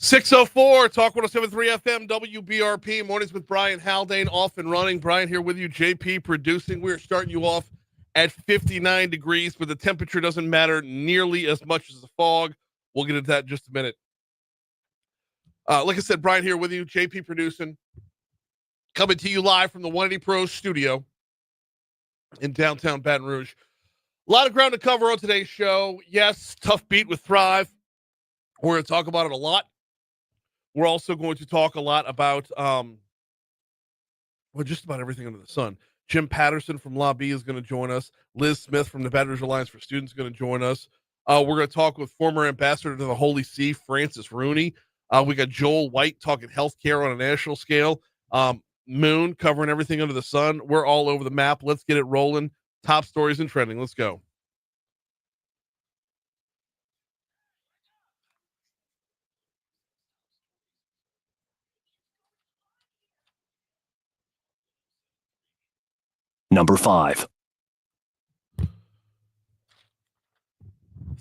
604, Talk 107.3 FM, WBRP, mornings with Brian Haldane, off and running. Brian here with you, JP producing. We're starting you off at 59 degrees, but the temperature doesn't matter nearly as much as the fog. We'll get into that in just a minute. Like I said, Brian here with you, JP producing, coming to you live from the 180 Pros studio in downtown Baton Rouge. A lot of ground to cover on today's show. Yes, tough beat with Thrive. We're going to talk about it a lot. We're also going to talk a lot about, just about everything under the sun. Jim Patterson from Lobby is going to join us. Liz Smith from the Baton Rouge Alliance for Students is going to join us. We're going to talk with former ambassador to the Holy See, Francis Rooney. We got Joel White talking healthcare on a national scale. Moon covering everything under the sun. We're all over the map. Let's get it rolling. Top stories and trending. Let's go. Number 5.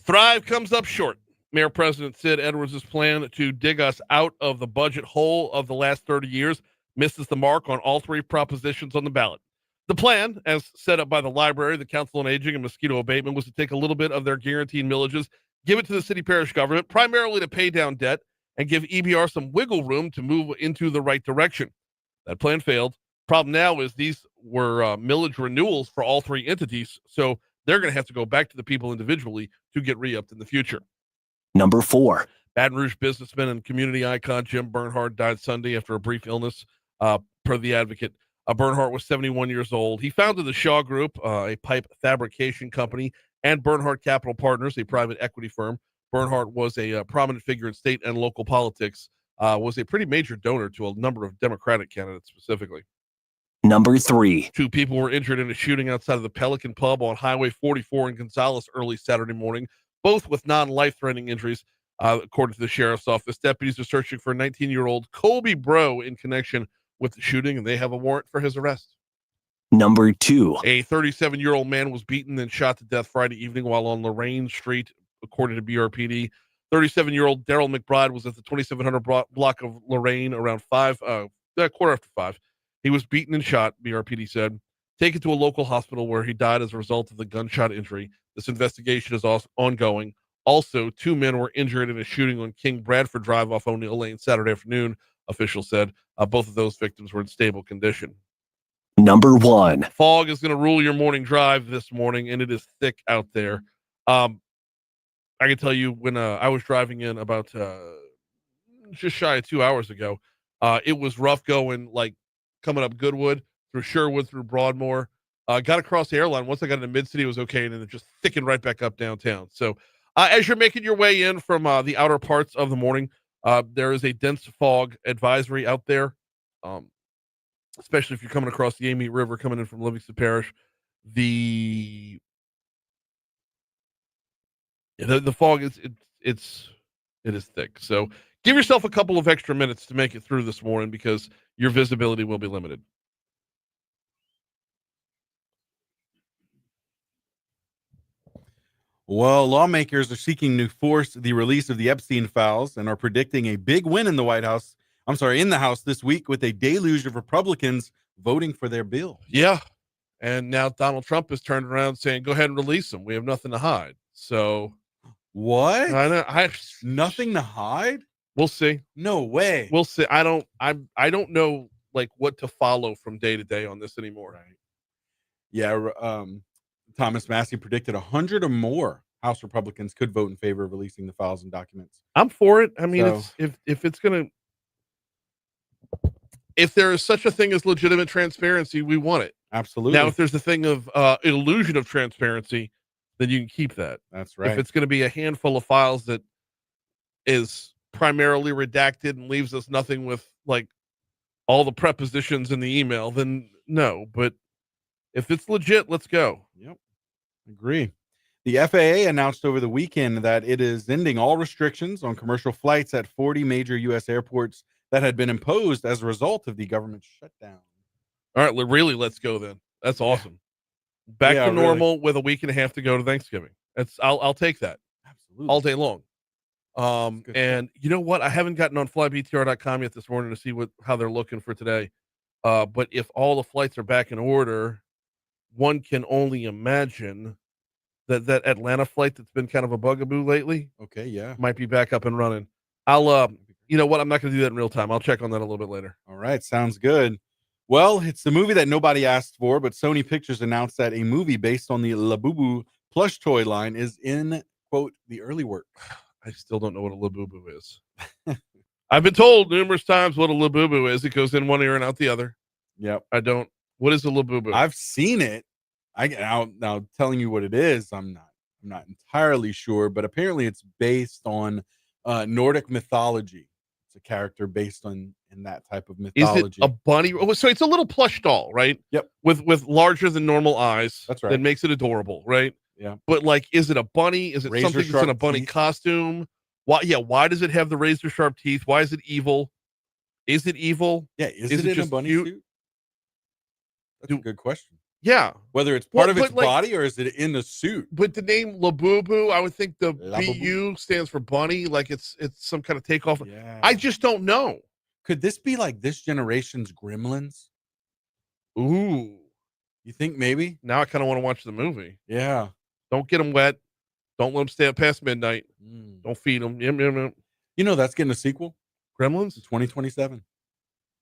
Thrive comes up short. Mayor President Sid Edwards' plan to dig us out of the budget hole of the last 30 years misses the mark on all three propositions on the ballot. The plan, as set up by the library, the Council on Aging, and Mosquito Abatement, was to take a little bit of their guaranteed millages, give it to the city parish government, primarily to pay down debt, and give EBR some wiggle room to move into the right direction. That plan failed. Problem now is these were millage renewals for all three entities, so they're going to have to go back to the people individually to get re-upped in the future. Number 4. Baton Rouge businessman and community icon Jim Bernhardt died Sunday after a brief illness, per the Advocate. Bernhardt was 71 years old. He founded the Shaw Group, a pipe fabrication company, and Bernhardt Capital Partners, a private equity firm. Bernhardt was a prominent figure in state and local politics, was a pretty major donor to a number of Democratic candidates specifically. Number 3. 2 people were injured in a shooting outside of the Pelican Pub on Highway 44 in Gonzales early Saturday morning, both with non-life-threatening injuries, according to the sheriff's office. Deputies are searching for 19-year-old Colby Bro in connection with the shooting, and they have a warrant for his arrest. Number 2. A 37-year-old man was beaten and shot to death Friday evening while on Lorraine Street, according to BRPD. 37-year-old Daryl McBride was at the 2700 block of Lorraine around 5:15. He was beaten and shot, BRPD said, taken to a local hospital where he died as a result of the gunshot injury. This investigation is also ongoing. Also, 2 men were injured in a shooting on King Bradford Drive off O'Neill Lane Saturday afternoon, officials said. Both of those victims were in stable condition. Number 1. Fog is going to rule your morning drive this morning, and it is thick out there. I can tell you when I was driving in about just shy of 2 hours ago, it was rough going, like, coming up Goodwood, through Sherwood, through Broadmoor. Got across the airline. Once I got into Mid-City, it was okay, and then it just thickened right back up downtown. So as you're making your way in from the outer parts of the morning, there is a dense fog advisory out there, especially if you're coming across the Amite River, coming in from Livingston Parish. The fog is it is thick. So give yourself a couple of extra minutes to make it through this morning because your visibility will be limited. Well, lawmakers are seeking to force the release of the Epstein files and are predicting a big win in the in the House this week with a deluge of Republicans voting for their bill. Yeah. And now Donald Trump has turned around saying, go ahead and release them. We have nothing to hide. So what? Nothing to hide? We'll see. No way. We'll see. I don't know like what to follow from day to day on this anymore. Right. Yeah. Thomas Massey predicted 100 or more House Republicans could vote in favor of releasing the files and documents. I'm for it. I mean, if there is such a thing as legitimate transparency, we want it. Absolutely. Now, if there's a thing of illusion of transparency, then you can keep that. That's right. If it's going to be a handful of files that is primarily redacted and leaves us nothing with like all the prepositions in the email, then no. But if it's legit, let's go. Yep. Agree. The FAA announced over the weekend that it is ending all restrictions on commercial flights at 40 major U.S. airports that had been imposed as a result of the government shutdown. All right, really, let's go then. That's awesome. Back to normal with a week and a half to go to Thanksgiving. I'll take that. Absolutely. All day long. Good And you know what? I haven't gotten on flybtr.com yet this morning to see how they're looking for today. But if all the flights are back in order, one can only imagine that Atlanta flight that's been kind of a bugaboo lately Okay, yeah. might be back up and running. I'll, you know what? I'm not going to do that in real time. I'll check on that a little bit later. All right, sounds good. Well, it's the movie that nobody asked for, but Sony Pictures announced that a movie based on the Labubu plush toy line is in, quote, the early work. I still don't know what a Labubu is. I've been told numerous times what a Labubu is. It goes in one ear and out the other. Yep. I don't. What is a Labubu? I've seen it. Now telling you what it is, I'm not entirely sure, but apparently it's based on Nordic mythology. It's a character based on in that type of Is it mythology. a bunny? So it's a little plush doll, right? Yep. With larger than normal eyes. That's right. That makes it adorable, right? Yeah. But like, is it a bunny? Is it Razor something that's in sharp a bunny teeth. costume? Why? Yeah. Why does it have the razor sharp teeth? Why is it evil? Is it evil? Yeah, is Is it it in a just bunny cute? suit? That's a good question. Yeah. Whether it's part of its like, body or is it in the suit? But the name Labubu, I would think the Labubu. BU stands for bunny, like it's some kind of takeoff. Yeah. I just don't know. Could this be like this generation's Gremlins? Ooh. You think maybe? Now I kind of want to watch the movie. Yeah. Don't get them wet. Don't let them stay up past midnight. Don't feed them. You know that's getting a sequel? Gremlins? 2027.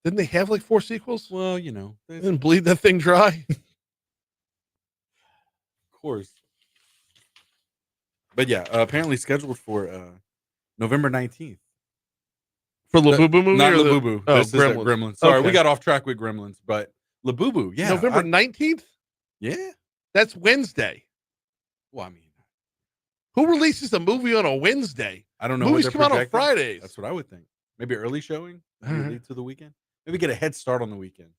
Didn't they have like 4 sequels? Well, you know. They didn't bleed that thing dry. Of course. But yeah, apparently scheduled for November 19th. For Labubu movie? Not or Labubu. Oh, This is Gremlins. Gremlins. Sorry, Okay. we got off track with Gremlins, but Labubu, yeah. November 19th? Yeah. That's Wednesday. Well, I mean, who releases a movie on a Wednesday? I don't know. Movies come out on Fridays. That's what I would think. Maybe early showing, maybe All right. lead to the weekend. Maybe get a head start on the weekend.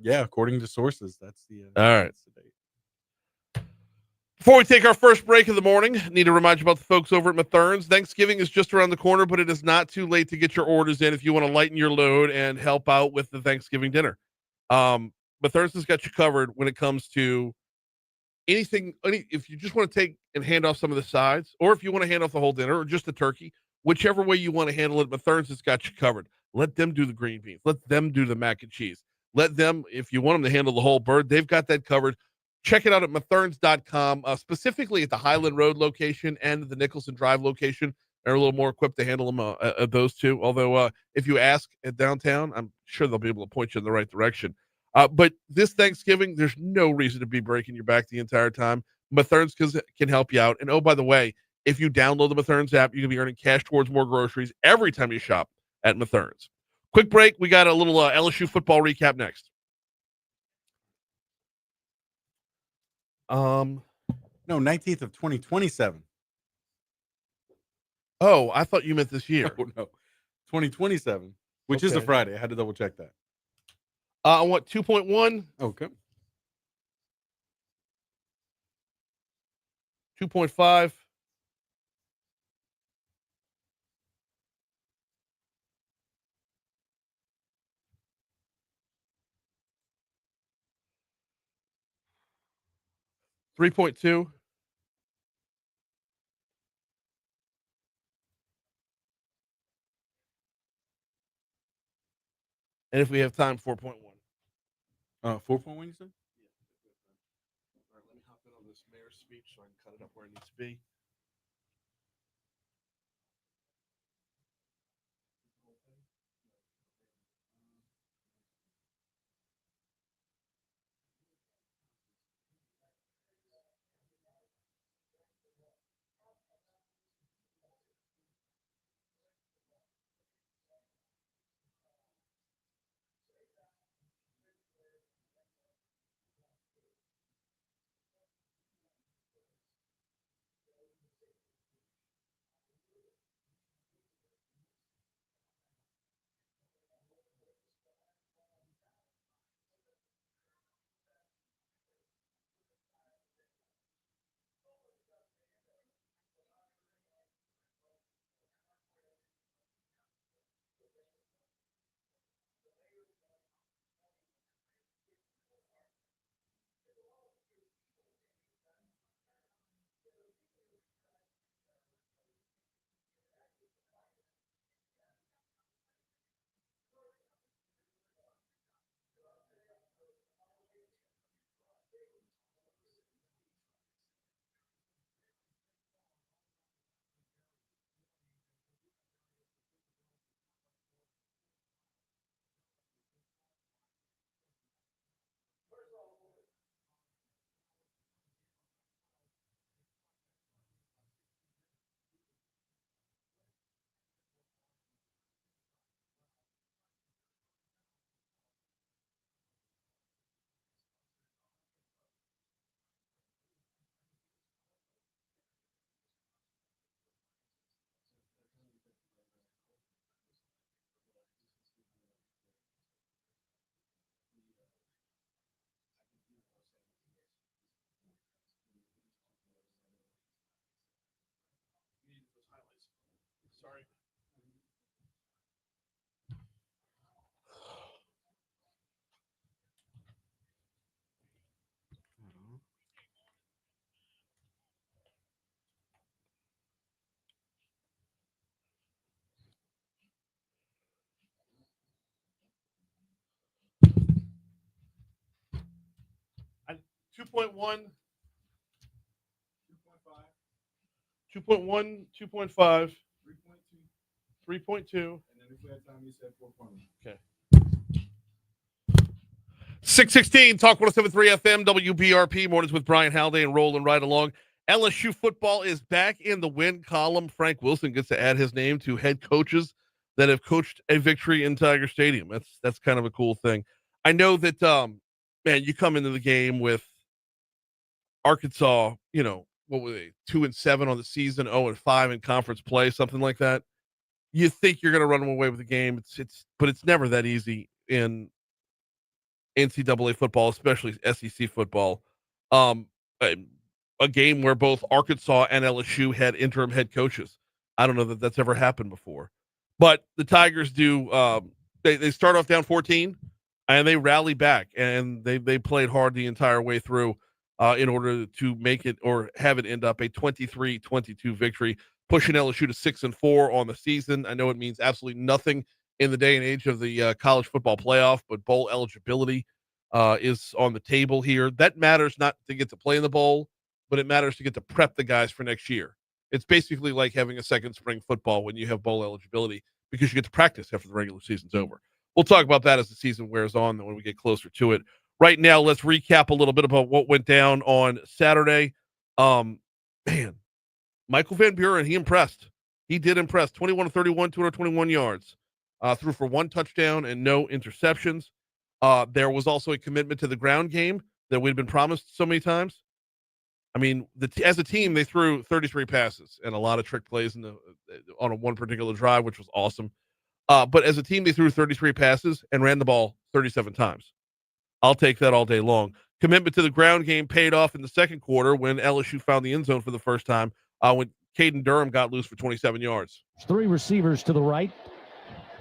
Yeah, according to sources, that's the. All right. That's the date. Before we take our first break of the morning, need to remind you about the folks over at Mathern's. Thanksgiving is just around the corner, but it is not too late to get your orders in if you want to lighten your load and help out with the Thanksgiving dinner. Mathern's has got you covered when it comes to anything. If you just want to take and hand off some of the sides, or if you want to hand off the whole dinner or just the turkey, whichever way you want to handle it, Mathern's has got you covered. Let them do the green beans. Let them do the mac and cheese. Let them, if you want them to handle the whole bird, they've got that covered. Check it out at matherns.com, specifically at the Highland Road location and the Nicholson Drive location. They're a little more equipped to handle them those two. Although if you ask at downtown, I'm sure they'll be able to point you in the right direction. But this Thanksgiving, there's no reason to be breaking your back the entire time. Mathern's can help you out. And oh, by the way, if you download the Mathern's app, you're going to be earning cash towards more groceries every time you shop at Mathern's. Quick break. We got a little LSU football recap next. No, 19th of 2027. Oh, I thought you meant this year. Oh, no. 2027, which is a Friday. I had to double check that. I want 2.1. Okay. 2.5. 3.2. And if we have time, 4.1. 4.1, you said? All right, let me hop in on this mayor's speech so I can cut it up where it needs to be. 2.1, 2.1, 2.5, 3.2. And then if we had time, you said 4.1. Okay. 616, Talk 107.3 FM, WBRP, mornings with Brian Haldane, rolling right along. LSU football is back in the win column. Frank Wilson gets to add his name to head coaches that have coached a victory in Tiger Stadium. That's kind of a cool thing. I know that, man, you come into the game with Arkansas, what were they, 2-7 on the season, 0-5 in conference play, something like that. You think you're going to run them away with the game. But it's never that easy in NCAA football, especially SEC football. Um, a game where both Arkansas and LSU had interim head coaches. I don't know that that's ever happened before, but the Tigers do. They start off down 14, and they rally back, and they played hard the entire way through in order to make it or have it end up a 23-22 victory, pushing LSU to 6-4 on the season. I know it means absolutely nothing in the day and age of the college football playoff, but bowl eligibility is on the table here. That matters not to get to play in the bowl, but it matters to get to prep the guys for next year. It's basically like having a second spring football when you have bowl eligibility because you get to practice after the regular season's over. We'll talk about that as the season wears on when we get closer to it. Right now, let's recap a little bit about what went down on Saturday. Man, Michael Van Buren, he impressed. He did impress. 21-31, 221 yards. Threw for 1 touchdown and no interceptions. There was also a commitment to the ground game that we'd been promised so many times. I mean, as a team, they threw 33 passes and a lot of trick plays on one particular drive, which was awesome. But as a team, they threw 33 passes and ran the ball 37 times. I'll take that all day long. Commitment to the ground game paid off in the second quarter when LSU found the end zone for the first time when Caden Durham got loose for 27 yards. 3 receivers to the right.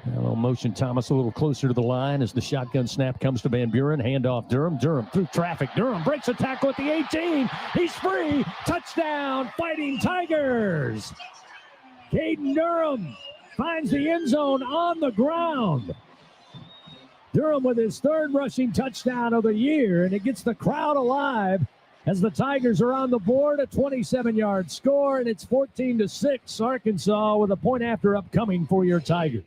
A little motion Thomas a little closer to the line as the shotgun snap comes to Van Buren. Handoff Durham. Durham through traffic. Durham breaks a tackle at the 18. He's free. Touchdown, Fighting Tigers. Caden Durham finds the end zone on the ground. Durham with his 3rd rushing touchdown of the year, and it gets the crowd alive as the Tigers are on the board. A 27-yard score, and it's 14-6. Arkansas with a point after upcoming for your Tigers.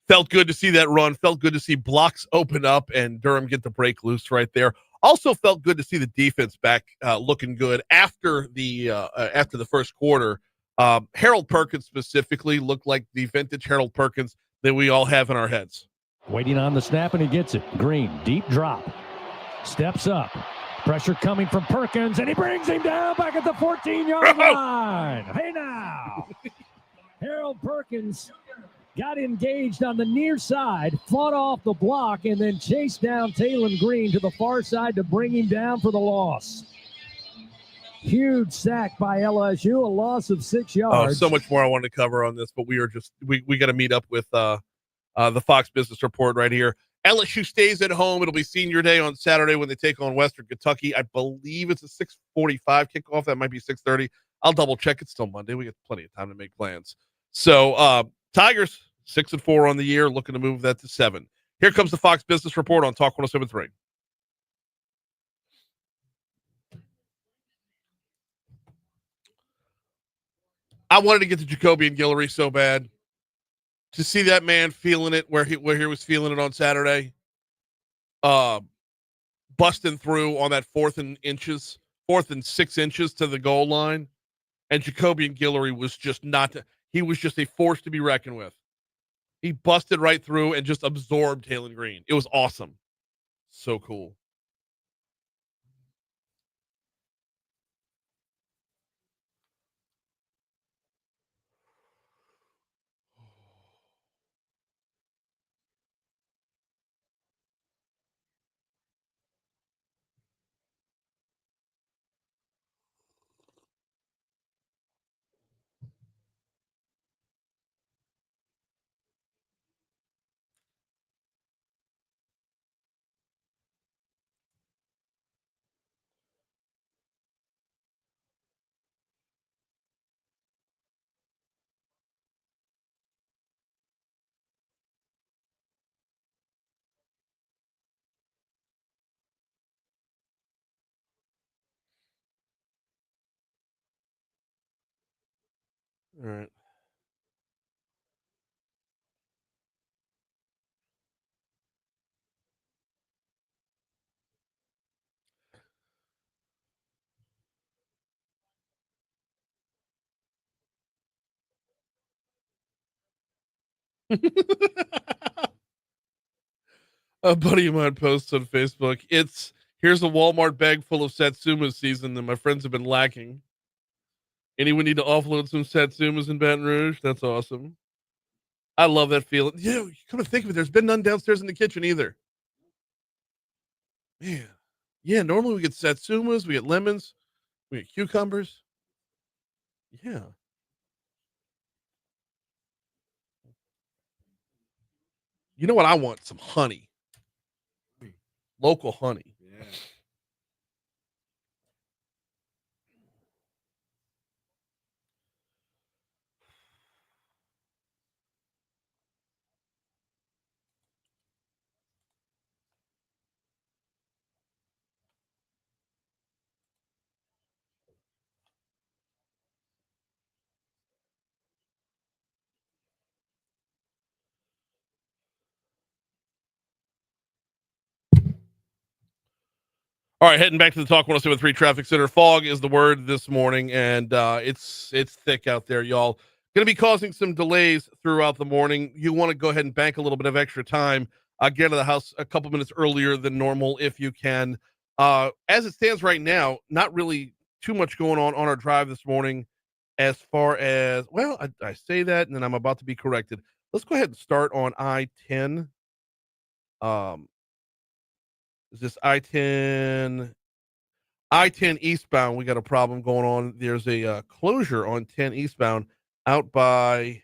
Felt good to see that run. Felt good to see blocks open up and Durham get the break loose right there. Also felt good to see the defense back looking good after the first quarter. Harold Perkins specifically looked like the vintage Harold Perkins that we all have in our heads. Waiting on the snap, and he gets it. Green, deep drop. Steps up. Pressure coming from Perkins, and he brings him down back at the 14-yard line. Hey, now. Harold Perkins got engaged on the near side, fought off the block, and then chased down Taylon Green to the far side to bring him down for the loss. Huge sack by LSU, a loss of 6 yards. So much more I wanted to cover on this, but we got to meet up with the Fox Business Report right here. LSU stays at home. It'll be senior day on Saturday when they take on Western Kentucky. I believe it's a 6:45 kickoff. That might be 6:30. I'll double check. It's still Monday. We got plenty of time to make plans. So Tigers 6-4 on the year, looking to move that to 7. Here comes the Fox Business Report on Talk 107.3. I wanted to get to Jacoby and Guillory so bad. To see that man feeling it where he was feeling it on Saturday, busting through on that 4th and 6 inches to the goal line, and Jacoby and Guillory was just he was just a force to be reckoned with. He busted right through and just absorbed Taylon Green. It was awesome. So cool. All right. A buddy of mine posts on Facebook, here's a Walmart bag full of Satsuma season that my friends have been lacking. Anyone need to offload some Satsumas in Baton Rouge? That's awesome. I love that feeling. Yeah, come to think of it, there's been none downstairs in the kitchen either. Man. Yeah, normally we get Satsumas, we get lemons, we get cucumbers. Yeah. You know what I want? Some honey. Local honey. Yeah. All right, heading back to the Talk 107.3 Traffic Center. Fog is the word this morning, and it's thick out there, y'all. Going to be causing some delays throughout the morning. You want to go ahead and bank a little bit of extra time. Get to the house a couple minutes earlier than normal if you can. As it stands right now, not really too much going on our drive this morning as far as, well, I say that, and then I'm about to be corrected. Let's go ahead and start on I-10. Is this I-10 eastbound? We got a problem going on. There's a closure on 10 eastbound out by,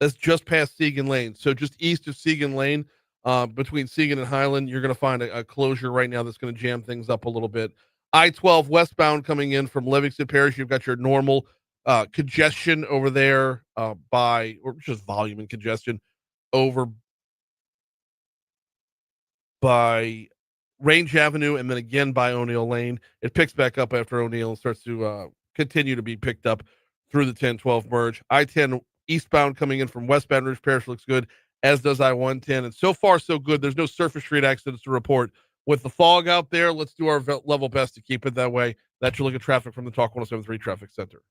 that's just past Segan Lane. So just east of Segan Lane, between Segan and Highland, you're going to find a closure right now that's going to jam things up a little bit. I-12 westbound coming in from Livingston Parish, you've got your normal congestion over there or just volume and congestion over by Range Avenue and then again by O'Neill Lane. It picks back up after O'Neill and starts to continue to be picked up through the 10-12 merge. I-10 eastbound coming in from West Baton Rouge Parish looks good, as does I-110. And so far, so good. There's no surface street accidents to report. With the fog out there, let's do our level best to keep it that way. That's your look at traffic from the Talk 107.3 Traffic Center.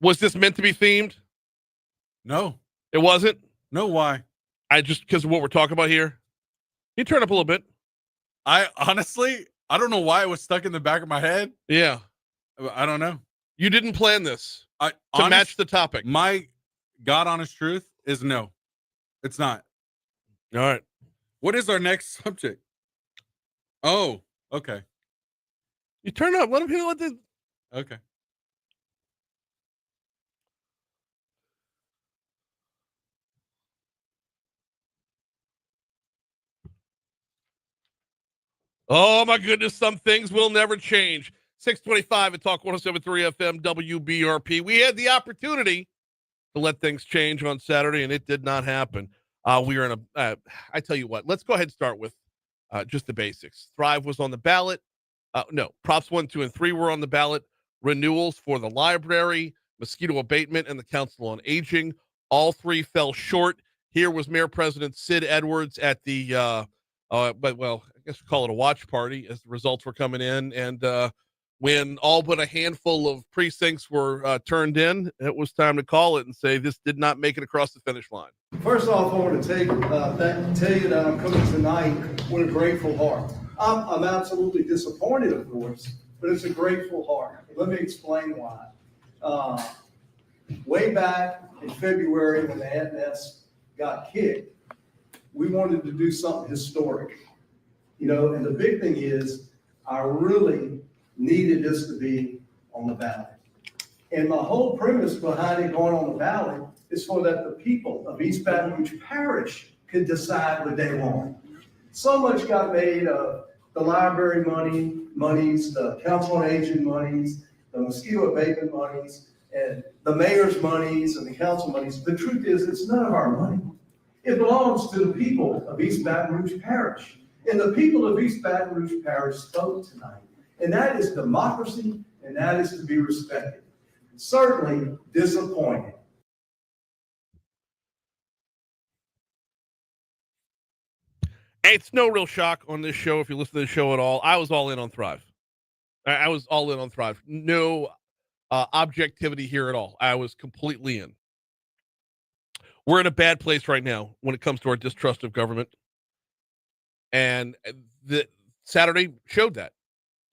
Was this meant to be themed? No. It wasn't? No, why? Because of what we're talking about here. You turn up a little bit. I don't know why it was stuck in the back of my head. Yeah. I don't know. You didn't plan this To match the topic. My God honest truth is no. It's not. All right. What is our next subject? Oh, okay. You turn up. Let them hear what the. Okay. Oh, my goodness. Some things will never change. 625 at Talk 107.3 FM WBRP. We had the opportunity to let things change on Saturday, and it did not happen. We are in I tell you what, let's go ahead and start with just the basics. Thrive was on the ballot. No, Props 1, 2, and 3 were on the ballot. Renewals for the library, mosquito abatement, and the Council on Aging. All three fell short. Here was Mayor President Sid Edwards at the, I guess we'll call it a watch party as the results were coming in. And when all but a handful of precincts were turned in, it was time to call it and say this did not make it across the finish line. First off, I want to tell you that I'm coming tonight with a grateful heart. I'm absolutely disappointed, of course, but it's a grateful heart. Let me explain why. Way back in February when the FS got kicked, we wanted to do something historic. And the big thing is I really needed this to be on the ballot. And my whole premise behind it going on the ballot is so that the people of East Baton Rouge Parish could decide what they want. So much got made of the library monies, the Council on Aging monies, the mosquito abatement monies. and the mayor's monies and the council monies. The truth is, it's none of our money. It belongs to the people of East Baton Rouge Parish. And the people of East Baton Rouge Parish spoke tonight. And that is democracy, and that is to be respected. Certainly disappointed. It's no real shock on this show, if you listen to the show at all. I was all in on Thrive. I was all in on Thrive. No objectivity here at all. I was completely in. We're in a bad place right now when it comes to our distrust of government. And the Saturday showed that.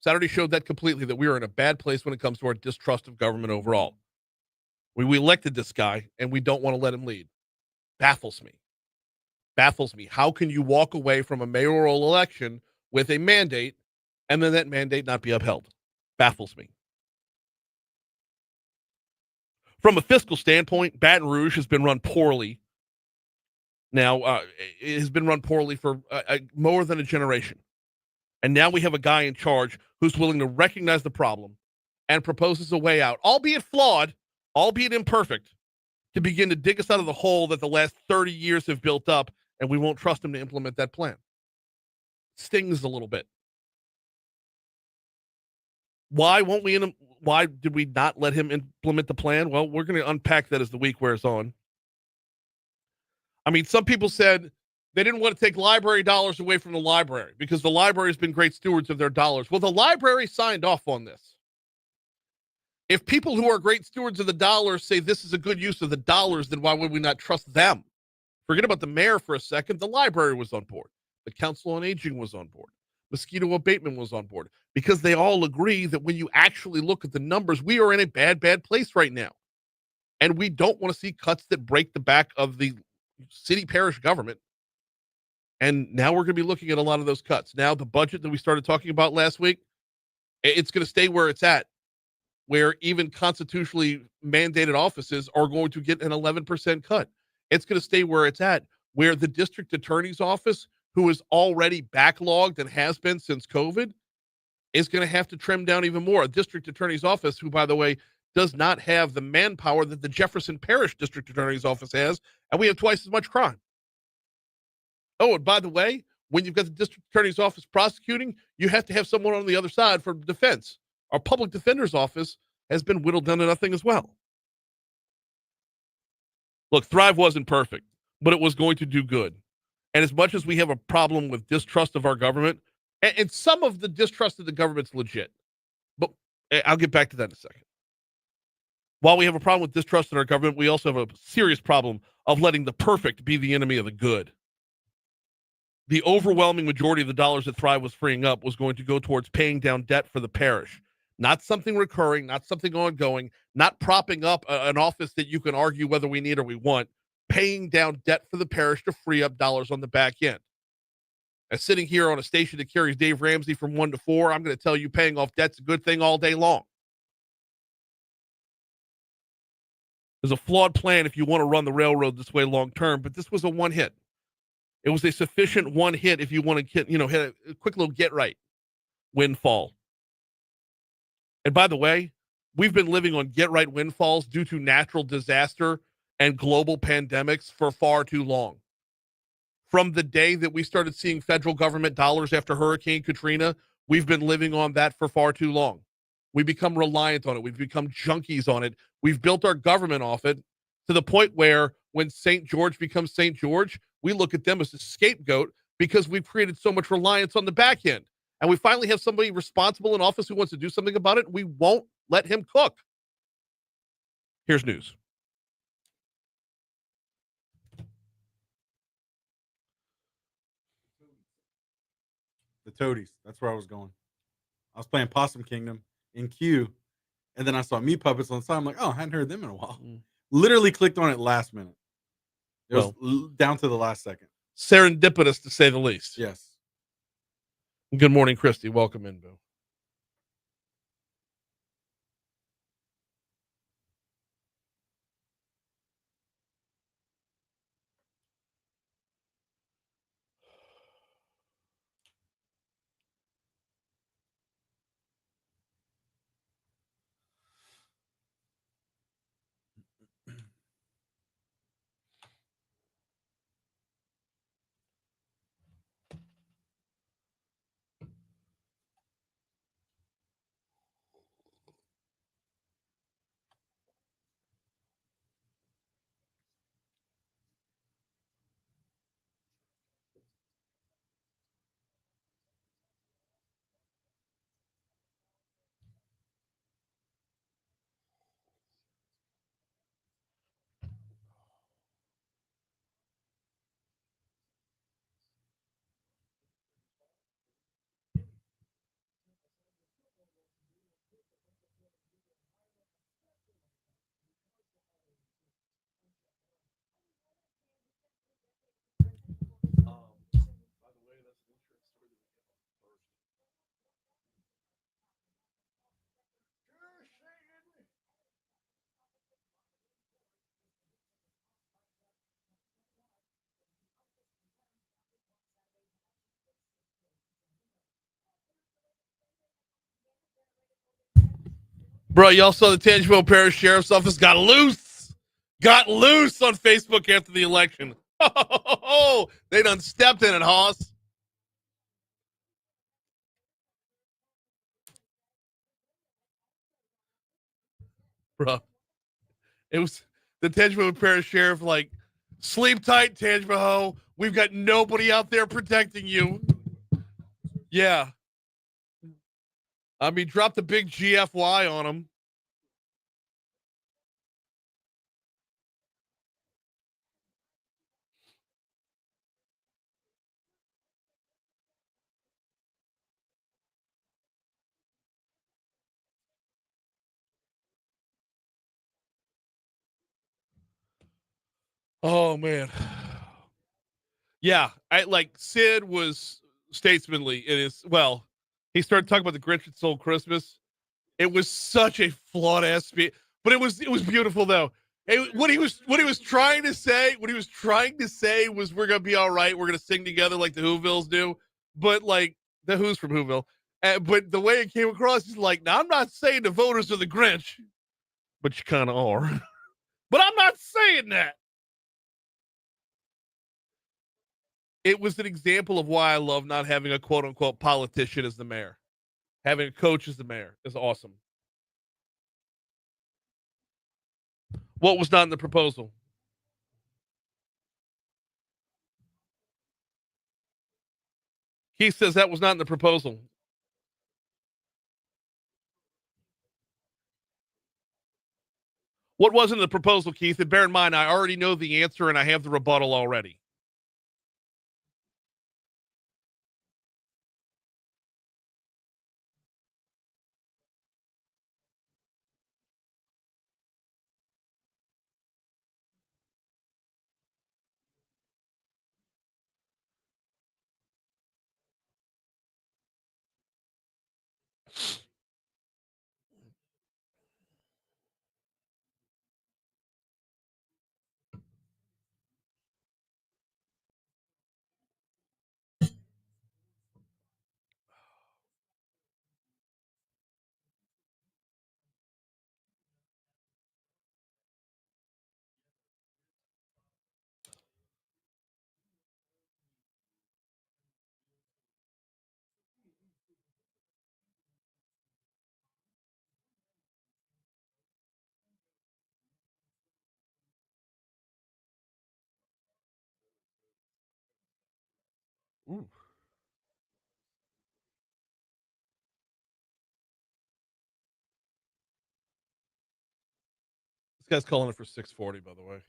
Saturday showed that completely, that we are in a bad place when it comes to our distrust of government overall. We elected this guy, and we don't want to let him lead. Baffles me. Baffles me. How can you walk away from a mayoral election with a mandate and then that mandate not be upheld? Baffles me. From a fiscal standpoint, Baton Rouge has been run poorly. Now, it has been run poorly for more than a generation. And now we have a guy in charge who's willing to recognize the problem and proposes a way out, albeit flawed, albeit imperfect, to begin to dig us out of the hole that the last 30 years have built up, and we won't trust him to implement that plan. Stings a little bit. Why won't we? Why did we not let him implement the plan? Well, we're going to unpack that as the week wears on. I mean, some people said they didn't want to take library dollars away from the library because the library has been great stewards of their dollars. Well, the library signed off on this. If people who are great stewards of the dollars say this is a good use of the dollars, then why would we not trust them? Forget about the mayor for a second. The library was on board. The Council on Aging was on board. Mosquito abatement was on board, because they all agree that when you actually look at the numbers, we are in a bad, bad place right now. And we don't want to see cuts that break the back of the city parish government. And now we're going to be looking at a lot of those cuts. Now, the budget that we started talking about last week, it's going to stay where it's at, where even constitutionally mandated offices are going to get an 11% cut. It's going to stay where it's at, where the district attorney's office, who is already backlogged and has been since COVID, is going to have to trim down even more. A district attorney's office, who, by the way, does not have the manpower that the Jefferson Parish District Attorney's Office has, and we have twice as much crime. Oh, and by the way, when you've got the district attorney's office prosecuting, you have to have someone on the other side for defense. Our public defender's office has been whittled down to nothing as well. Look, Thrive wasn't perfect, but it was going to do good. And as much as we have a problem with distrust of our government, and some of the distrust of the government's legit, but I'll get back to that in a second. While we have a problem with distrust in our government, we also have a serious problem of letting the perfect be the enemy of the good. The overwhelming majority of the dollars that Thrive was freeing up was going to go towards paying down debt for the parish. Not something recurring, not something ongoing, not propping up an office that you can argue whether we need or we want, paying down debt for the parish to free up dollars on the back end. As sitting here on a station that carries Dave Ramsey from 1 to 4, I'm going to tell you paying off debt's a good thing all day long. There's a flawed plan if you want to run the railroad this way long term, but this was a one hit. It was a sufficient one hit if you want to hit a quick little get right windfall. And by the way, we've been living on get right windfalls due to natural disaster and global pandemics for far too long. From the day that we started seeing federal government dollars after Hurricane Katrina, we've been living on that for far too long. We become reliant on it. We've become junkies on it. We've built our government off it to the point where when St. George becomes St. George, we look at them as a scapegoat because we've created so much reliance on the back end. And we finally have somebody responsible in office who wants to do something about it. We won't let him cook. Here's news. The Toadies. That's where I was going. I was playing Possum Kingdom in queue, and then I saw Meat Puppets on the side. I'm like, oh, I hadn't heard them in a while. Literally clicked on it last minute. It was down to the last second. Serendipitous, to say the least. Yes. Good morning, Christy. Welcome in, Boo. Bro, y'all saw the Tangipahoa Parish Sheriff's Office got loose on Facebook after the election. Oh, they done stepped in it, Hoss. Bro, it was the Tangipahoa Parish Sheriff, like, sleep tight, Tangipahoa. We've got nobody out there protecting you. Yeah. I mean, drop the big GFY on them. Oh, man. Yeah, I like Sid was statesmanly in his, well, he started talking about the Grinch that stole Christmas. It was such a flawed ass speech, but it was beautiful though. What he was trying to say was we're gonna be all right. We're gonna sing together like the Whovilles do, but like the Who's from Whoville. But the way it came across is like, now I'm not saying the voters are the Grinch, but you kind of are. But I'm not saying that. It was an example of why I love not having a quote unquote politician as the mayor. Having a coach as the mayor is awesome. What was not in the proposal? Keith says that was not in the proposal. What wasn't in the proposal, Keith? And bear in mind, I already know the answer and I have the rebuttal already. Ooh. This guy's calling it for 640, by the way.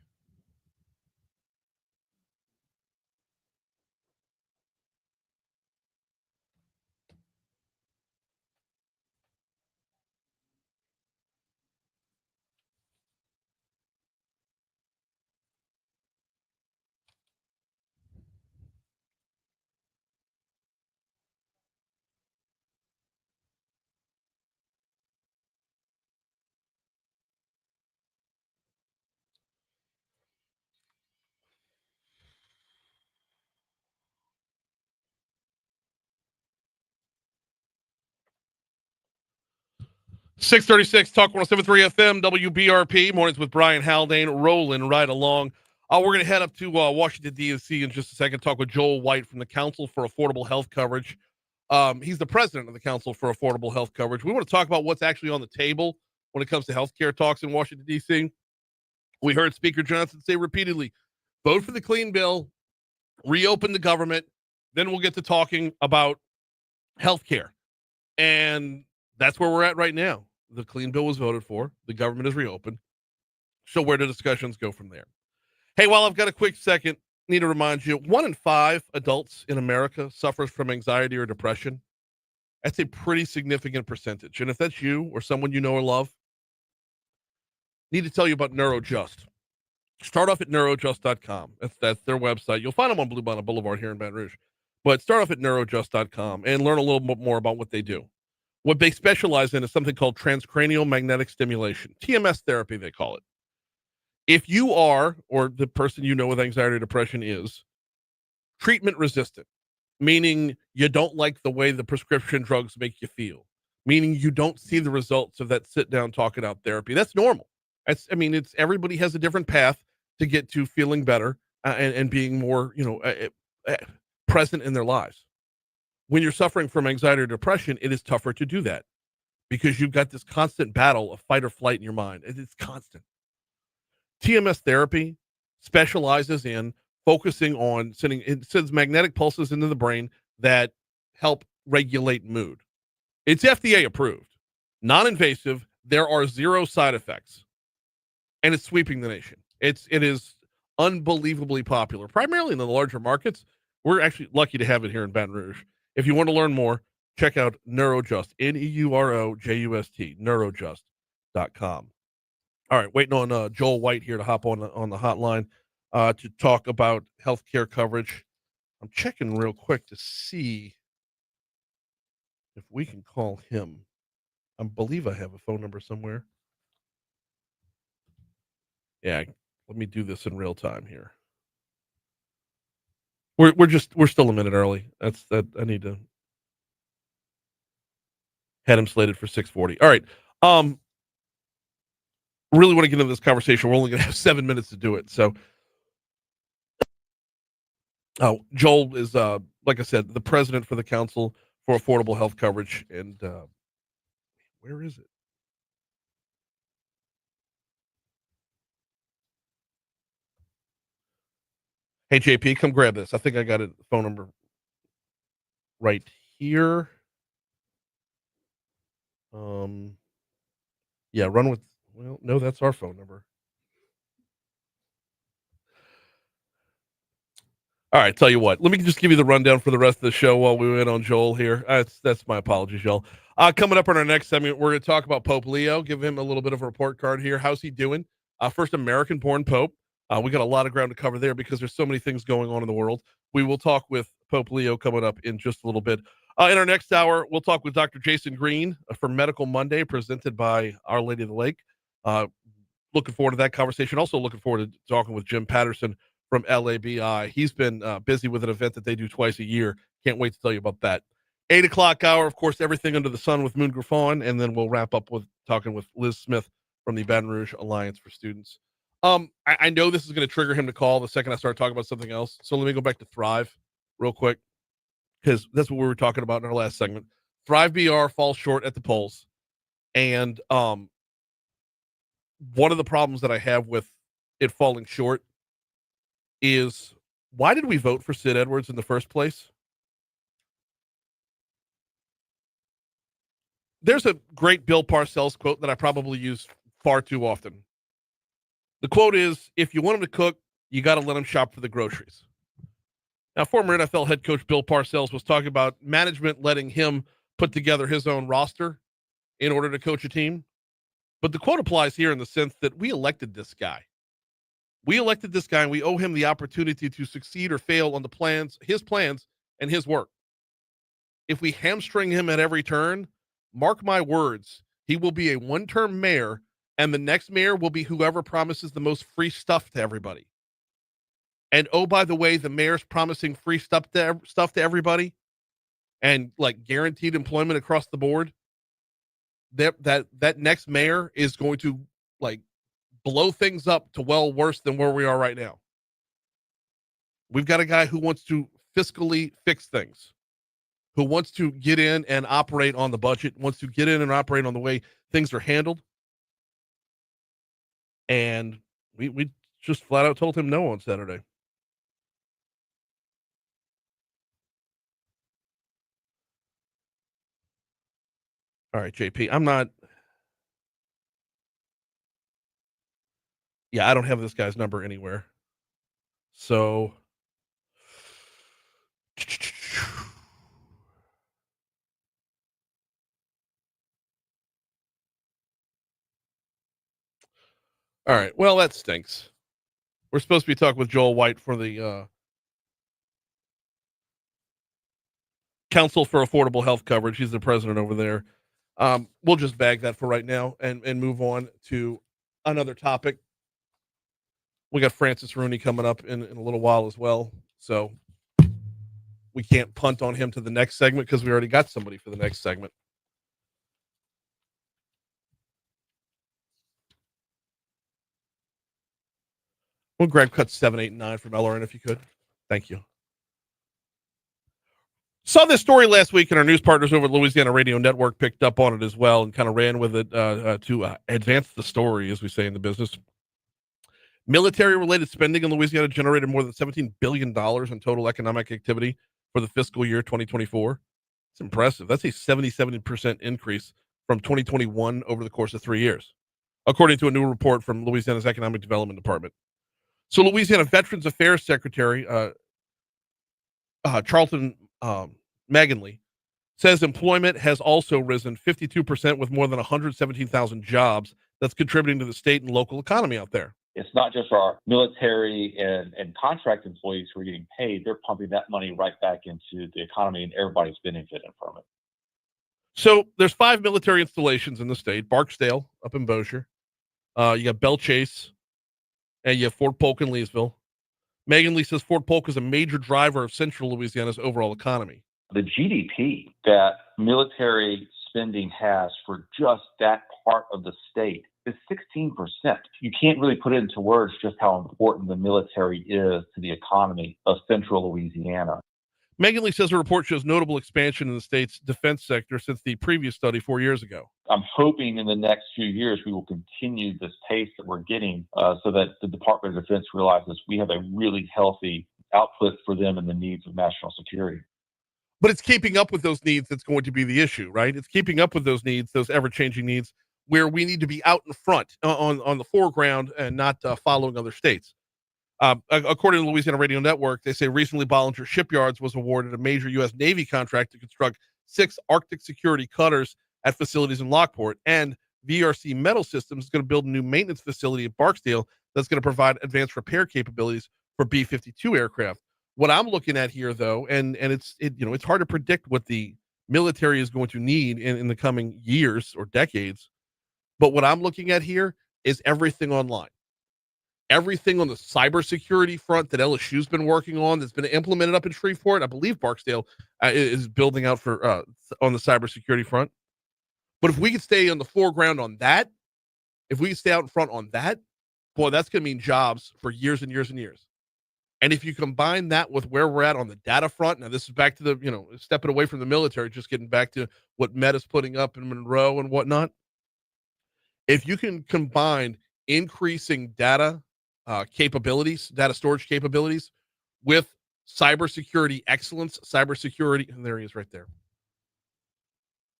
.636 Talk 107.3 FM WBRP mornings with Brian Haldane rolling right along. We're going to head up to Washington D.C. in just a second. Talk with Joel White from the Council for Affordable Health Coverage. He's the president of the Council for Affordable Health Coverage. We want to talk about what's actually on the table when it comes to healthcare talks in Washington D.C. We heard Speaker Johnson say repeatedly, vote for the clean bill, reopen the government, then we'll get to talking about healthcare. And that's where we're at right now. The clean bill was voted for. The government is reopened. So where do discussions go from there? Hey, while I've got a quick second, need to remind you, 1 in 5 adults in America suffers from anxiety or depression. That's a pretty significant percentage. And if that's you or someone you know or love, need to tell you about NeuroJust. Start off at neurojust.com. That's their website. You'll find them on Blue Bonnet Boulevard here in Baton Rouge. But start off at neurojust.com and learn a little bit more about what they do. What they specialize in is something called transcranial magnetic stimulation, TMS therapy, they call it. If you are, or the person you know with anxiety or depression is, treatment resistant, meaning you don't like the way the prescription drugs make you feel, meaning you don't see the results of that sit down, talk it out therapy. That's normal. It's everybody has a different path to get to feeling better and being more, present in their lives. When you're suffering from anxiety or depression, it is tougher to do that because you've got this constant battle of fight or flight in your mind. It's constant. TMS therapy specializes in focusing on it sends magnetic pulses into the brain that help regulate mood. It's FDA approved, non-invasive. There are 0 side effects, and it's sweeping the nation. It is unbelievably popular, primarily in the larger markets. We're actually lucky to have it here in Baton Rouge. If you want to learn more, check out Neurojust, Neurojust, neurojust.com. All right, waiting on Joel White here to hop on the hotline to talk about healthcare coverage. I'm checking real quick to see if we can call him. I believe I have a phone number somewhere. Yeah, let me do this in real time here. We're still a minute early. I need to had him slated for 6:40. All right. Really want to get into this conversation. We're only going to have 7 minutes to do it. So, Joel is, like I said, the president for the Council for Affordable Health Coverage. And where is it? Hey, JP, come grab this. I think I got a phone number right here. Yeah, run with, well, no, that's our phone number. All right, tell you what, let me just give you the rundown for the rest of the show while we wait on Joel here. That's my apologies, y'all. Coming up in our next segment, we're going to talk about Pope Leo, give him a little bit of a report card here. How's he doing? First American-born Pope. We got a lot of ground to cover there because there's so many things going on in the world. We will talk with Pope Leo coming up in just a little bit. In our next hour, we'll talk with Dr. Jason Green for Medical Monday, presented by Our Lady of the Lake. Looking forward to that conversation. Also looking forward to talking with Jim Patterson from LABI. He's been busy with an event that they do twice a year. Can't wait to tell you about that. 8 o'clock hour, of course, everything under the sun with Moon Griffon, and then we'll wrap up with talking with Liz Smith from the Baton Rouge Alliance for Students. I know this is going to trigger him to call the second I start talking about something else. So let me go back to Thrive real quick, because that's what we were talking about in our last segment. Thrive BR falls short at the polls. And one of the problems that I have with it falling short is, why did we vote for Sid Edwards in the first place? There's a great Bill Parcells quote that I probably use far too often. The quote is, if you want him to cook, you got to let him shop for the groceries. Now, former NFL head coach Bill Parcells was talking about management letting him put together his own roster in order to coach a team. But the quote applies here in the sense that we elected this guy. We elected this guy, and we owe him the opportunity to succeed or fail on his plans and his work. If we hamstring him at every turn, mark my words, he will be a one-term mayor, and the next mayor will be whoever promises the most free stuff to everybody. And oh, by the way, the mayor's promising free stuff to everybody and like guaranteed employment across the board. That next mayor is going to like blow things up to well worse than where we are right now. We've got a guy who wants to fiscally fix things, who wants to get in and operate on the budget, wants to get in and operate on the way things are handled. And we just flat out told him no on Saturday. All right, JP, I don't have this guy's number anywhere. So all right, well, that stinks. We're supposed to be talking with Joel White for the Council for Affordable Health Coverage. He's the president over there. We'll just bag that for right now and move on to another topic. We got Francis Rooney coming up in a little while as well. So we can't punt on him to the next segment because we already got somebody for the next segment. We'll grab cuts 7, 8, and 9 from LRN if you could. Thank you. Saw this story last week, and our news partners over at Louisiana Radio Network picked up on it as well and kind of ran with it to advance the story, as we say in the business. Military-related spending in Louisiana generated more than $17 billion in total economic activity for the fiscal year 2024. It's impressive. That's a 77% increase from 2021 over the course of 3 years, according to a new report from Louisiana's Economic Development Department. So Louisiana Veterans Affairs Secretary Charlton Maganley says employment has also risen 52% with more than 117,000 jobs. That's contributing to the state and local economy out there. It's not just our military and contract employees who are getting paid. They're pumping that money right back into the economy, and everybody's benefiting from it. So there's 5 military installations in the state. Barksdale up in Bossier. You got Belle Chase, and you have Fort Polk in Leesville. Megan Lee says Fort Polk is a major driver of central Louisiana's overall economy. The GDP that military spending has for just that part of the state is 16%. You can't really put it into words just how important the military is to the economy of central Louisiana. Megan Lee says the report shows notable expansion in the state's defense sector since the previous study 4 years ago. I'm hoping in the next few years we will continue this pace that we're getting so that the Department of Defense realizes we have a really healthy output for them and the needs of national security. But it's keeping up with those needs that's going to be the issue, right? It's keeping up with those needs, those ever-changing needs, where we need to be out in front, on the foreground, and not following other states. According to Louisiana Radio Network, they say recently Bollinger Shipyards was awarded a major U.S. Navy contract to construct 6 Arctic security cutters at facilities in Lockport, and VRC Metal Systems is going to build a new maintenance facility at Barksdale that's going to provide advanced repair capabilities for B-52 aircraft. What I'm looking at here, though, and it's hard to predict what the military is going to need in the coming years or decades, but what I'm looking at here is everything online. Everything on the cybersecurity front that LSU's been working on that's been implemented up in Shreveport. I believe Barksdale is building out for on the cybersecurity front. But if we could stay on the foreground on that, if we could stay out in front on that, boy, that's going to mean jobs for years and years and years. And if you combine that with where we're at on the data front, now this is back to the, stepping away from the military, just getting back to what Meta's putting up in Monroe and whatnot. If you can combine increasing data capabilities, data storage capabilities with cybersecurity excellence, and there he is right there.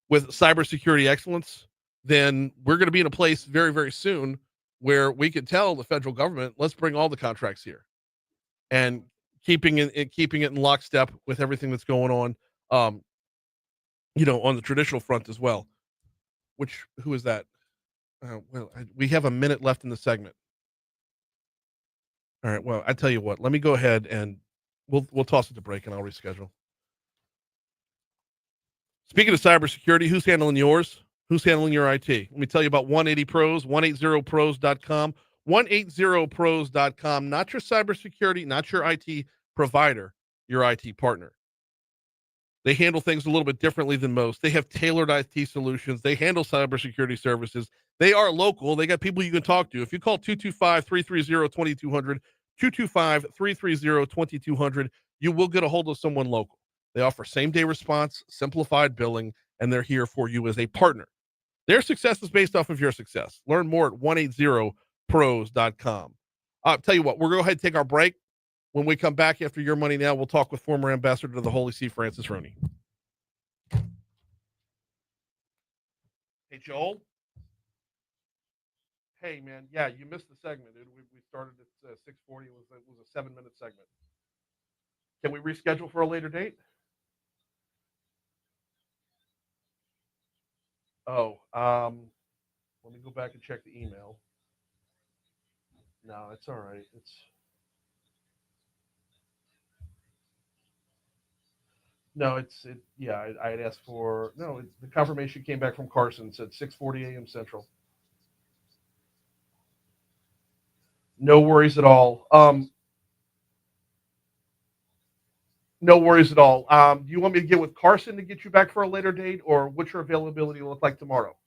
With cybersecurity excellence, then we're going to be in a place very, very soon where we can tell the federal government, let's bring all the contracts here, and keeping it in lockstep with everything that's going on, on the traditional front as well. Who is that? We have a minute left in the segment. All right. Well, I tell you what. Let me go ahead and we'll toss it to break, and I'll reschedule. Speaking of cybersecurity, who's handling yours? Who's handling your IT? Let me tell you about 180pros, 180pros.com. 180pros.com. Not your cybersecurity, not your IT provider, your IT partner. They handle things a little bit differently than most. They have tailored IT solutions. They handle cybersecurity services. They are local. They got people you can talk to. If you call 225-330-2200, 225-330-2200, you will get a hold of someone local. They offer same-day response, simplified billing, and they're here for you as a partner. Their success is based off of your success. Learn more at 180pros.com. Tell you what, we're going to go ahead and take our break. When we come back after Your Money Now, we'll talk with former ambassador to the Holy See, Francis Rooney. Hey, Joel. Hey, man. Yeah, you missed the segment, dude. We started at 6:40. It was a 7-minute segment. Can we reschedule for a later date? Oh, let me go back and check the email. No, it's all right. I had asked for, the confirmation came back from Carson, said 6:40 a.m. Central. No worries at all. No worries at all. Do you want me to get with Carson to get you back for a later date, or what's your availability look like tomorrow?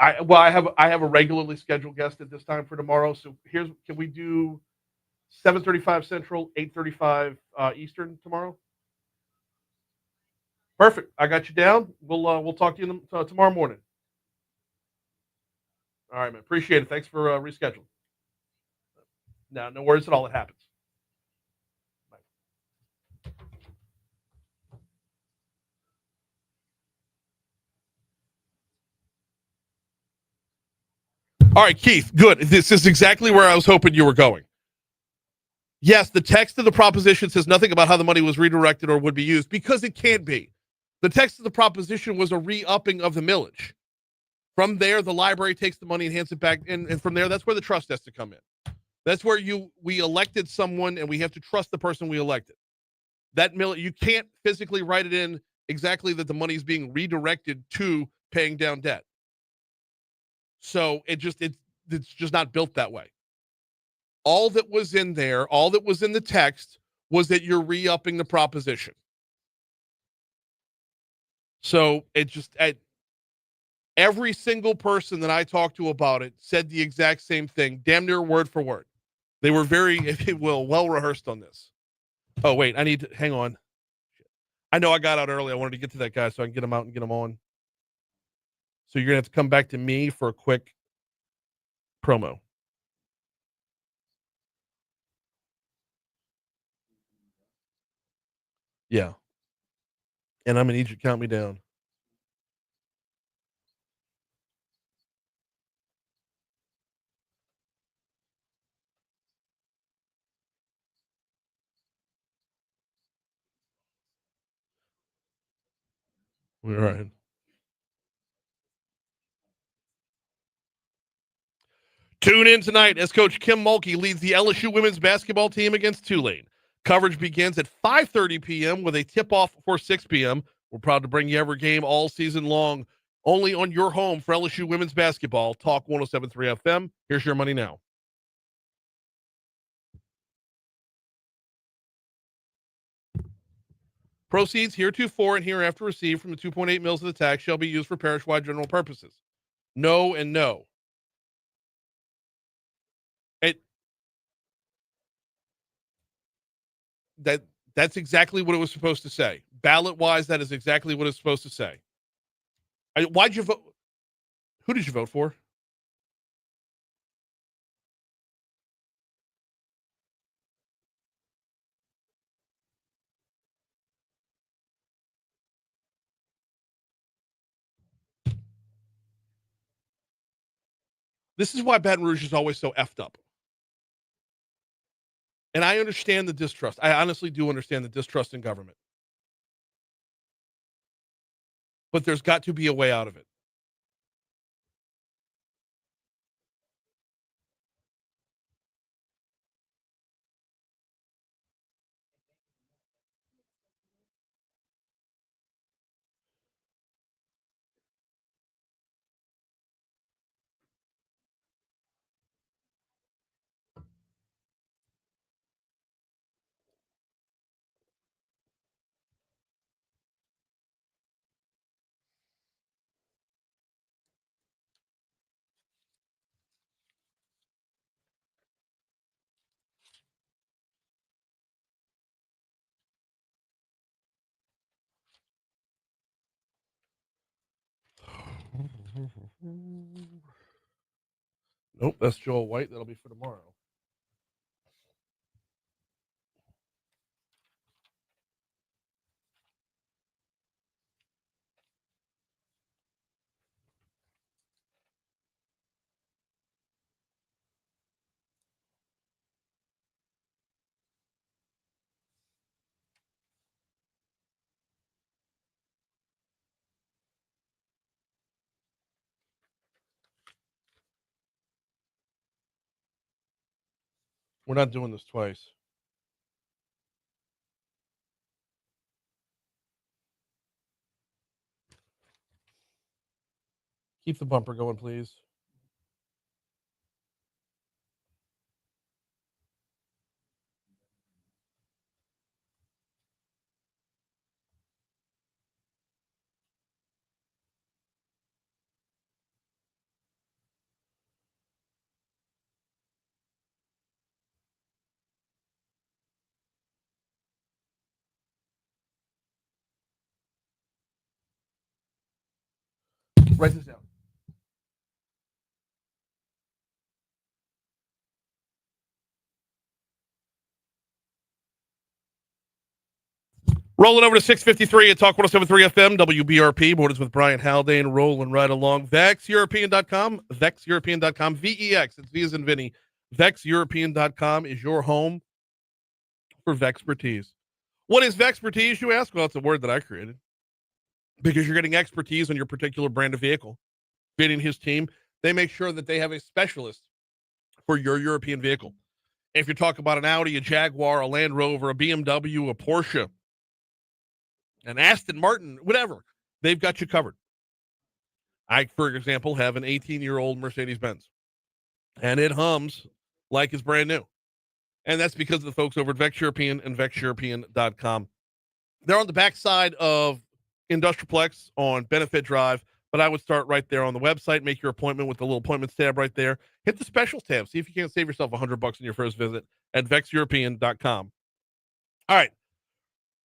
I have a regularly scheduled guest at this time for tomorrow. So can we do 7:35 Central, 8:35 Eastern tomorrow? Perfect. I got you down. We'll talk to you tomorrow morning. All right, man. Appreciate it. Thanks for rescheduling. No worries at all. It happens. All right, Keith. Good. This is exactly where I was hoping you were going. Yes, the text of the proposition says nothing about how the money was redirected or would be used because it can't be. The text of the proposition was a re-upping of the millage. From there, the library takes the money and hands it back, and from there, that's where the trust has to come in. That's where we elected someone, and we have to trust the person we elected. That you can't physically write it in exactly that the money is being redirected to paying down debt. So it's just not built that way. All that was in there, all that was in the text was that you're re-upping the proposition. So every single person that I talked to about it said the exact same thing, damn near word for word. They were very, if you will, well rehearsed on this. Oh, wait, I need to, hang on. I know I got out early. I wanted to get to that guy so I can get him out and get him on. So you're going to have to come back to me for a quick promo. Yeah. And I'm going to need you to count me down. All right. Tune in tonight as Coach Kim Mulkey leads the LSU women's basketball team against Tulane. Coverage begins at 5:30 p.m. with a tip-off for 6 p.m. We're proud to bring you every game all season long, only on your home for LSU women's basketball. Talk 107.3 FM. Here's your money now. Proceeds heretofore and hereafter received from the 2.8 mils of the tax shall be used for parish-wide general purposes. No and no. That's exactly what it was supposed to say. Ballot-wise, that is exactly what it's supposed to say. Why'd you vote? Who did you vote for? This is why Baton Rouge is always so effed up. And I understand the distrust. I honestly do understand the distrust in government. But there's got to be a way out of it. Nope, that's Joel White. That'll be for tomorrow. We're not doing this twice. Keep the bumper going, please. Write this down. Rolling over to 653 at Talk 107.3 FM, WBRP. Mornings with Brian Haldane, rolling right along. VexEuropean.com, VexEuropean.com, VEX, it's V as in Vinny. VexEuropean.com is your home for Vexpertise. What is Vexpertise, you ask? Well, it's a word that I created because you're getting expertise on your particular brand of vehicle. Vinny and his team, they make sure that they have a specialist for your European vehicle. If you talk about an Audi, a Jaguar, a Land Rover, a BMW, a Porsche, an Aston Martin, whatever, they've got you covered. I, for example, have an 18-year-old Mercedes-Benz, and it hums like it's brand new. And that's because of the folks over at Vex European and VexEuropean.com. They're on the backside of Industrialplex on Benefit Drive, but I would start right there on the website, make your appointment with the little appointments tab right there. Hit the specials tab. See if you can't save yourself $100 on your first visit at VexEuropean.com. All right.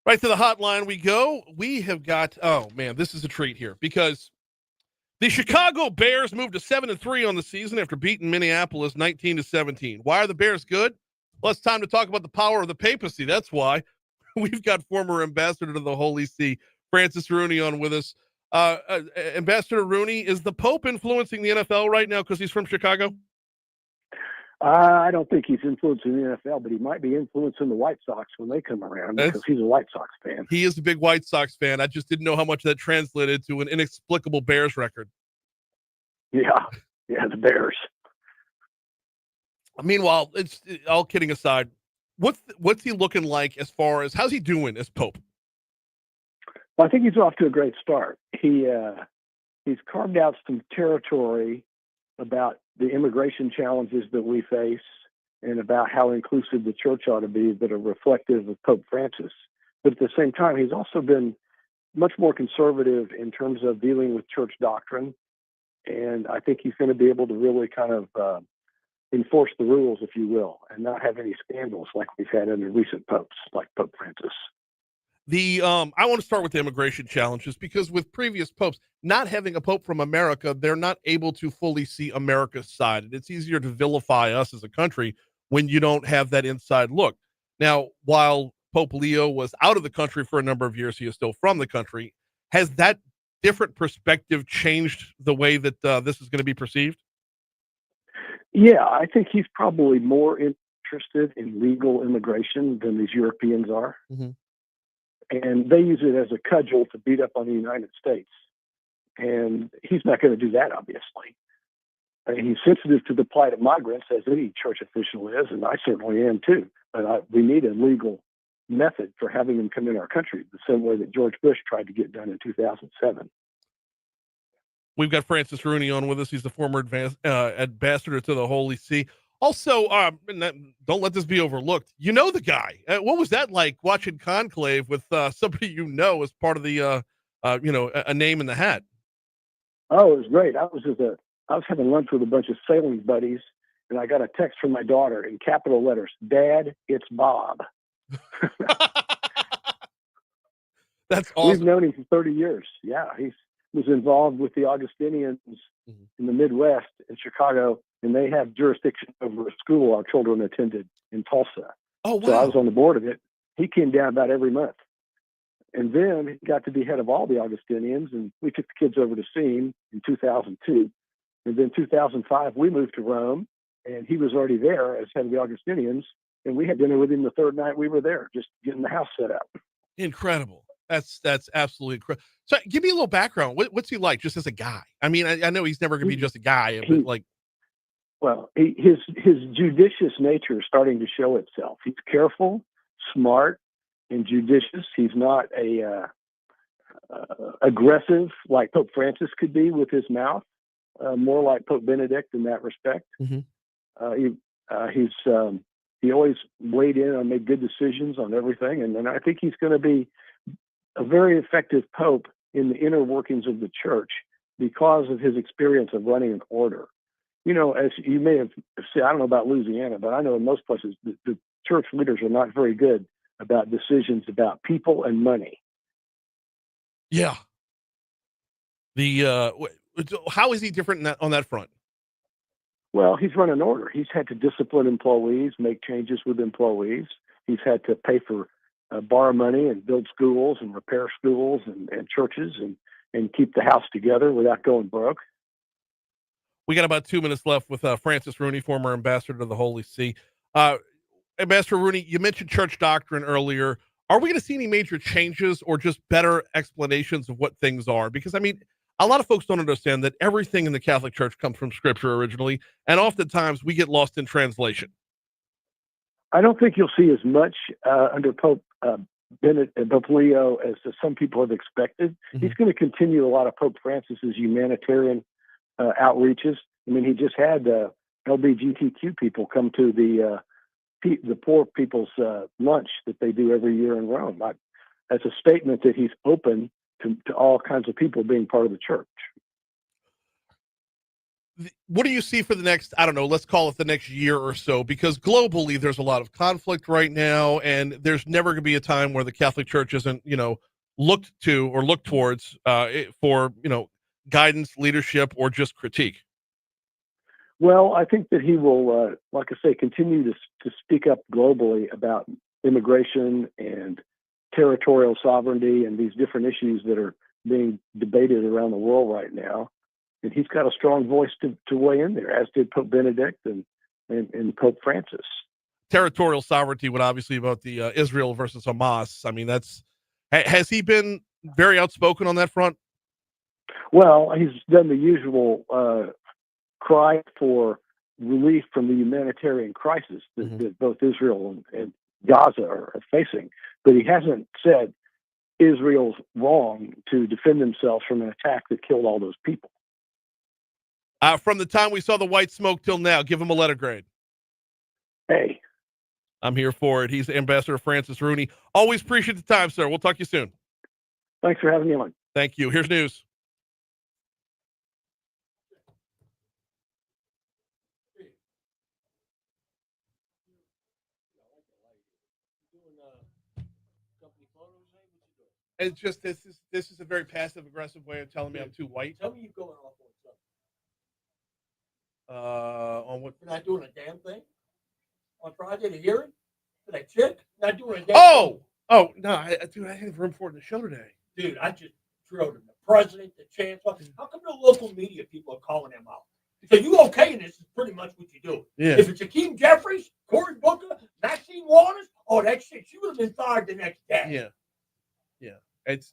Right to the hotline we go. We have got, oh man, this is a treat here because the Chicago Bears moved to 7-3 on the season after beating Minneapolis 19-17. Why are the Bears good? Well, it's time to talk about the power of the papacy. That's why. We've got former ambassador to the Holy See, Francis Rooney, on with us. Ambassador Rooney, is the Pope influencing the NFL right now because he's from Chicago? I don't think he's influencing the NFL, but he might be influencing the White Sox when they come around because he's a White Sox fan. He is a big White Sox fan. I just didn't know how much that translated to an inexplicable Bears record. Yeah, the Bears. Meanwhile, it's all kidding aside. What's he looking like as far as how's he doing as Pope? Well, I think he's off to a great start. He's carved out some territory about the immigration challenges that we face and about how inclusive the church ought to be that are reflective of Pope Francis. But at the same time, he's also been much more conservative in terms of dealing with church doctrine. And I think he's going to be able to really kind of enforce the rules, if you will, and not have any scandals like we've had under recent popes, like Pope Francis. I want to start with the immigration challenges because with previous popes, not having a pope from America, they're not able to fully see America's side. And it's easier to vilify us as a country when you don't have that inside look. Now, while Pope Leo was out of the country for a number of years, he is still from the country. Has that different perspective changed the way that this is going to be perceived? Yeah, I think he's probably more interested in legal immigration than these Europeans are. Mm-hmm. And they use it as a cudgel to beat up on the United States. And he's not going to do that, obviously. I mean, he's sensitive to the plight of migrants, as any church official is, and I certainly am too. But we need a legal method for having them come in our country, the same way that George Bush tried to get done in 2007. We've got Francis Rooney on with us. He's the former ambassador to the Holy See. Also, don't let this be overlooked. You know the guy. What was that like watching Conclave with somebody you know as part of the, a name in the hat? Oh, it was great. I was having lunch with a bunch of sailing buddies, and I got a text from my daughter in capital letters, "Dad, it's Bob." That's awesome. We've known him for 30 years. Yeah, he was involved with the Augustinians in the Midwest in Chicago, and they have jurisdiction over a school our children attended in Tulsa. Oh, wow. So I was on the board of it. He came down about every month. And then he got to be head of all the Augustinians, and we took the kids over to see him in 2002. And then 2005, we moved to Rome, and he was already there as head of the Augustinians, and we had dinner with him the third night we were there, just getting the house set up. Incredible. That's absolutely incredible. So give me a little background. What's he like just as a guy? I mean, I know he's never going to be just a guy, but like. Well, his judicious nature is starting to show itself. He's careful, smart, and judicious. He's not aggressive like Pope Francis could be with his mouth. More like Pope Benedict in that respect. Mm-hmm. He always weighed in and made good decisions on everything, and I think he's going to be a very effective pope in the inner workings of the church because of his experience of running an order. You know, as you may have said, I don't know about Louisiana, but I know in most places the church leaders are not very good about decisions about people and money. Yeah. How is he different on that front? Well, he's run an order. He's had to discipline employees, make changes with employees. He's had to pay for borrow money and build schools and repair schools and churches and keep the house together without going broke. We got about 2 minutes left with Francis Rooney, former ambassador to the Holy See. Ambassador Rooney, you mentioned church doctrine earlier. Are we going to see any major changes or just better explanations of what things are? Because, I mean, a lot of folks don't understand that everything in the Catholic Church comes from Scripture originally, and oftentimes we get lost in translation. I don't think you'll see as much under Pope Leo as some people have expected. He's going to continue a lot of Pope Francis's humanitarian outreaches. I mean, he just had LGBTQ people come to the poor people's lunch that they do every year in Rome. That's a statement that he's open to all kinds of people being part of the church. What do you see for the next, I don't know, let's call it the next year or so? Because globally, there's a lot of conflict right now, and there's never going to be a time where the Catholic Church isn't, looked to or looked towards for, guidance, leadership, or just critique. Well, I think that he will, like I say, continue to speak up globally about immigration and territorial sovereignty and these different issues that are being debated around the world right now. And he's got a strong voice to weigh in there, as did Pope Benedict and Pope Francis. Territorial sovereignty would obviously about the Israel versus Hamas. I mean, has he been very outspoken on that front? Well, he's done the usual cry for relief from the humanitarian crisis that both Israel and Gaza are facing. But he hasn't said Israel's wrong to defend themselves from an attack that killed all those people. From the time we saw the white smoke till now, give him a letter grade. Hey. I'm here for it. He's Ambassador Francis Rooney. Always appreciate the time, sir. We'll talk to you soon. Thanks for having me on. Thank you. Here's news. It's just this is a very passive aggressive way of telling me I'm too white. Tell me you're going off on something. On what? You're not doing a damn thing on Friday, the hearing for that chick. Not doing a damn thing. Oh no, dude, I had room for it in the show today. Dude, I just drilled him. The president, the chancellor. How come the local media people are calling him out? So you okay, and this is pretty much what you do. Yeah. If it's Akeem Jeffries, Cory Booker, Maxine Waters, that shit, she would have been fired the next day. Yeah.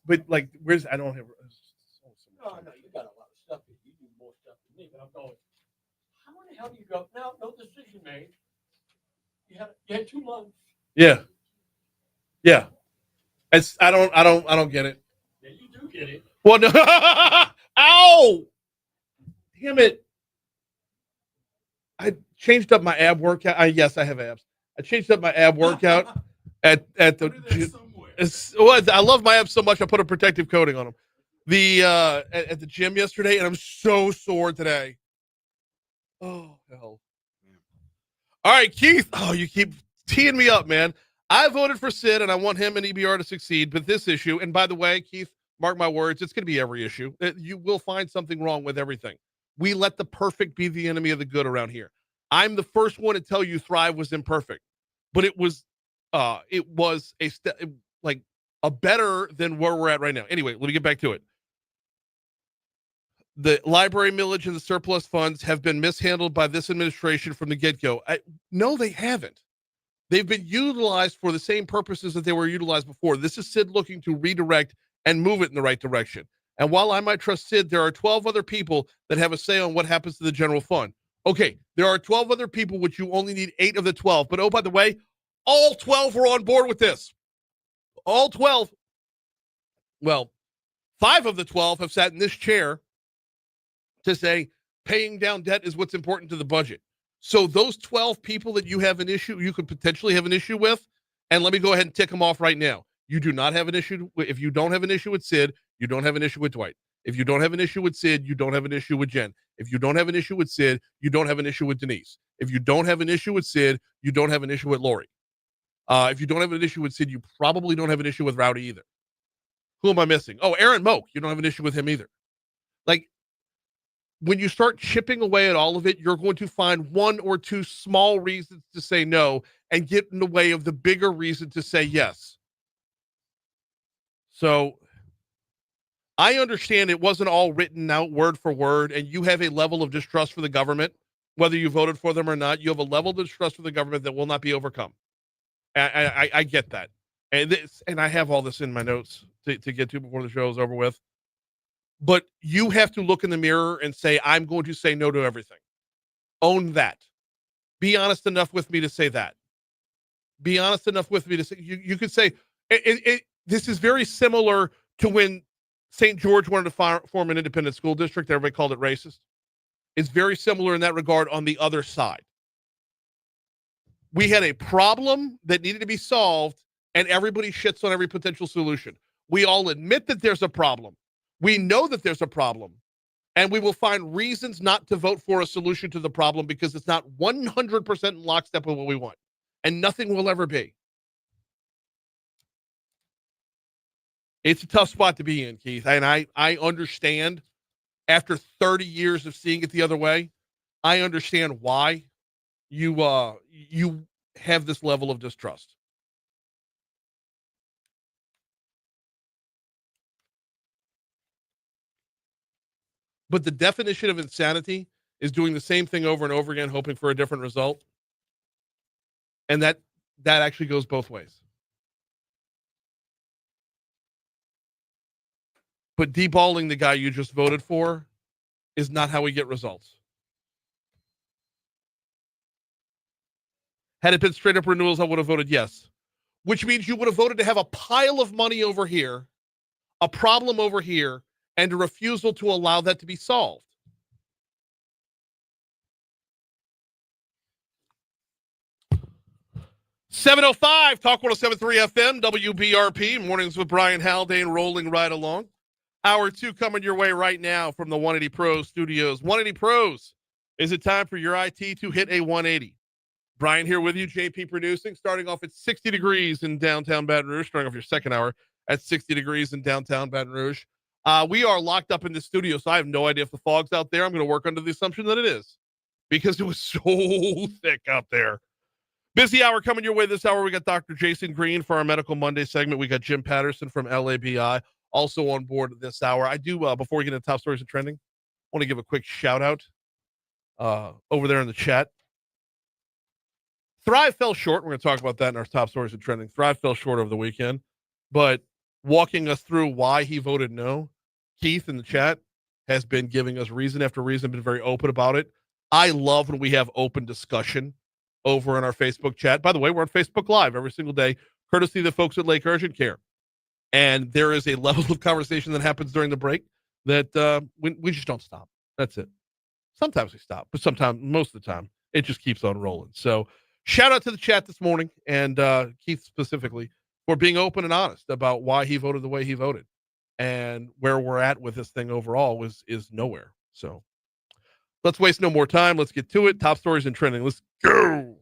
But like, I don't have. No, you got a lot of stuff. You do more stuff than me, but I'm going. How in the hell do you go? Now, no decision made. You had 2 months. Yeah. I don't get it. Yeah, you do get it. Well, no. Ow! Damn it! I changed up my ab workout. Yes, I have abs. I changed up my ab workout at the. I love my abs so much. I put a protective coating on them. At the gym yesterday, and I'm so sore today. Oh hell! All right, Keith. Oh, you keep teeing me up, man. I voted for Sid, and I want him and EBR to succeed. But this issue, and by the way, Keith, mark my words, it's going to be every issue. You will find something wrong with everything. We let the perfect be the enemy of the good around here. I'm the first one to tell you Thrive was imperfect, but it was a step. Like a better than where we're at right now. Anyway, let me get back to it. The library millage and the surplus funds have been mishandled by this administration from the get-go. No, they haven't. They've been utilized for the same purposes that they were utilized before. This is Sid looking to redirect and move it in the right direction. And while I might trust Sid, there are 12 other people that have a say on what happens to the general fund. Okay, there are 12 other people, which you only need 8 of the 12. But oh, by the way, all 12 were on board with this. All 12. Well, 5 of the 12 have sat in this chair to say paying down debt is what's important to the budget. So those 12 people that you have an issue, you could potentially have an issue with, and let me go ahead and tick them off right now. You do not have an issue. If you don't have an issue with Sid, you don't have an issue with Dwight. If you don't have an issue with Sid, you don't have an issue with Jen. If you don't have an issue with Sid, you don't have an issue with Denise. If you don't have an issue with Sid, you don't have an issue with Lori. If you don't have an issue with Sid, you probably don't have an issue with Rowdy either. Who am I missing? Oh, Aaron Moak. You don't have an issue with him either. Like, when you start chipping away at all of it, you're going to find one or two small reasons to say no and get in the way of the bigger reason to say yes. So I understand it wasn't all written out word for word, and you have a level of distrust for the government, whether you voted for them or not. You have a level of distrust for the government that will not be overcome. I get that. And I have all this in my notes to get to before the show is over with. But you have to look in the mirror and say, I'm going to say no to everything. Own that. Be honest enough with me to say that. Be honest enough with me to say, you could say, this is very similar to when St. George wanted to form an independent school district. Everybody called it racist. It's very similar in that regard on the other side. We had a problem that needed to be solved, and everybody shits on every potential solution. We all admit that there's a problem. We know that there's a problem, and we will find reasons not to vote for a solution to the problem because it's not 100% in lockstep with what we want, and nothing will ever be. It's a tough spot to be in, Keith, and I understand after 30 years of seeing it the other way, I understand why you have this level of distrust. But the definition of insanity is doing the same thing over and over again, hoping for a different result. And that actually goes both ways. But deballing the guy you just voted for is not how we get results. Had it been straight up renewals, I would have voted yes. Which means you would have voted to have a pile of money over here, a problem over here, and a refusal to allow that to be solved. .705 Talk 107.3 FM WBRP Mornings with Brian Haldane rolling right along. Hour 2 coming your way right now from the 180 Pros studios. 180 Pros, is it time for your IT to hit a 180? Brian here with you, JP producing, starting off at 60 degrees in downtown Baton Rouge, starting off your second hour at 60 degrees in downtown Baton Rouge. We are locked up in the studio, so I have no idea if the fog's out there. I'm going to work under the assumption that it is because it was so thick out there. Busy hour coming your way this hour. We got Dr. Jason Green for our Medical Monday segment. We got Jim Patterson from LABI also on board this hour. I do, before we get into top stories and trending, I want to give a quick shout out over there in the chat. Thrive fell short. We're going to talk about that in our top stories and trending. Thrive fell short over the weekend, but walking us through why he voted no, Keith in the chat has been giving us reason after reason, been very open about it. I love when we have open discussion over in our Facebook chat. By the way, we're on Facebook Live every single day, courtesy of the folks at Lake Urgent Care. And there is a level of conversation that happens during the break that we just don't stop. That's it. Sometimes we stop, but sometimes, most of the time, it just keeps on rolling. So shout out to the chat this morning and Keith specifically for being open and honest about why he voted the way he voted. And where we're at with this thing overall is nowhere. So let's waste no more time. Let's get to it. Top stories and trending. Let's go.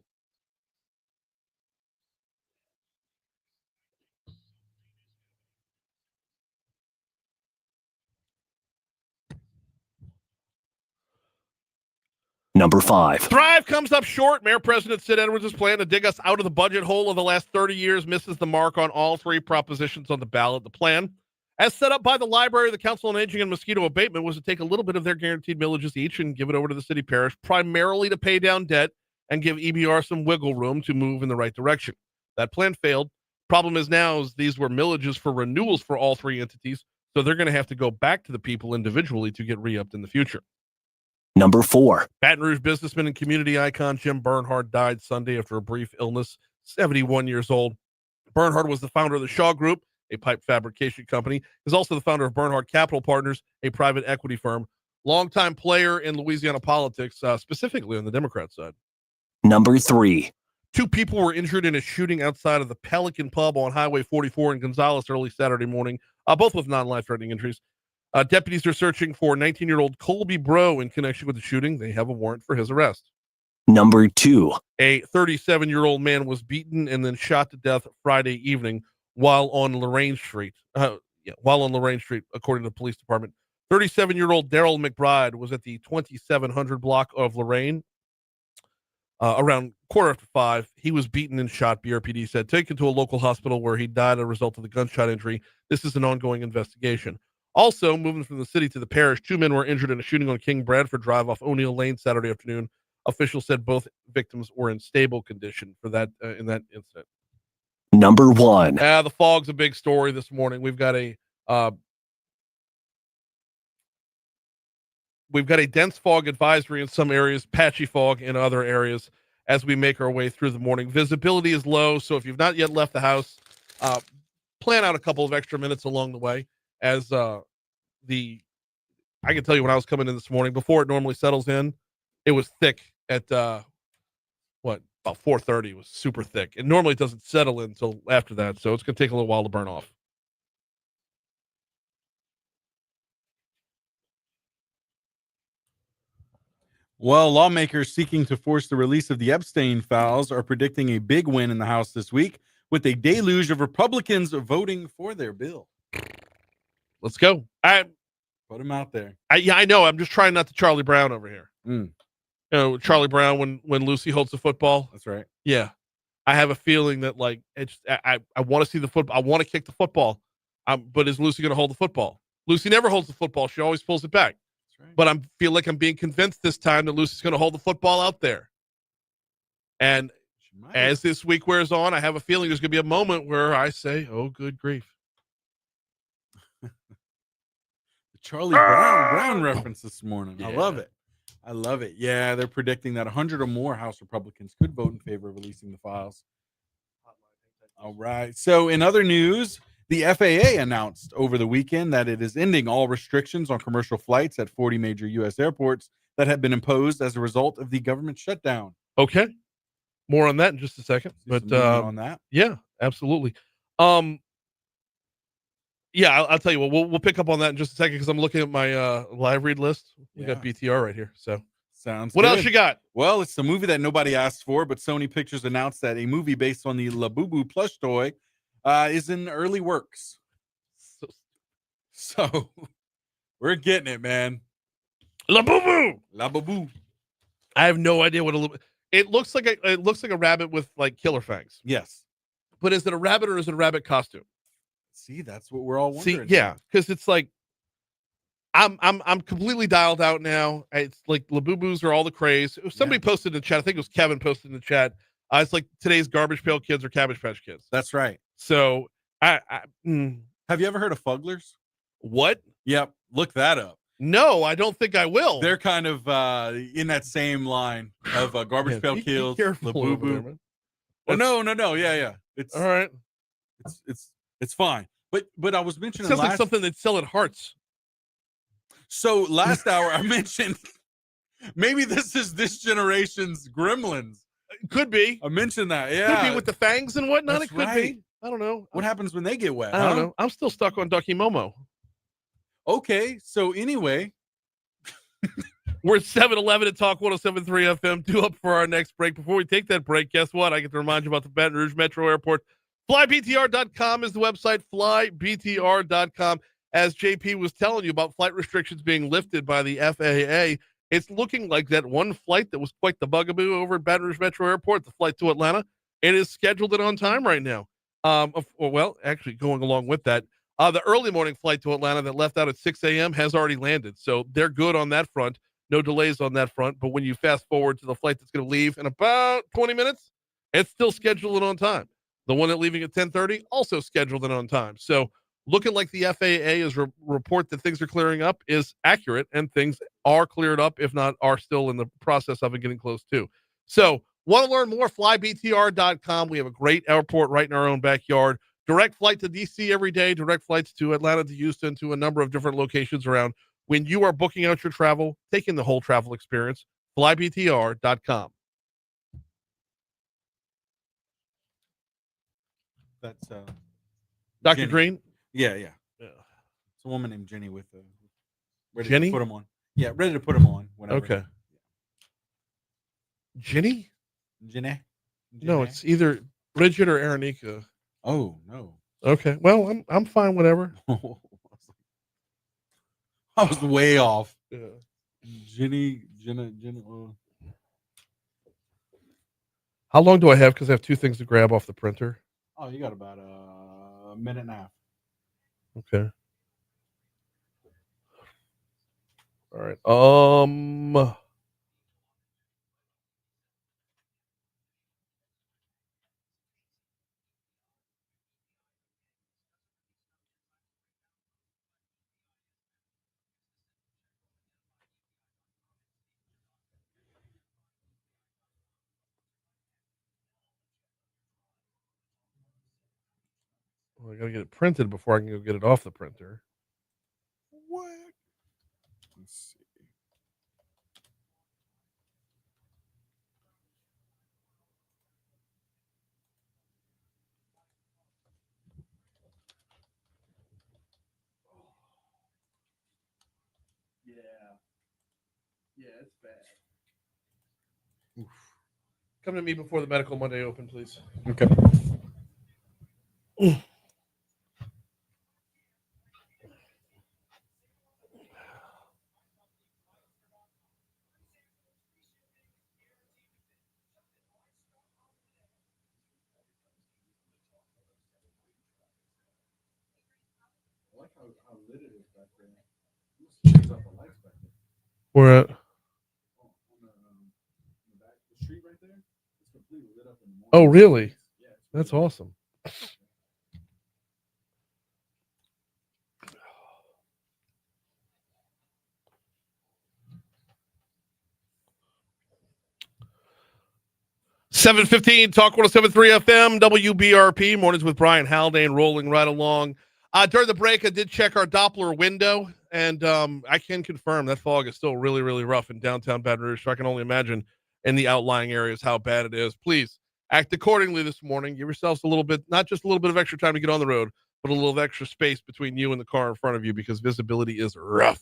Number 5. Thrive comes up short. Mayor President Sid Edwards' plan to dig us out of the budget hole of the last 30 years misses the mark on all three propositions on the ballot. The plan, as set up by the Library, the Council on Aging, and Mosquito Abatement, was to take a little bit of their guaranteed millages each and give it over to the city parish, primarily to pay down debt and give EBR some wiggle room to move in the right direction. That plan failed. Problem is now is these were millages for renewals for all three entities, so they're going to have to go back to the people individually to get re-upped in the future. Number 4. Baton Rouge businessman and community icon Jim Bernhard died Sunday after a brief illness, 71 years old. Bernhard was the founder of the Shaw Group, a pipe fabrication company. He's also the founder of Bernhard Capital Partners, a private equity firm. Longtime player in Louisiana politics, specifically on the Democrat side. Number 3. 2 people were injured in a shooting outside of the Pelican Pub on Highway 44 in Gonzales early Saturday morning, both with non-life-threatening injuries. Deputies are searching for 19-year-old Colby Bro in connection with the shooting. They have a warrant for his arrest. Number 2. A 37-year-old man was beaten and then shot to death Friday evening while on Lorraine Street. According to the police department. 37-year-old Daryl McBride was at the 2700 block of Lorraine around 4:45. He was beaten and shot, BRPD said, taken to a local hospital where he died as a result of the gunshot injury. This is an ongoing investigation. Also, moving from the city to the parish, 2 men were injured in a shooting on King Bradford Drive off O'Neill Lane Saturday afternoon. Officials said both victims were in stable condition for that in that incident. Number 1. The fog's a big story this morning. We've got a dense fog advisory in some areas, patchy fog in other areas as we make our way through the morning. Visibility is low, so if you've not yet left the house, plan out a couple of extra minutes along the way as I can tell you when I was coming in this morning, before it normally settles in, it was thick at about 4:30. It was super thick. And normally it doesn't settle in until after that, so it's going to take a little while to burn off. Well, lawmakers seeking to force the release of the Epstein files are predicting a big win in the House this week, with a deluge of Republicans voting for their bill. Let's go. Put them out there. I know. I'm just trying not to Charlie Brown over here. Mm. You know, Charlie Brown when Lucy holds the football. That's right. Yeah, I have a feeling that like I want to see the football. I want to kick the football. But is Lucy going to hold the football? Lucy never holds the football. She always pulls it back. That's right. But I feel like I'm being convinced this time that Lucy's going to hold the football out there. And as this week wears on, I have a feeling there's going to be a moment where I say, "Oh, good grief." Charlie Brown reference this morning. Yeah. I love it. I love it. Yeah, they're predicting that 100 or more House Republicans could vote in favor of releasing the files. All right. So in other news, the FAA announced over the weekend that it is ending all restrictions on commercial flights at 40 major U.S. airports that have been imposed as a result of the government shutdown. Okay. More on that in just a second. But on that. Yeah, absolutely. Yeah, I'll tell you what. We'll pick up on that in just a second because I'm looking at my live read list. We got BTR right here. So sounds. What good. else you got? Well, it's a movie that nobody asked for, but Sony Pictures announced that a movie based on the Labubu plush toy is in early works. So we're getting it, man. Labubu. I have no idea what it looks like. It looks like a rabbit with like killer fangs. Yes, but is it a rabbit or is it a rabbit costume? See, that's what we're all wondering. See, yeah, because it's like I'm completely dialed out now. It's like Labubus are all the craze. Somebody posted in the chat. I think it was Kevin posted in the chat. It's like today's Garbage Pail Kids or Cabbage Patch Kids. That's right. So have you ever heard of Fugglers? What? Yep, look that up. No, I don't think I will. They're kind of in that same line of Garbage Pail Kids, Labubu. Oh no, yeah. It's all right. It's fine. But I was mentioning sounds like something they'd sell at Hearts. So last hour I mentioned maybe this is this generation's Gremlins. Could be. I mentioned that. Yeah. Could be with the fangs and whatnot. That's it could right. be. I don't know. What happens when they get wet? I don't know. I'm still stuck on Ducky Momo. Okay. So anyway. We're at 7-Eleven at Talk 107.3 FM. Due up for our next break. Before we take that break, guess what? I get to remind you about the Baton Rouge Metro Airport. FlyBTR.com is the website, FlyBTR.com. As JP was telling you about flight restrictions being lifted by the FAA, it's looking like that one flight that was quite the bugaboo over at Baton Rouge Metro Airport, the flight to Atlanta, it is scheduled and on time right now. Well, actually going along with that, the early morning flight to Atlanta that left out at 6 a.m. has already landed. So they're good on that front. No delays on that front. But when you fast forward to the flight that's going to leave in about 20 minutes, it's still scheduled and on time. The one that leaving at 10:30, also scheduled and on time. So looking like the FAA's report that things are clearing up is accurate, and things are cleared up, if not are still in the process of it getting close to. So want to learn more? FlyBTR.com. We have a great airport right in our own backyard. Direct flight to DC every day, direct flights to Atlanta, to Houston, to a number of different locations around. When you are booking out your travel, taking the whole travel experience, FlyBTR.com. That's Dr. Jenny. Green? Yeah. It's a woman named Jenny with ready Jenny? to put them on. Yeah, ready to put them on. Whenever. Okay. Jenny? Jenny? No, it's either Bridget or Aronika. Oh no. Okay. Well, I'm fine. Whatever. I was way off. Yeah. Jenna. How long do I have? Because I have two things to grab off the printer. Oh, you got about a minute and a half. Okay. All right. Well, I gotta get it printed before I can go get it off the printer. What? Let's see. Yeah, it's bad. Oof. Come to me before the medical Monday open, please. Okay. I like how lit it is back there. You must change out the lights back there. Where at? On the back, the street right there, it's completely lit up in the morning. Oh, really? Yeah, it's That's really awesome. $7:15, Talk 107.3 FM, WBRP, mornings with Brian Haldane, rolling right along. During the break, I did check our Doppler window, and I can confirm that fog is still really, really rough in downtown Baton Rouge. So I can only imagine in the outlying areas how bad it is. Please act accordingly this morning. Give yourselves a little bit, not just a little bit of extra time to get on the road, but a little extra space between you and the car in front of you because visibility is rough.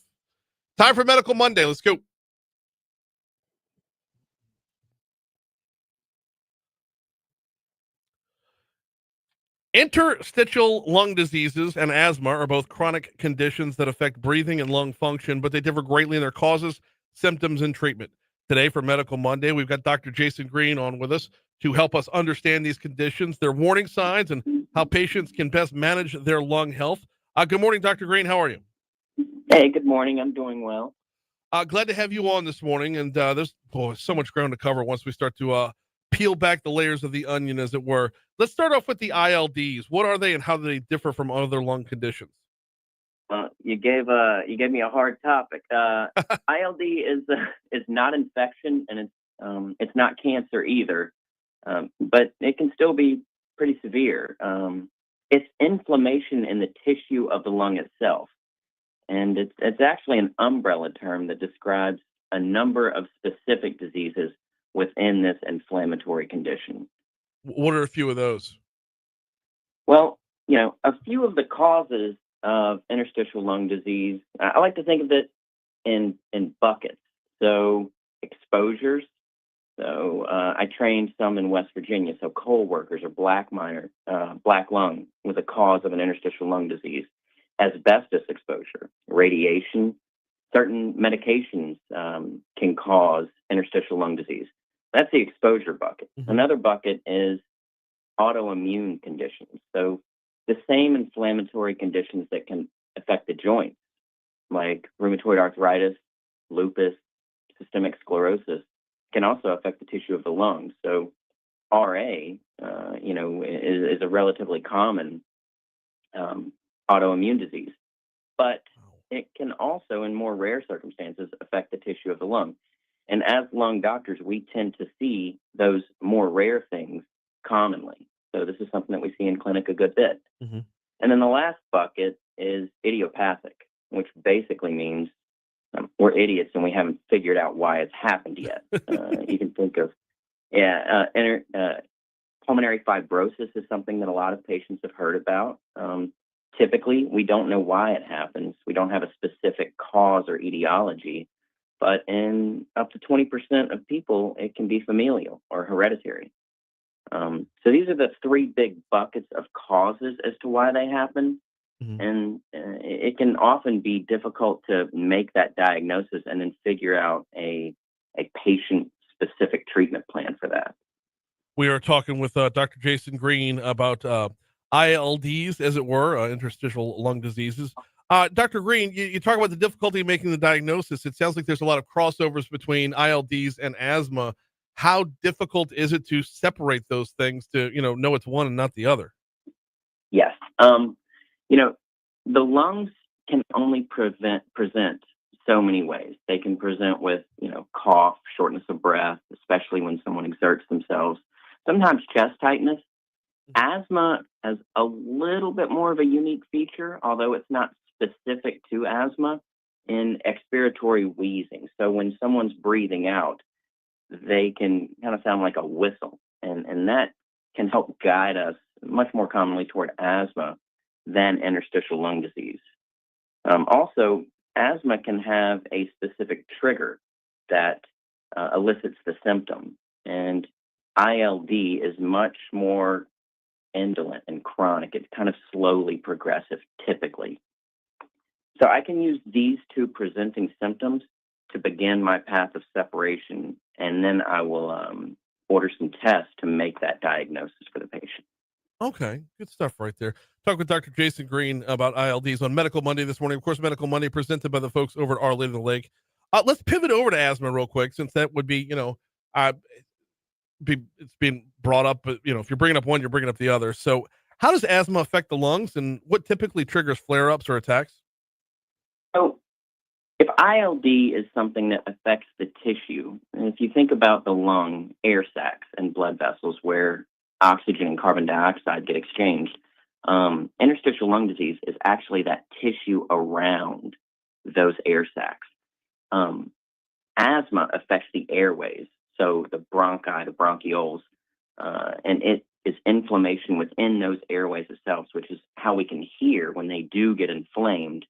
Time for Medical Monday. Let's go. Interstitial lung diseases and asthma are both chronic conditions that affect breathing and lung function, but they differ greatly in their causes, symptoms, and treatment. Today for Medical Monday, we've got Dr. Jason Green on with us to help us understand these conditions, their warning signs, and how patients can best manage their lung health. Good morning, Dr. Green. How are you? Hey, good morning. I'm doing well. Glad to have you on this morning, and there's so much ground to cover once we start to peel back the layers of the onion, as it were. Let's start off with the ILDs. What are they, and how do they differ from other lung conditions? You gave me a hard topic. ILD is not infection, and it's not cancer either, but it can still be pretty severe. It's inflammation in the tissue of the lung itself, and it's actually an umbrella term that describes a number of specific diseases within this inflammatory condition. What are a few of those? Well, a few of the causes of interstitial lung disease, I like to think of it in buckets. So exposures. So I trained some in West Virginia. So coal workers or black lung was a cause of an interstitial lung disease. Asbestos exposure, radiation, certain medications can cause interstitial lung disease. That's the exposure bucket. Mm-hmm. Another bucket is autoimmune conditions. So the same inflammatory conditions that can affect the joints, like rheumatoid arthritis, lupus, systemic sclerosis, can also affect the tissue of the lungs. So RA, is a relatively common autoimmune disease, but it can also, in more rare circumstances, affect the tissue of the lung. And as lung doctors, we tend to see those more rare things commonly. So this is something that we see in clinic a good bit. Mm-hmm. And then the last bucket is idiopathic, which basically means we're idiots and we haven't figured out why it's happened yet. You can think of, pulmonary fibrosis is something that a lot of patients have heard about. Typically, we don't know why it happens. We don't have a specific cause or etiology, but in up to 20% of people, it can be familial or hereditary. So these are the three big buckets of causes as to why they happen. Mhm. And it can often be difficult to make that diagnosis and then figure out a patient-specific treatment plan for that. We are talking with Dr. Jason Green about ILDs, as it were, interstitial lung diseases. Dr. Green, you talk about the difficulty of making the diagnosis. It sounds like there's a lot of crossovers between ILDs and asthma. How difficult is it to separate those things to, know it's one and not the other? Yes. You know, the lungs can only present so many ways. They can present with, cough, shortness of breath, especially when someone exerts themselves. Sometimes chest tightness. Asthma has a little bit more of a unique feature, although it's not specific to asthma, in expiratory wheezing. So when someone's breathing out, they can kind of sound like a whistle. And that can help guide us much more commonly toward asthma than interstitial lung disease. Also, asthma can have a specific trigger that elicits the symptom. And ILD is much more indolent and chronic. It's kind of slowly progressive, typically. So I can use these two presenting symptoms to begin my path of separation, and then I will order some tests to make that diagnosis for the patient. Okay, good stuff right there. Talk with Dr. Jason Green about ILDs on Medical Monday this morning. Of course, Medical Monday presented by the folks over at Our Lady of the Lake. Let's pivot over to asthma real quick, since that would be, uh, it's being brought up. But if you're bringing up one, you're bringing up the other. So, how does asthma affect the lungs, and what typically triggers flare-ups or attacks? So if ILD is something that affects the tissue, and if you think about the lung, air sacs and blood vessels where oxygen and carbon dioxide get exchanged, interstitial lung disease is actually that tissue around those air sacs. Asthma affects the airways, so the bronchi, the bronchioles, and it is inflammation within those airways itself, which is how we can hear when they do get inflamed,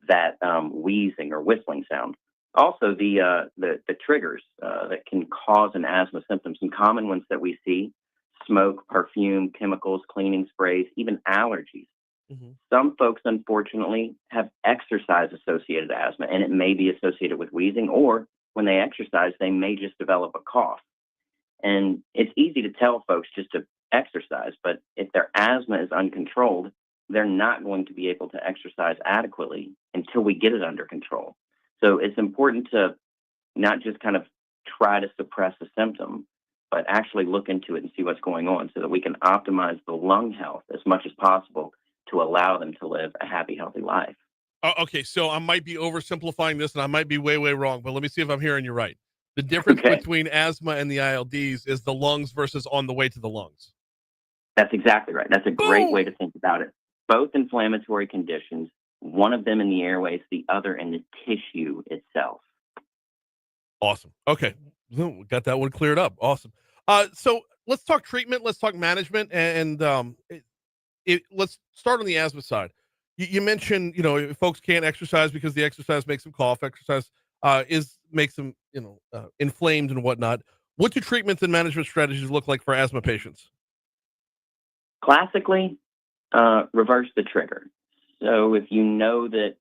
that wheezing or whistling sound. Also, the triggers that can cause an asthma symptom, some common ones that we see: smoke, perfume, chemicals, cleaning sprays, even allergies. Mm-hmm. Some folks, unfortunately, have exercise-associated asthma, and it may be associated with wheezing, or when they exercise, they may just develop a cough. And it's easy to tell folks just to exercise, but if their asthma is uncontrolled, they're not going to be able to exercise adequately until we get it under control. So it's important to not just kind of try to suppress a symptom, but actually look into it and see what's going on so that we can optimize the lung health as much as possible to allow them to live a happy, healthy life. Okay, so I might be oversimplifying this, and I might be way, way wrong, but let me see if I'm hearing you right. The difference between asthma and the ILDs is the lungs versus on the way to the lungs. That's exactly right. That's a great way to think about it. Both inflammatory conditions, one of them in the airways, the other in the tissue itself. Awesome. Okay, we got that one cleared up. Awesome. So let's talk treatment. Let's talk management, and let's start on the asthma side. You mentioned, folks can't exercise because the exercise makes them cough. Exercise makes them, inflamed and whatnot. What do treatments and management strategies look like for asthma patients? Classically, reverse the trigger. So if you know that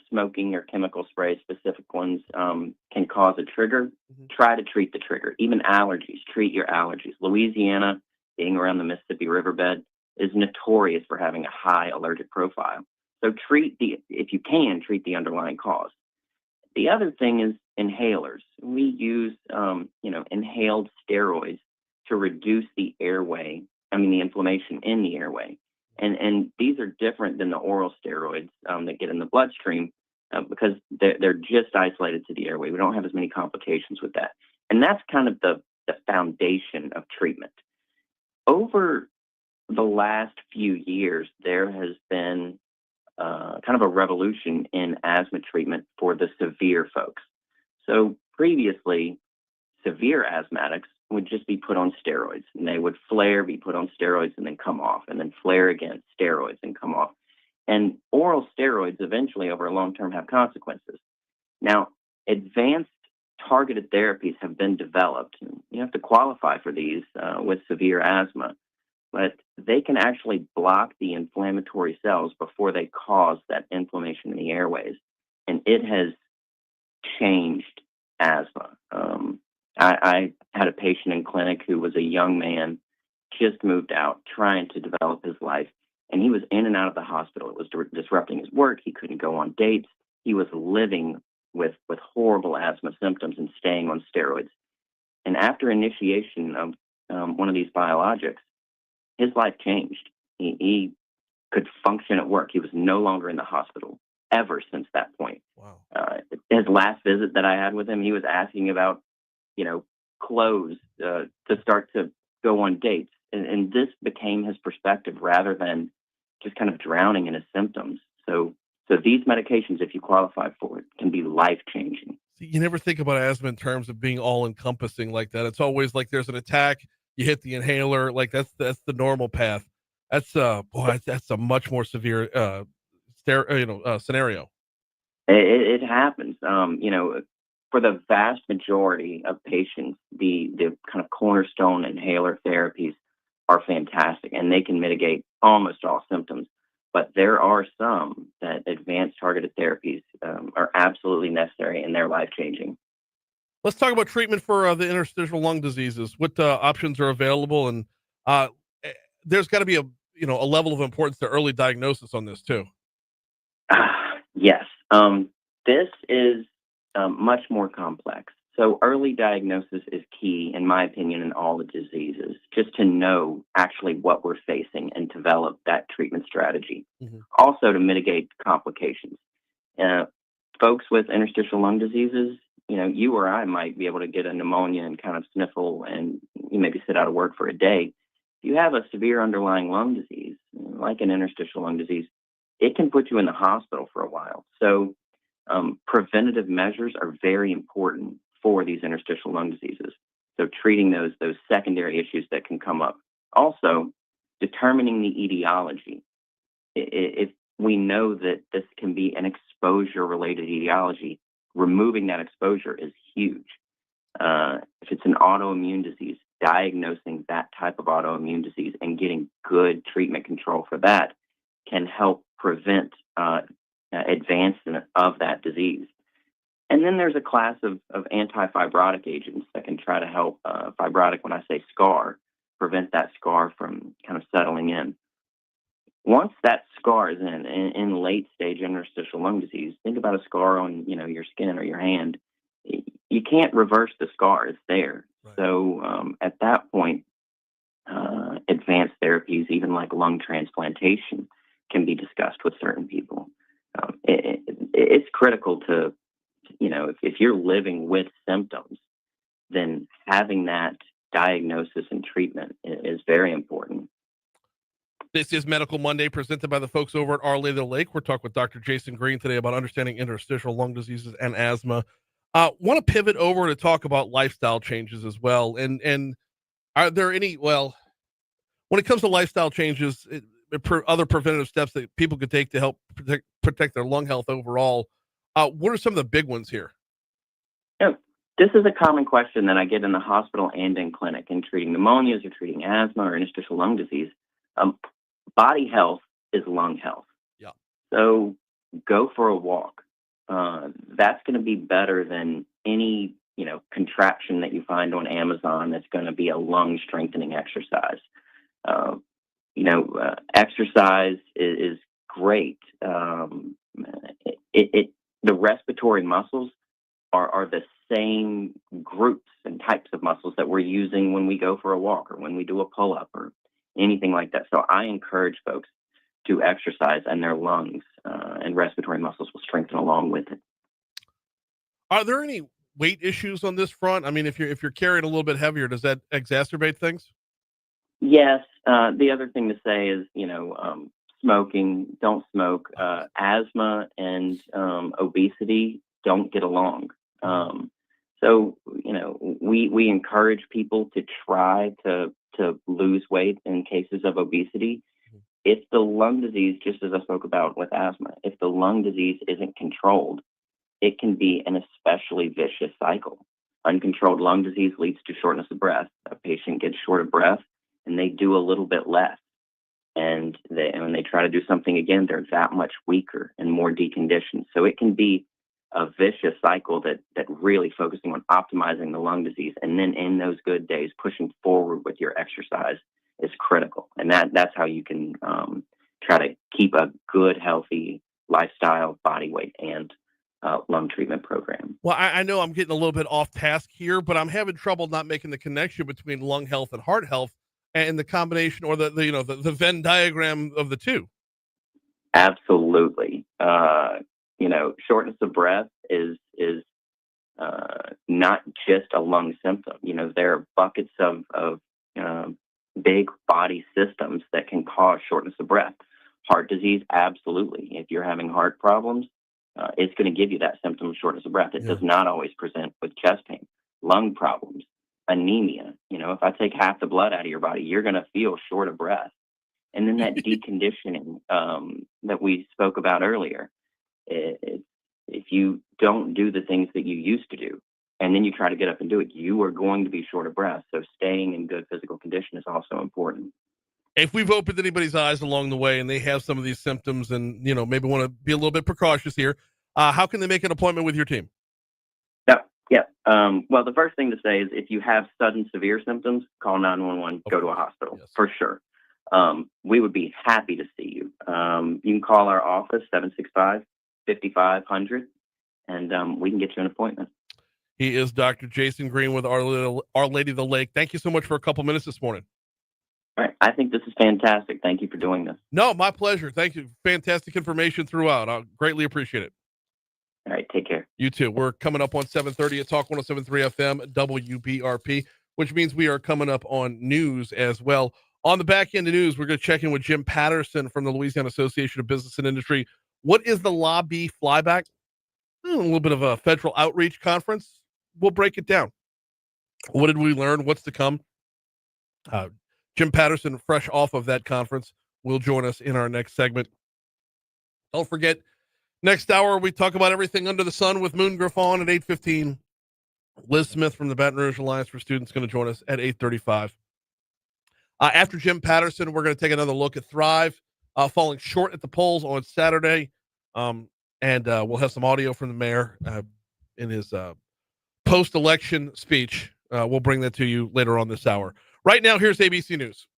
smoking or chemical sprays, specific ones, can cause a trigger, try to treat the trigger. Even allergies, treat your allergies. Louisiana, being around the Mississippi riverbed, is notorious for having a high allergic profile. So if you can, treat the underlying cause. The other thing is inhalers. We use, inhaled steroids to reduce the inflammation in the airway. And these are different than the oral steroids that get in the bloodstream because they're just isolated to the airway. We don't have as many complications with that. And that's kind of the foundation of treatment. Over the last few years, there has been kind of a revolution in asthma treatment for the severe folks. So previously, severe asthmatics would just be put on steroids, and they would flare, be put on steroids, and then come off, and then flare again, steroids, and come off. And oral steroids eventually, over a long term, have consequences. Now, advanced targeted therapies have been developed. You have to qualify for these with severe asthma. but they can actually block the inflammatory cells before they cause that inflammation in the airways. And it has changed asthma. I had a patient in clinic who was a young man, just moved out, trying to develop his life. And he was in and out of the hospital. It was disrupting his work. He couldn't go on dates. He was living with horrible asthma symptoms and staying on steroids. And after initiation of one of these biologics, his life changed. He could function at work. He was no longer in the hospital ever since that point. Wow. His last visit that I had with him, he was asking about, clothes to start to go on dates. And this became his perspective rather than just kind of drowning in his symptoms. So these medications, if you qualify for it, can be life-changing. You never think about asthma in terms of being all-encompassing like that. It's always like there's an attack, you hit the inhaler, like that's the normal path. That's that's a much more severe scenario. It happens. For the vast majority of patients, the kind of cornerstone inhaler therapies are fantastic, and they can mitigate almost all symptoms. But there are some that advanced targeted therapies are absolutely necessary, and they're life-changing. Let's talk about treatment for the interstitial lung diseases. What options are available, and there's got to be a level of importance to early diagnosis on this too. Yes, this is much more complex. So early diagnosis is key, in my opinion, in all the diseases, just to know actually what we're facing and develop that treatment strategy. Mm-hmm. Also to mitigate complications. Folks with interstitial lung diseases, you or I might be able to get a pneumonia and kind of sniffle and you maybe sit out of work for a day. If you have a severe underlying lung disease, like an interstitial lung disease, it can put you in the hospital for a while. So preventative measures are very important for these interstitial lung diseases. So treating those secondary issues that can come up. Also, determining the etiology. If we know that this can be an exposure-related etiology, removing that exposure is huge. If it's an autoimmune disease, diagnosing that type of autoimmune disease and getting good treatment control for that can help prevent advancement of that disease. And then there's a class of anti-fibrotic agents that can try to help fibrotic, when I say scar, prevent that scar from kind of settling in. Once that scar is in late stage interstitial lung disease, think about a scar on your skin or your hand. You can't reverse the scar; it's there. Right. So at that point, advanced therapies, even like lung transplantation, can be discussed with certain people. It's critical to, if you're living with symptoms, then having that diagnosis and treatment is very important. This is Medical Monday, presented by the folks over at Our Lady of the Lake. We're talking with Dr. Jason Green today about understanding interstitial lung diseases and asthma. Want to pivot over to talk about lifestyle changes as well. And are there any, when it comes to lifestyle changes, other preventative steps that people could take to help protect their lung health overall, what are some of the big ones here? This is a common question that I get in the hospital and in clinic in treating pneumonias or treating asthma or interstitial lung disease. Body health is lung health. Yeah. So go for a walk. That's going to be better than any, contraption that you find on Amazon that's going to be a lung strengthening exercise. Exercise is great. The respiratory muscles are the same groups and types of muscles that we're using when we go for a walk or when we do a pull-up or anything like that. So I encourage folks to exercise, and their lungs and respiratory muscles will strengthen along with it. Are there any weight issues on this front? I mean, if you're carrying a little bit heavier, does that exacerbate things? Yes. The other thing to say is, smoking, don't smoke. Asthma and obesity don't get along. So, we encourage people to try to lose weight in cases of obesity. If the lung disease, just as I spoke about with asthma, if the lung disease isn't controlled, it can be an especially vicious cycle. Uncontrolled lung disease leads to shortness of breath. A patient gets short of breath, and they do a little bit less. And when they try to do something again, they're that much weaker and more deconditioned. So it can be a vicious cycle that really focusing on optimizing the lung disease, and then in those good days, pushing forward with your exercise is critical. And that's how you can try to keep a good, healthy lifestyle, body weight, and lung treatment program. Well, I know I'm getting a little bit off task here, but I'm having trouble not making the connection between lung health and heart health and the combination or the Venn diagram of the two. Absolutely. Shortness of breath is not just a lung symptom. There are buckets of big body systems that can cause shortness of breath. Heart disease, absolutely. If you're having heart problems, it's going to give you that symptom of shortness of breath. It does not always present with chest pain. Lung problems, anemia. If I take half the blood out of your body, you're going to feel short of breath. And then that deconditioning that we spoke about earlier, if you don't do the things that you used to do, and then you try to get up and do it, you are going to be short of breath. So staying in good physical condition is also important. If we've opened anybody's eyes along the way and they have some of these symptoms and, maybe want to be a little bit precautious here, how can they make an appointment with your team? Yeah. Well, the first thing to say is if you have sudden severe symptoms, call 911, go to a hospital for sure. We would be happy to see you. You can call our office, 765-5500, and we can get you an appointment. He is Dr. Jason Green with Our Lady of the Lake. Thank you so much for a couple minutes this morning. All right. I think this is fantastic. Thank you for doing this. No, my pleasure. Thank you. Fantastic information throughout. I greatly appreciate it. All right. Take care. You too. We're coming up on 7:30 at Talk 107.3 FM WBRP, which means we are coming up on news as well. On the back end of news, we're going to check in with Jim Patterson from the Louisiana Association of Business and Industry. What is the lobby flyback? A little bit of a federal outreach conference. We'll break it down. What did we learn? What's to come? Jim Patterson, fresh off of that conference, will join us in our next segment. Don't forget, next hour, we talk about everything under the sun with Moon Griffon at 8:15. Liz Smith from the Baton Rouge Alliance for Students is going to join us at 8:35. After Jim Patterson, we're going to take another look at Thrive, falling short at the polls on Saturday. And we'll have some audio from the mayor in his post-election speech. We'll bring that to you later on this hour. Right now, here's ABC News.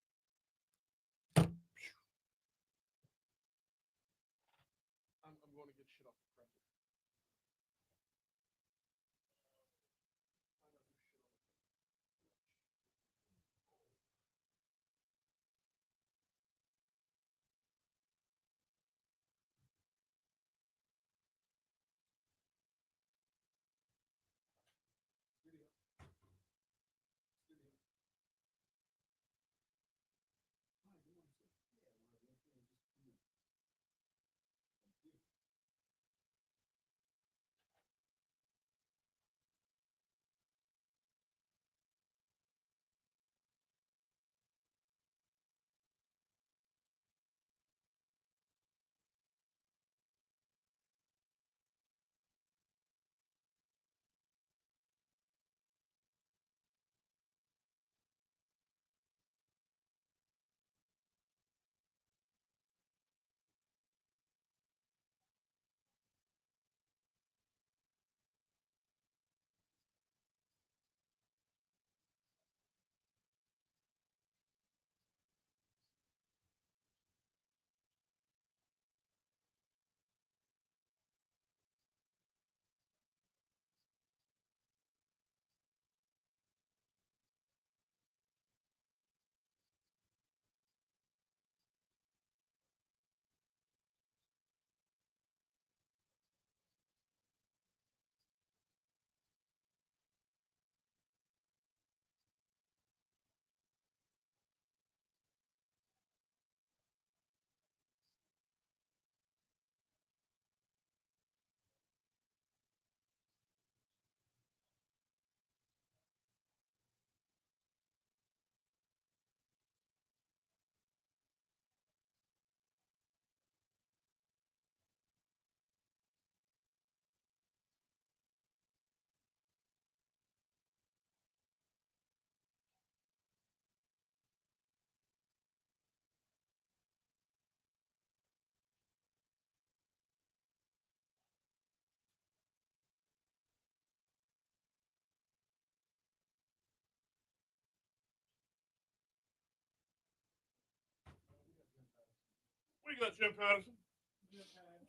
you got, Jim Patterson?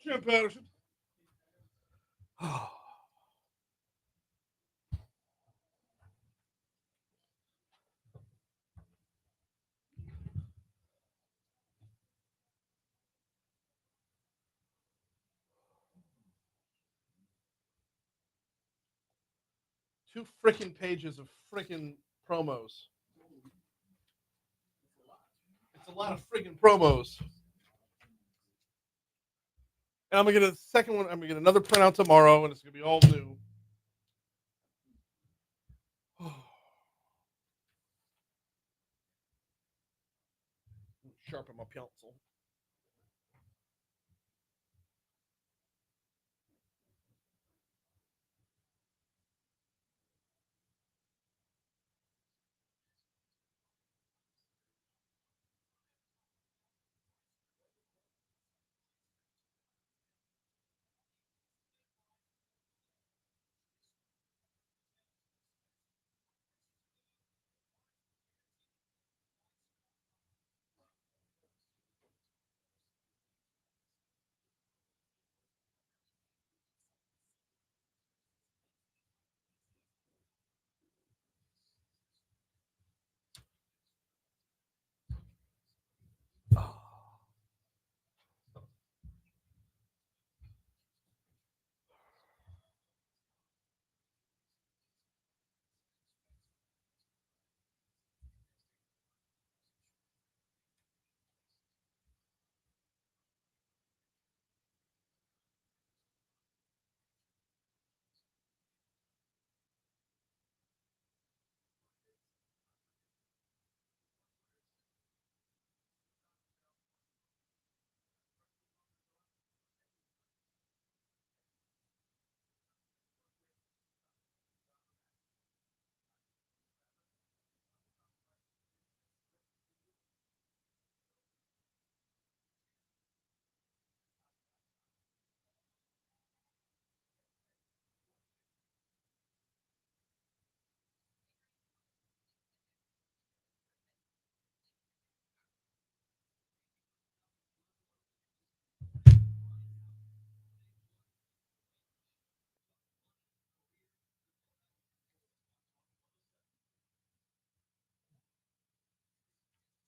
Jim Patterson. Two freaking pages of freaking promos. It's a lot of freaking promos. And I'm gonna get a second one. I'm gonna get another printout tomorrow, and it's gonna be all new. Sharpen my pencil.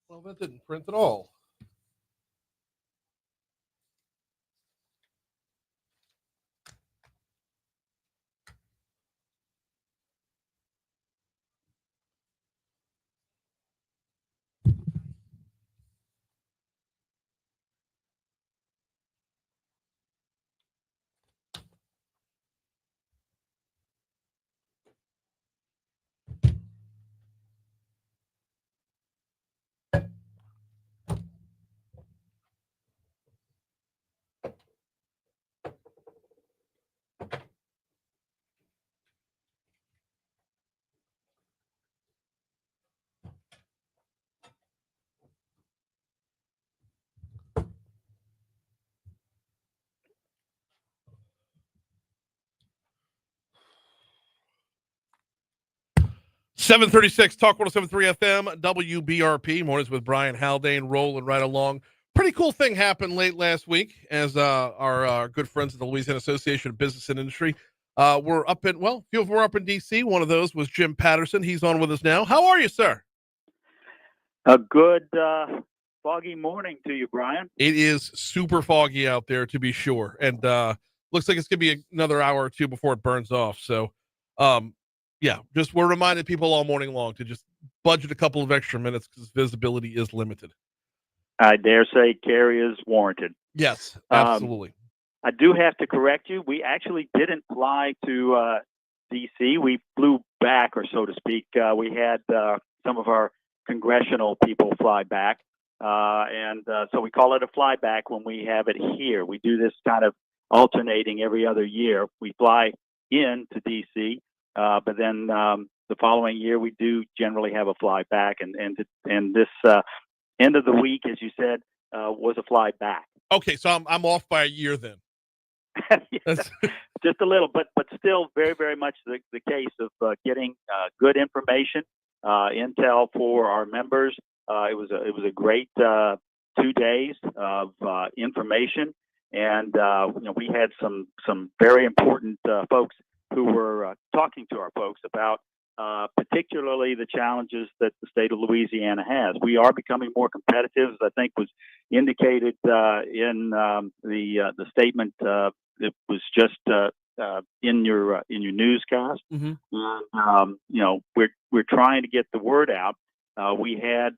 Well, that didn't print at all. .736 Talk 107.3 FM WBRP mornings with Brian Haldane rolling right along. Pretty cool thing happened late last week as our good friends at the Louisiana Association of Business and Industry were up in, well, a few of them were up in D.C. One of those was Jim Patterson. He's on with us now. How are you, sir? A good foggy morning to you, Brian. It is super foggy out there, to be sure, and looks like it's gonna be another hour or two before it burns off. So yeah, just we're reminding people all morning long to just budget a couple of extra minutes because visibility is limited. I dare say care is warranted. Yes, absolutely. I do have to correct you. We actually didn't fly to D.C. We flew back, or so to speak. We had some of our congressional people fly back, and so we call it a flyback when we have it here. We do this kind of alternating every other year. We fly in to D.C., but then the following year we do generally have a fly back, and this end of the week, as you said, was a fly back. Okay, so I'm off by a year then. Just a little, but still very, very much the case of getting good information, intel for our members. It was a great 2 days of information, and we had some very important folks who were talking to our folks about particularly the challenges that the state of Louisiana has. We are becoming more competitive, as I think was indicated in the statement that was just in your newscast. Mm-hmm. And we're trying to get the word out. We had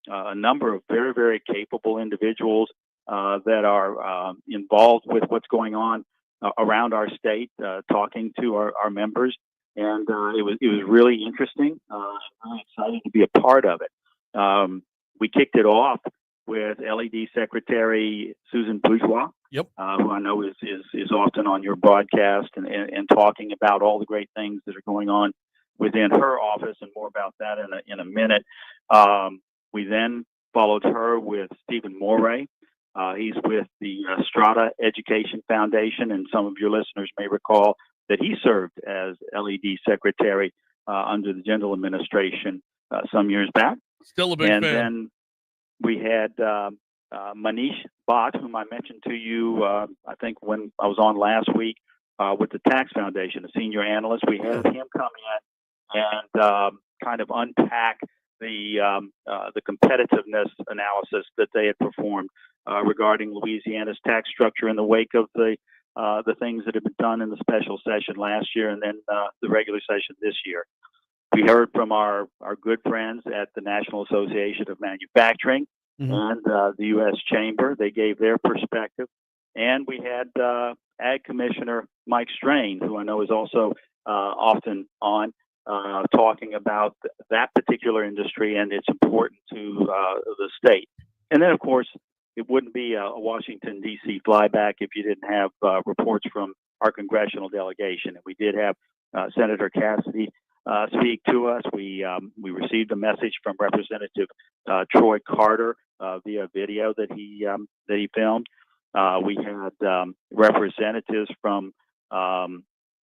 a number of very, very capable individuals that are involved with what's going on around our state, talking to our members, and it was really interesting. I'm really excited to be a part of it. We kicked it off with LED Secretary Susan Bourgeois, Yep. who I know is often on your broadcast and talking about all the great things that are going on within her office, and more about that in a minute. We then followed her with Stephen Moray. He's with the Strata Education Foundation, and some of your listeners may recall that he served as LED Secretary under the General Administration some years back. Still a big and fan. Then we had Manish Bhatt, whom I mentioned to you, I think when I was on last week with the Tax Foundation, a senior analyst. We had him come in and kind of unpack the competitiveness analysis that they had performed regarding Louisiana's tax structure in the wake of the things that have been done in the special session last year and then the regular session this year. We heard from our good friends at the National Association of Manufacturing and the U.S. Chamber. They gave their perspective. And we had Ag Commissioner Mike Strain, who I know is also often on, talking about that particular industry and its importance to the state. And then, of course, it wouldn't be a Washington, D.C. flyback if you didn't have reports from our congressional delegation. And we did have Senator Cassidy speak to us. We received a message from Representative Troy Carter via video that he filmed. We had representatives from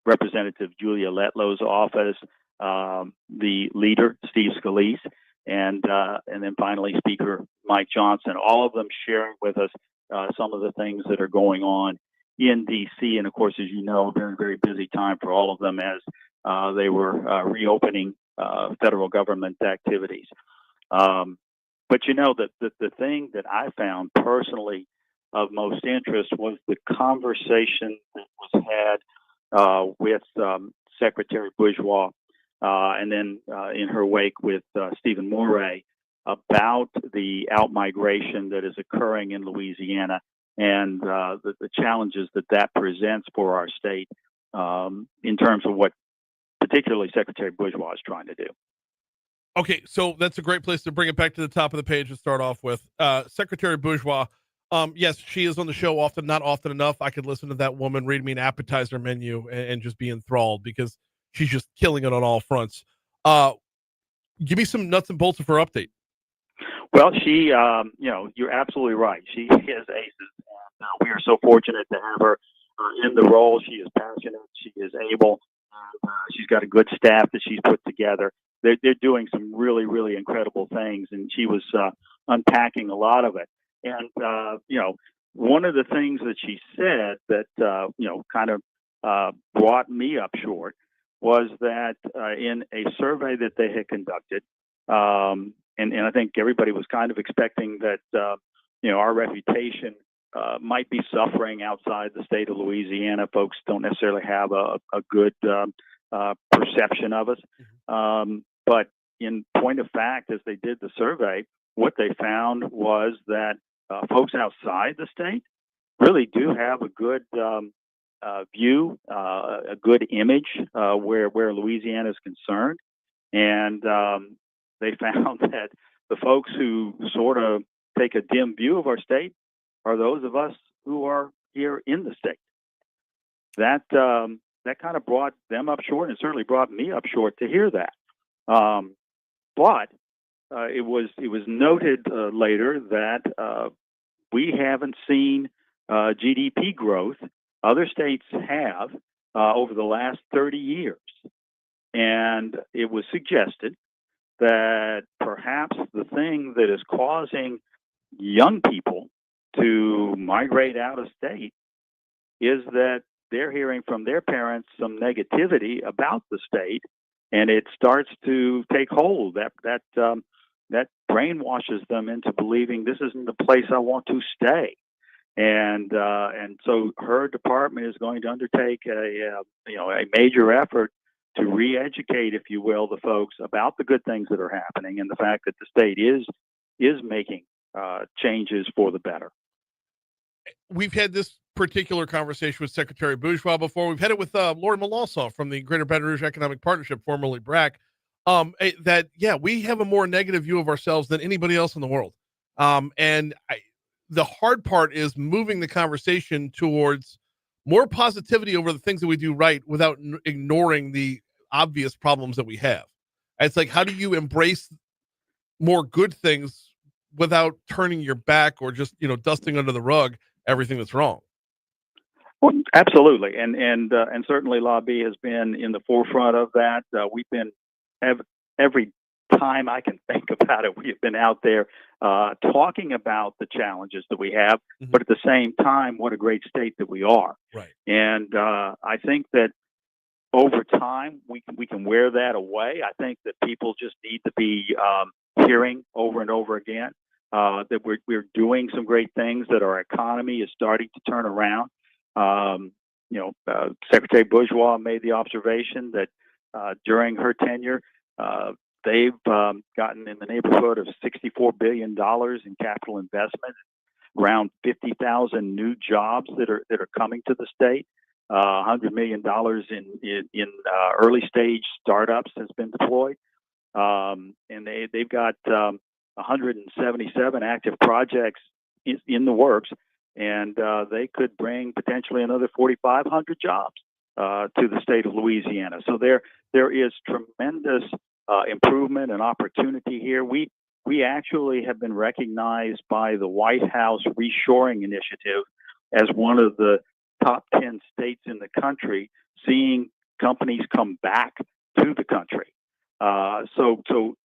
Representative Julia Letlow's office, the leader Steve Scalise, and then finally Speaker Mike Johnson. All of them sharing with us some of the things that are going on in D.C. And of course, as you know, a very, very busy time for all of them as they were reopening federal government activities. But you know, the thing that I found personally of most interest was the conversation that was had with Secretary Bourgeois and then in her wake with Stephen Moray about the outmigration that is occurring in Louisiana and the challenges that presents for our state in terms of what particularly Secretary Bourgeois is trying to do. Okay, so that's a great place to bring it back to the top of the page to start off with. Secretary Bourgeois, yes, she is on the show often, not often enough. I could listen to that woman read me an appetizer menu and just be enthralled because she's just killing it on all fronts. Give me some nuts and bolts of her update. Well, she, you're absolutely right. She is aces, and we are so fortunate to have her in the role. She is passionate. She is able. She's got a good staff that she's put together. They're doing some really, really incredible things, and she was unpacking a lot of it. And one of the things that she said that kind of brought me up short was that in a survey that they had conducted, and I think everybody was kind of expecting that our reputation might be suffering outside the state of Louisiana. Folks don't necessarily have a good perception of us. But in point of fact, as they did the survey, what they found was that folks outside the state really do have a good view, a good image where Louisiana is concerned. And they found that the folks who sort of take a dim view of our state are those of us who are here in the state. That kind of brought them up short, and certainly brought me up short to hear that. But it was noted later that we haven't seen GDP growth. Other states have over the last 30 years. And it was suggested that perhaps the thing that is causing young people to migrate out of state is that they're hearing from their parents some negativity about the state, and it starts to take hold. That brainwashes them into believing this isn't the place I want to stay. And so her department is going to undertake a major effort to re-educate, if you will, the folks about the good things that are happening and the fact that the state is making changes for the better. We've had this particular conversation with Secretary Bourgeois before. We've had it with Lori Molosov from the Greater Baton Rouge Economic Partnership, formerly BRAC. We have a more negative view of ourselves than anybody else in the world. The hard part is moving the conversation towards more positivity over the things that we do right without ignoring the obvious problems that we have. It's like, how do you embrace more good things without turning your back or just, dusting under the rug everything that's wrong? Well, absolutely. And certainly Lobby has been in the forefront of that. We've been every time I can think about it, we have been out there talking about the challenges that we have, but at the same time, what a great state that we are. Right. And I think that over time, we can wear that away. I think that people just need to be hearing over and over again that we're doing some great things, that our economy is starting to turn around. Secretary Bourgeois made the observation that during her tenure, they've gotten in the neighborhood of $64 billion in capital investment, around 50,000 new jobs that are coming to the state. $100 million in early stage startups has been deployed, and they've got 177 active projects in the works, and they could bring potentially another 4,500 jobs to the state of Louisiana. So there is tremendous improvement and opportunity here. We actually have been recognized by the White House Reshoring Initiative as one of the top 10 states in the country, seeing companies come back to the country. So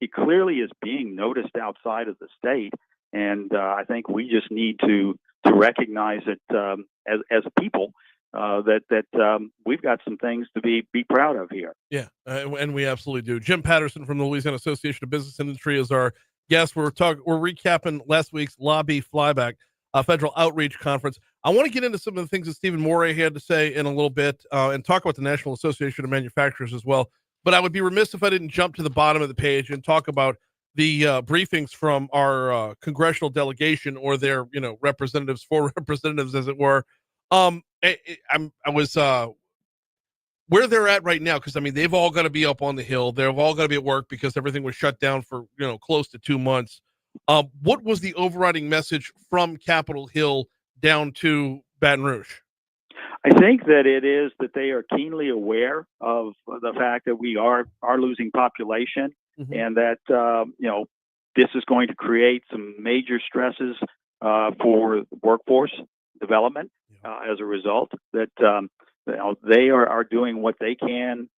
it clearly is being noticed outside of the state, and I think we just need to recognize it as a people. That we've got some things to be proud of here. Yeah, and we absolutely do. Jim Patterson from the Louisiana Association of Business Industry is our guest. We're recapping last week's Lobby Flyback Federal Outreach Conference. I want to get into some of the things that Stephen Morey had to say in a little bit and talk about the National Association of Manufacturers as well. But I would be remiss if I didn't jump to the bottom of the page and talk about the briefings from our congressional delegation, or their representatives, four representatives, as it were. I was where they're at right now, because they've all got to be up on the Hill. They've all got to be at work because everything was shut down for close to 2 months. What was the overriding message from Capitol Hill down to Baton Rouge? I think that it is that they are keenly aware of the fact that we are losing population, and that this is going to create some major stresses for workforce development as a result. That they are doing what they can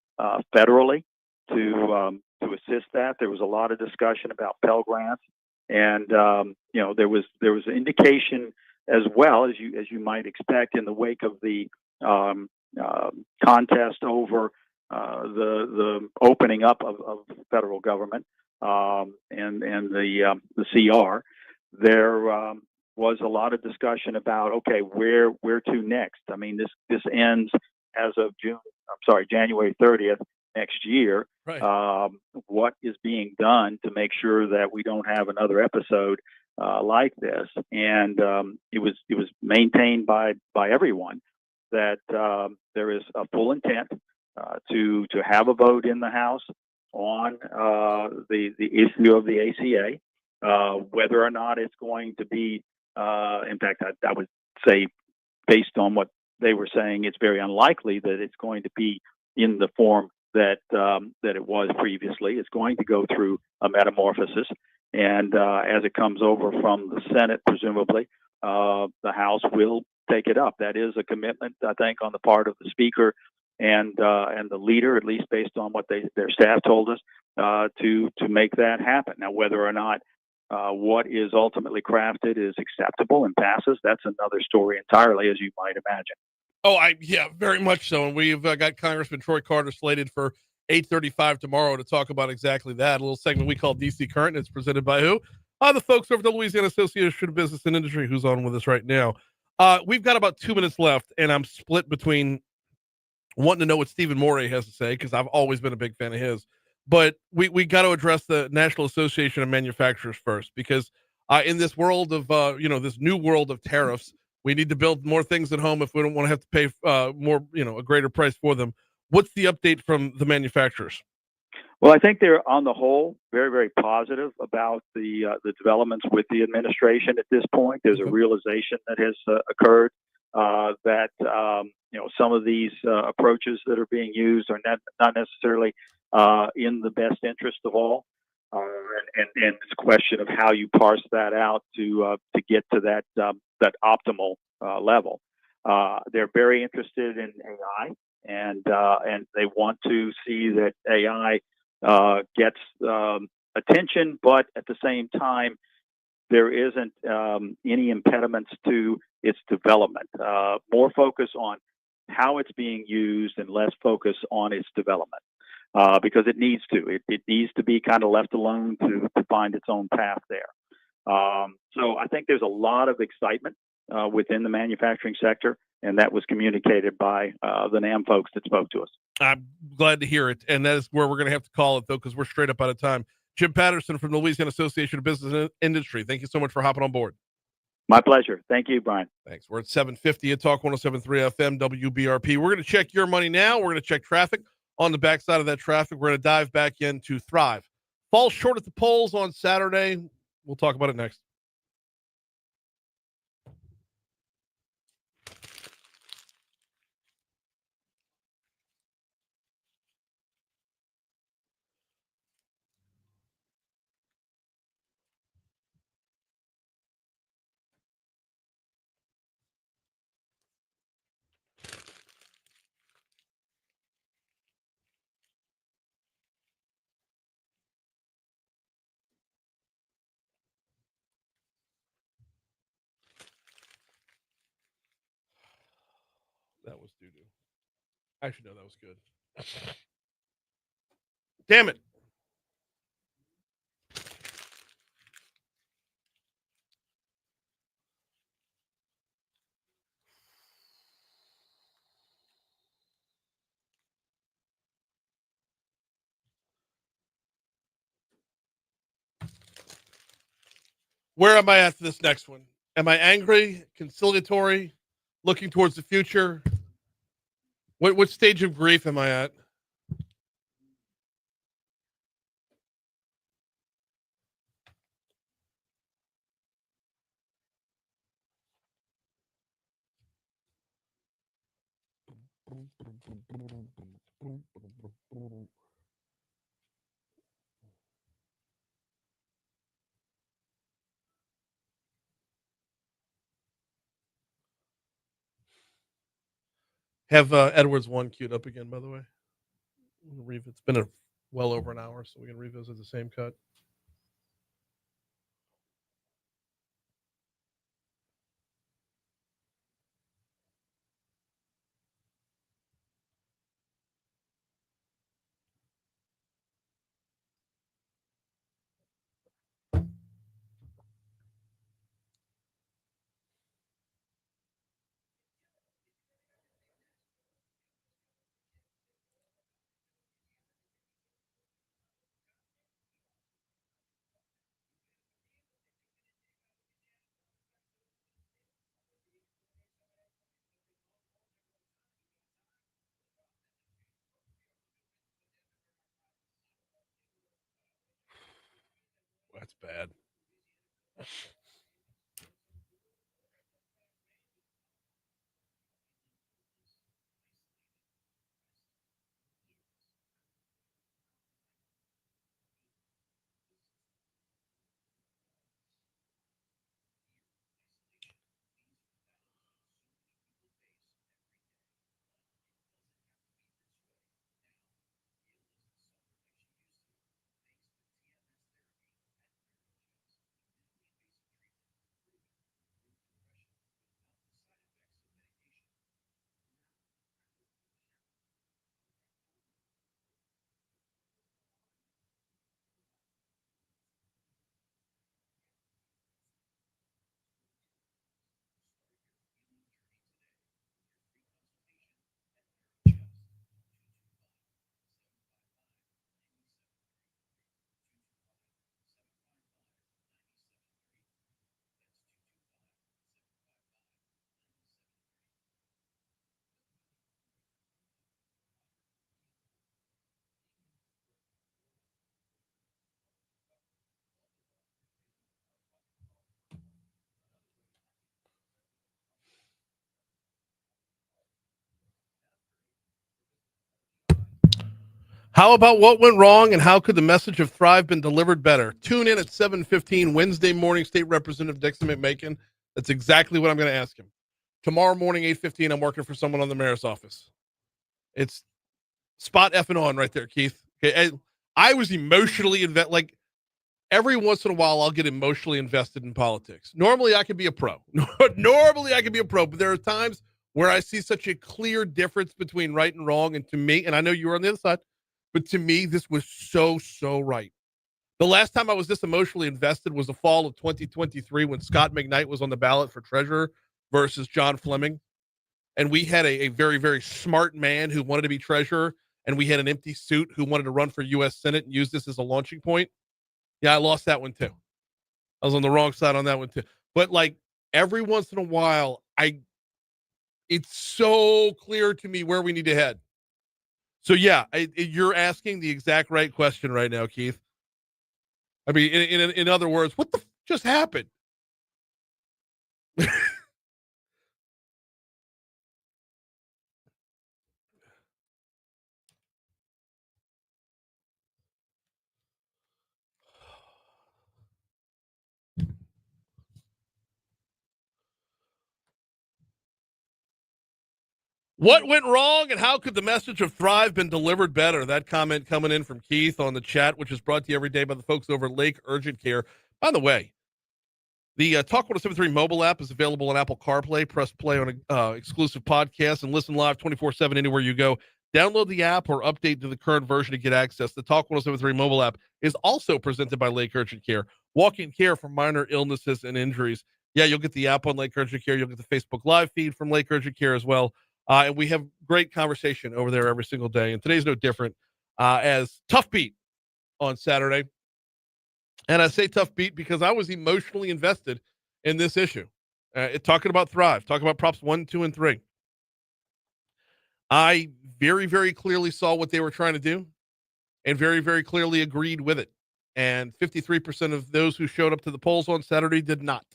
federally to assist that. There was a lot of discussion about Pell Grants, and there was an indication as well, as you might expect, in the wake of the contest over the opening up of federal government and the CR. There was a lot of discussion about, okay, where to next. This ends as of January 30th next year. Right. What is being done to make sure that we don't have another episode like this? And it was maintained by everyone that there is a full intent to have a vote in the House on the issue of the ACA, whether or not it's going to be. In fact, I would say, based on what they were saying, it's very unlikely that it's going to be in the form that it was previously. It's going to go through a metamorphosis, and as it comes over from the Senate, presumably, the House will take it up. That is a commitment, I think, on the part of the Speaker and the leader, at least based on what their staff told us, to make that happen. Now, whether or not What is ultimately crafted is acceptable and passes. That's another story entirely, as you might imagine. Oh, yeah, very much so. And we've got Congressman Troy Carter slated for 8:35 tomorrow to talk about exactly that. A little segment we call DC Current. It's presented by who? The folks over at the Louisiana Association of Business and Industry, who's on with us right now. We've got about 2 minutes left, and I'm split between wanting to know what Stephen Morey has to say, because I've always been a big fan of his. But we got to address the National Association of Manufacturers first, because in this world of, this new world of tariffs, we need to build more things at home if we don't want to have to pay more, a greater price for them. What's the update from the manufacturers? Well, I think they're on the whole very, very positive about the developments with the administration at this point. There's a realization that has occurred that some of these approaches that are being used are not necessarily in the best interest of all, and it's a question of how you parse that out to get to that optimal level. They're very interested in AI, and they want to see that AI gets attention, but at the same time, there isn't any impediments to its development. More focus on how it's being used and less focus on its development, because it needs to. It needs to be kind of left alone to find its own path there. So I think there's a lot of excitement within the manufacturing sector, and that was communicated by the NAM folks that spoke to us. I'm glad to hear it, and that is where we're going to have to call it, though, because we're straight up out of time. Jim Patterson from the Louisiana Association of Business and Industry, thank you so much for hopping on board. My pleasure. Thank you, Brian. Thanks. We're at 750 at Talk 107.3 FM WBRP. We're going to check your money now. We're going to check traffic. On the backside of that traffic, we're going to dive back into Thrive. Falls short at the polls on Saturday. We'll talk about it next. That was doo-doo. Actually, no, that was good. Damn it. Where am I at this next one? Am I angry, conciliatory, looking towards the future? What stage of grief am I at? Have Edwards 1 queued up again, by the way. It's been well over an hour, so we can revisit the same cut. That's bad. How about what went wrong and how could the message of Thrive been delivered better? Tune in at 7:15 Wednesday morning, State Representative Dixon McMakin. That's exactly what I'm going to ask him. Tomorrow morning, 8:15, I'm working for someone on the mayor's office. It's spot effing on right there, Keith. Okay, I was emotionally invested. Like, every once in a while, I'll get emotionally invested in politics. Normally, I could be a pro. But there are times where I see such a clear difference between right and wrong. And to me, and I know you were on the other side, but to me, this was so right. The last time I was this emotionally invested was the fall of 2023 when Scott McKnight was on the ballot for treasurer versus John Fleming. And we had a very, very smart man who wanted to be treasurer, and we had an empty suit who wanted to run for U.S. Senate and use this as a launching point. Yeah, I lost that one too. I was on the wrong side on that one too. But like every once in a while, it's so clear to me where we need to head. So yeah, you're asking the exact right question right now, Keith. I mean, in other words, what the just happened? What went wrong and how could the message of Thrive been delivered better? That comment coming in from Keith on the chat, which is brought to you every day by the folks over at Lake Urgent Care. By the way, the Talk 1073 mobile app is available on Apple CarPlay. Press play on exclusive podcasts and listen live 24/7 anywhere you go. Download the app or update to the current version to get access. The Talk 1073 mobile app is also presented by Lake Urgent Care. Walk-in care for minor illnesses and injuries. Yeah, you'll get the app on Lake Urgent Care. You'll get the Facebook Live feed from Lake Urgent Care as well. And we have great conversation over there every single day. And today's no different as Tough Beat on Saturday. And I say tough beat because I was emotionally invested in this issue. Talking about Thrive, talking about Props 1, 2, and 3. I very, very clearly saw what they were trying to do and very, very clearly agreed with it. And 53% of those who showed up to the polls on Saturday did not.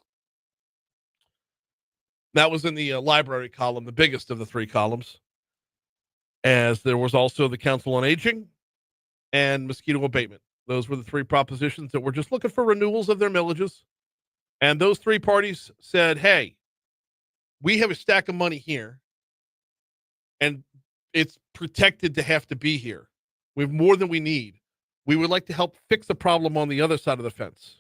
That was in the library column, the biggest of the three columns, as there was also the Council on Aging and mosquito abatement. Those were the three propositions that were just looking for renewals of their millages. And those three parties said, hey, we have a stack of money here, and it's protected to have to be here. We have more than we need. We would like to help fix the problem on the other side of the fence.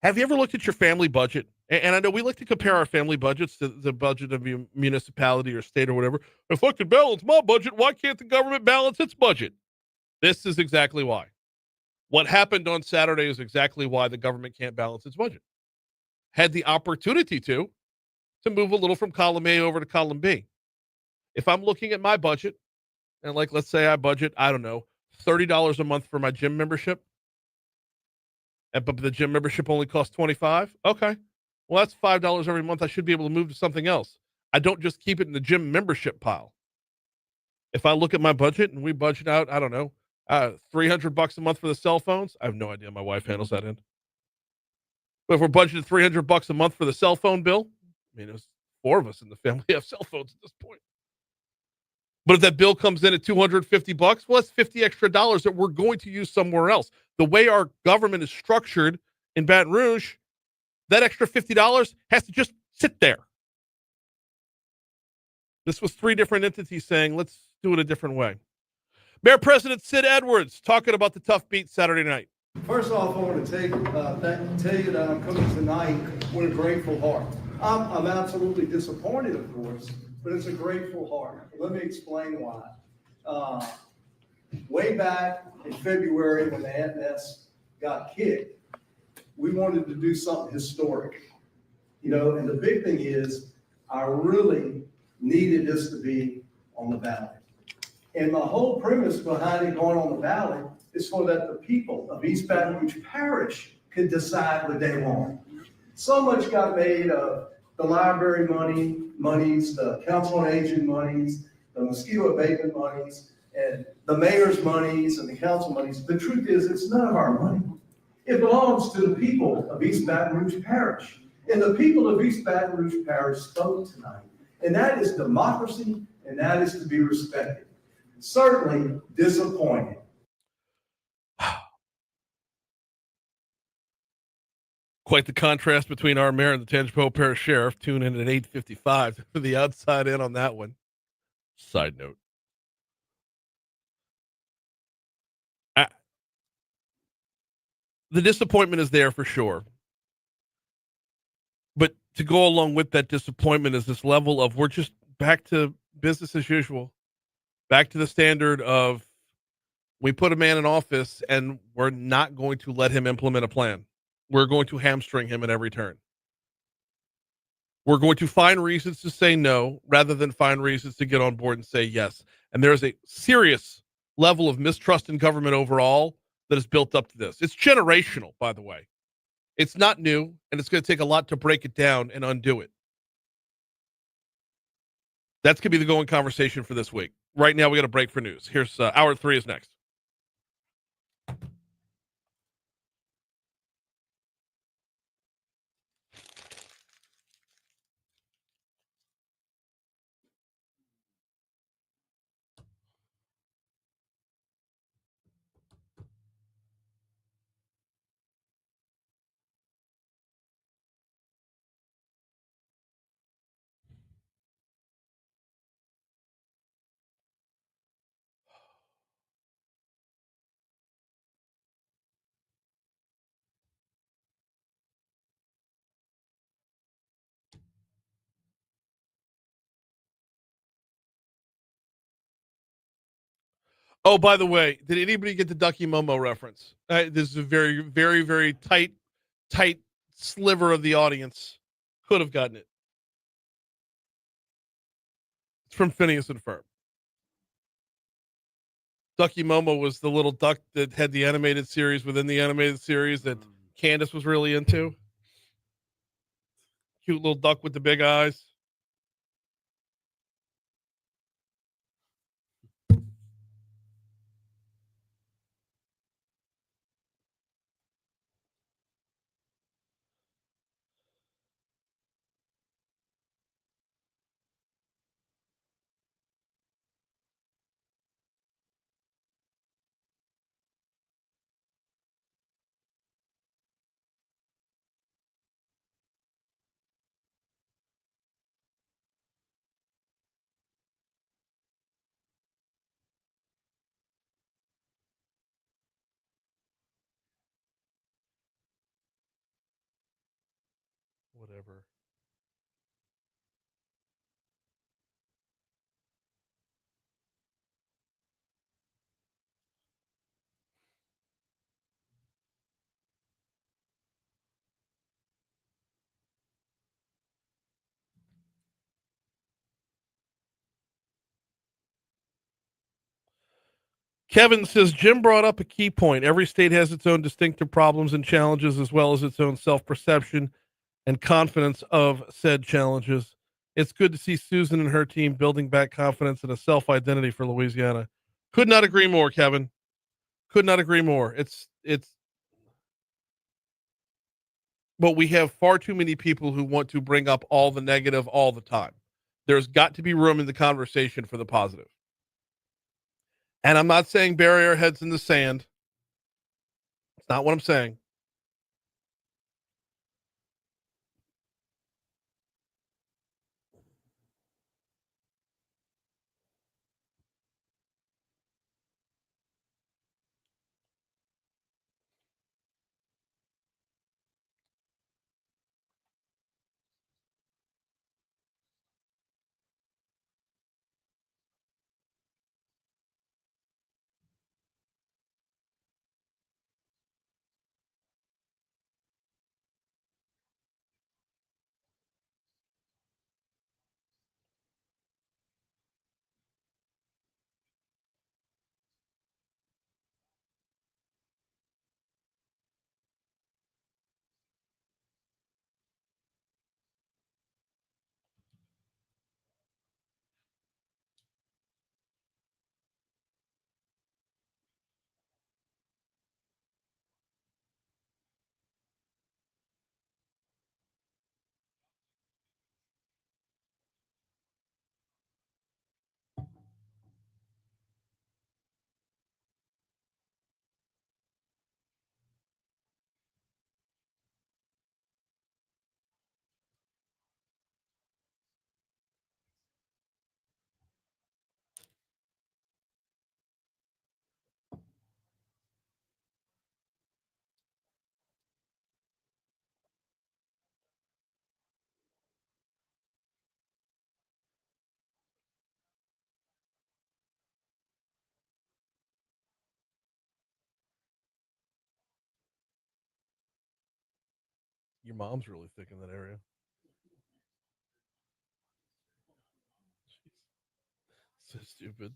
Have you ever looked at your family budget? And I know we like to compare our family budgets to the budget of a municipality or state or whatever. If I could balance my budget, why can't the government balance its budget? This is exactly why. What happened on Saturday is exactly why the government can't balance its budget. Had the opportunity to move a little from column A over to column B. If I'm looking at my budget, and like, let's say I budget, I don't know, $30 a month for my gym membership, but the gym membership only costs $25. Okay. Well, that's $5 every month. I should be able to move to something else. I don't just keep it in the gym membership pile. If I look at my budget and we budget out, I don't know, $300 a month for the cell phones. I have no idea. My wife handles that end. But if we're budgeting $300 a month for the cell phone bill, I mean, there's four of us in the family have cell phones at this point. But if that bill comes in at $250, well, that's $50 extra that we're going to use somewhere else. The way our government is structured in Baton Rouge, that extra $50 has to just sit there. This was three different entities saying, let's do it a different way. Mayor President Sid Edwards talking about the tough beat Saturday night. First off, I want to tell you that I'm coming tonight with a grateful heart. I'm absolutely disappointed, of course, but it's a grateful heart. Let me explain why. Way back in February when the ANS got kicked, we wanted to do something historic, and the big thing is I really needed this to be on the ballot. And my whole premise behind it going on the ballot is so that the people of East Baton Rouge Parish could decide what they want. So much got made of the library monies, the Council on Aging monies, the mosquito abatement monies, and the mayor's monies and the council monies. The truth is, it's none of our money. It belongs to the people of East Baton Rouge Parish. And the people of East Baton Rouge Parish spoke tonight. And that is democracy, and that is to be respected. certainly disappointed. Quite the contrast between our mayor and the Tangipahoa Parish Sheriff. Tune in at 8:55 for the outside in on that one. Side note. The disappointment is there for sure. But to go along with that disappointment is this level of we're just back to business as usual. Back to the standard of we put a man in office and we're not going to let him implement a plan. We're going to hamstring him at every turn. We're going to find reasons to say no rather than find reasons to get on board and say yes. And there's a serious level of mistrust in government overall that is built up to this. It's generational, by the way. It's not new, and it's going to take a lot to break it down and undo it. That's going to be the going conversation for this week. Right now, we got a break for news. Here's hour 3 is next. Oh, by the way, did anybody get the Ducky Momo reference? This is a very, very, very tight sliver of the audience could have gotten it. It's from Phineas and Ferb. Ducky Momo was the little duck that had the animated series within the animated series that Candace was really into. Cute little duck with the big eyes. Whatever. Kevin says Jim brought up a key point. Every state has its own distinctive problems and challenges, as well as its own self-perception and confidence of said challenges. It's good to see Susan and her team building back confidence and a self-identity for Louisiana. Could not agree more, Kevin. Could not agree more. But we have far too many people who want to bring up all the negative all the time. There's got to be room in the conversation for the positive. And I'm not saying bury our heads in the sand. It's not what I'm saying. Your mom's really thick in that area. So stupid.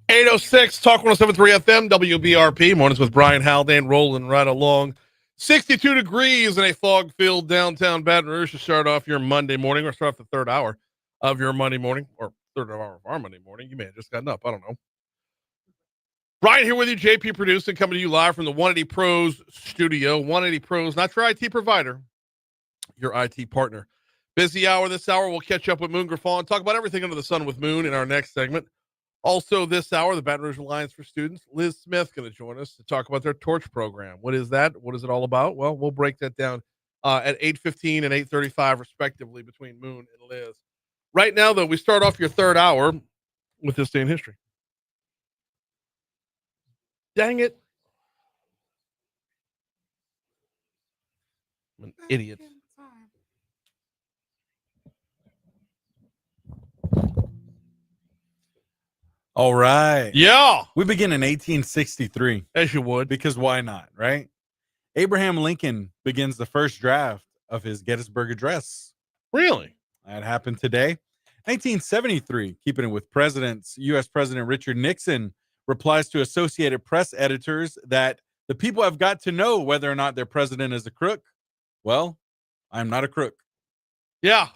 .806 Talk 107.3 FM WBRP. Mornings with Brian Haldane rolling right along. 62 degrees in a fog-filled downtown Baton Rouge to start off your Monday morning, or start off the third hour of your Monday morning, or third hour of our Monday morning. You may have just gotten up. I don't know. Brian here with you, JP producing, coming to you live from the 180 Pros studio. 180 Pros, not your IT provider, your IT partner. Busy hour this hour. We'll catch up with Moon Griffon, talk about everything under the sun with Moon in our next segment. Also this hour, the Baton Rouge Alliance for Students, Liz Smith going to join us to talk about their Torch program. What is that? What is it all about? Well, we'll break that down at 8:15 and 8:35 respectively between Moon and Liz. Right now, though, we start off your third hour with this day in history. Dang it. I'm an idiot. All right. Yeah. We begin in 1863. As you would. Because why not, right? Abraham Lincoln begins the first draft of his Gettysburg Address. Really? That happened today. 1973, keeping it with presidents, U.S. President Richard Nixon replies to Associated Press editors that the people have got to know whether or not their president is a crook. Well, I'm not a crook. Yeah.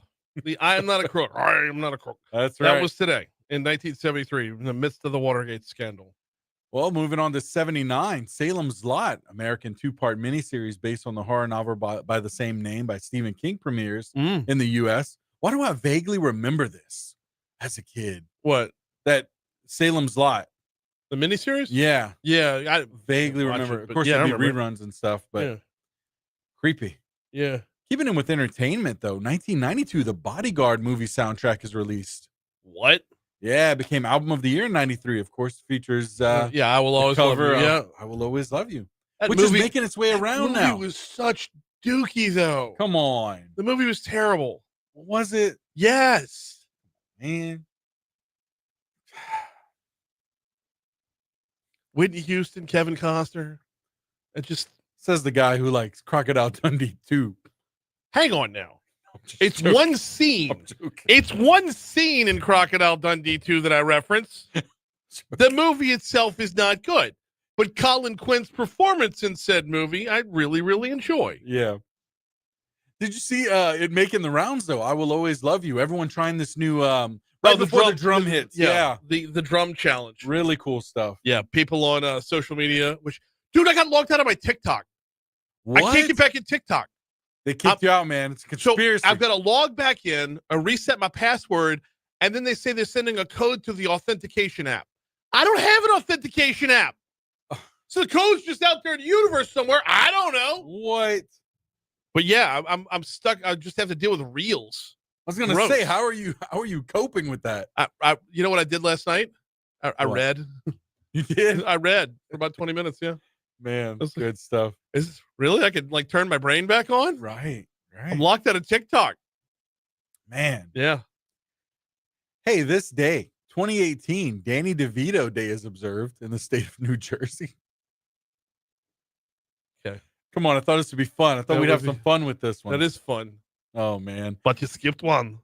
I am not a crook. I am not a crook. That's right. That was today in 1973, in the midst of the Watergate scandal. Well, moving on to 79, Salem's Lot, American two-part miniseries based on the horror novel by the same name by Stephen King premieres in the U.S. Why do I vaguely remember this as a kid? What? That Salem's Lot. The miniseries? Yeah. Yeah. I vaguely remember. Of course, there'd be reruns and stuff, but creepy. Yeah. Keeping in with entertainment, though, 1992, the Bodyguard movie soundtrack is released. What? Yeah, it became album of the year in 93. Of course, features I Will Always Love You. Yeah. I Will Always Love You. That which movie, is making its way around now. now. The movie was such dookie, though. Come on. The movie was terrible. Was it? Yes. Man. Whitney Houston, Kevin Costner. It just says the guy who likes Crocodile Dundee 2. Hang on now. It's joking. One scene. It's one scene in Crocodile Dundee 2 that I reference. The movie itself is not good, but Colin Quinn's performance in said movie, I really, really enjoy. Yeah. Did you see it making the rounds though? I Will Always Love You. Everyone trying this new before the drum hits. Yeah. The drum challenge. Really cool stuff. Yeah. People on social media, dude, I got logged out of my TikTok. What? I can't get back in TikTok. They kicked you out, man. It's a conspiracy. So I've got to log back in, reset my password, and then they say they're sending a code to the authentication app. I don't have an authentication app. So the code's just out there in the universe somewhere. I don't know. What? But yeah, I'm stuck. I just have to deal with Reels. was gonna Gross. say, how are you coping with that? I you know what I did last night? I What? read. You did? I read for about 20 minutes. Yeah. Man, That's- good stuff. Is this really? I could like turn my brain back on. Right. I'm locked out of TikTok. Man. Yeah. Hey, this day, 2018, Danny DeVito Day is observed in the state of New Jersey. Okay. Come on, I thought this would be fun. I thought That we'd would have be- some fun with this one. That is fun. Oh man. But you skipped one.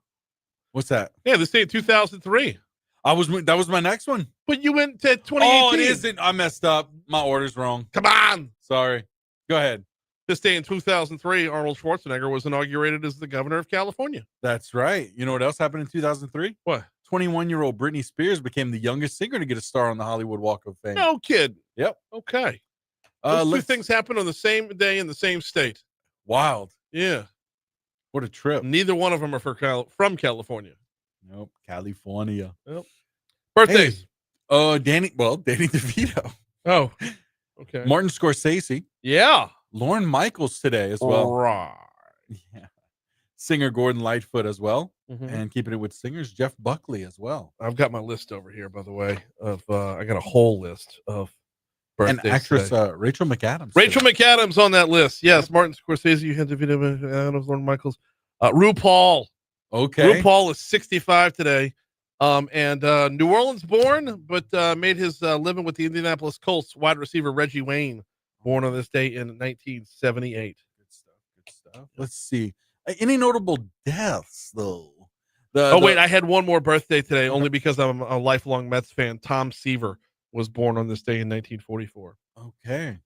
What's that? Yeah, this day in 2003. That was my next one. But you went to 2018. Oh, it isn't. I messed up. My order's wrong. Come on. Sorry. Go ahead. This day in 2003, Arnold Schwarzenegger was inaugurated as the governor of California. That's right. You know what else happened in 2003? What? 21-year-old Britney Spears became the youngest singer to get a star on the Hollywood Walk of Fame. No kid. Yep. Okay. Those two Let's- things happened on the same day in the same state. Wild. Yeah. What a trip. Neither one of them are from California. Nope. California. Yep. Birthdays. Danny DeVito. Oh. Okay. Martin Scorsese. Yeah. Lauren Michaels today as well. Right. Yeah. Singer Gordon Lightfoot as well. Mhm. And keeping it with singers, Jeff Buckley as well. I've got my list over here, by the way, of I got a whole list of birthdays. And actress today. Rachel McAdams. Rachel McAdams on that list. Yes, Martin Scorsese, you had DeVito, McAdams, Lauren Michaels. RuPaul. Okay. RuPaul is 65 today. And New Orleans born, but made his living with the Indianapolis Colts wide receiver Reggie Wayne, born on this day in 1978. Good stuff. Good stuff. Let's see. Any notable deaths though? Wait, I had one more birthday today, only because I'm a lifelong Mets fan. Tom Seaver was born on this day in 1944. Okay.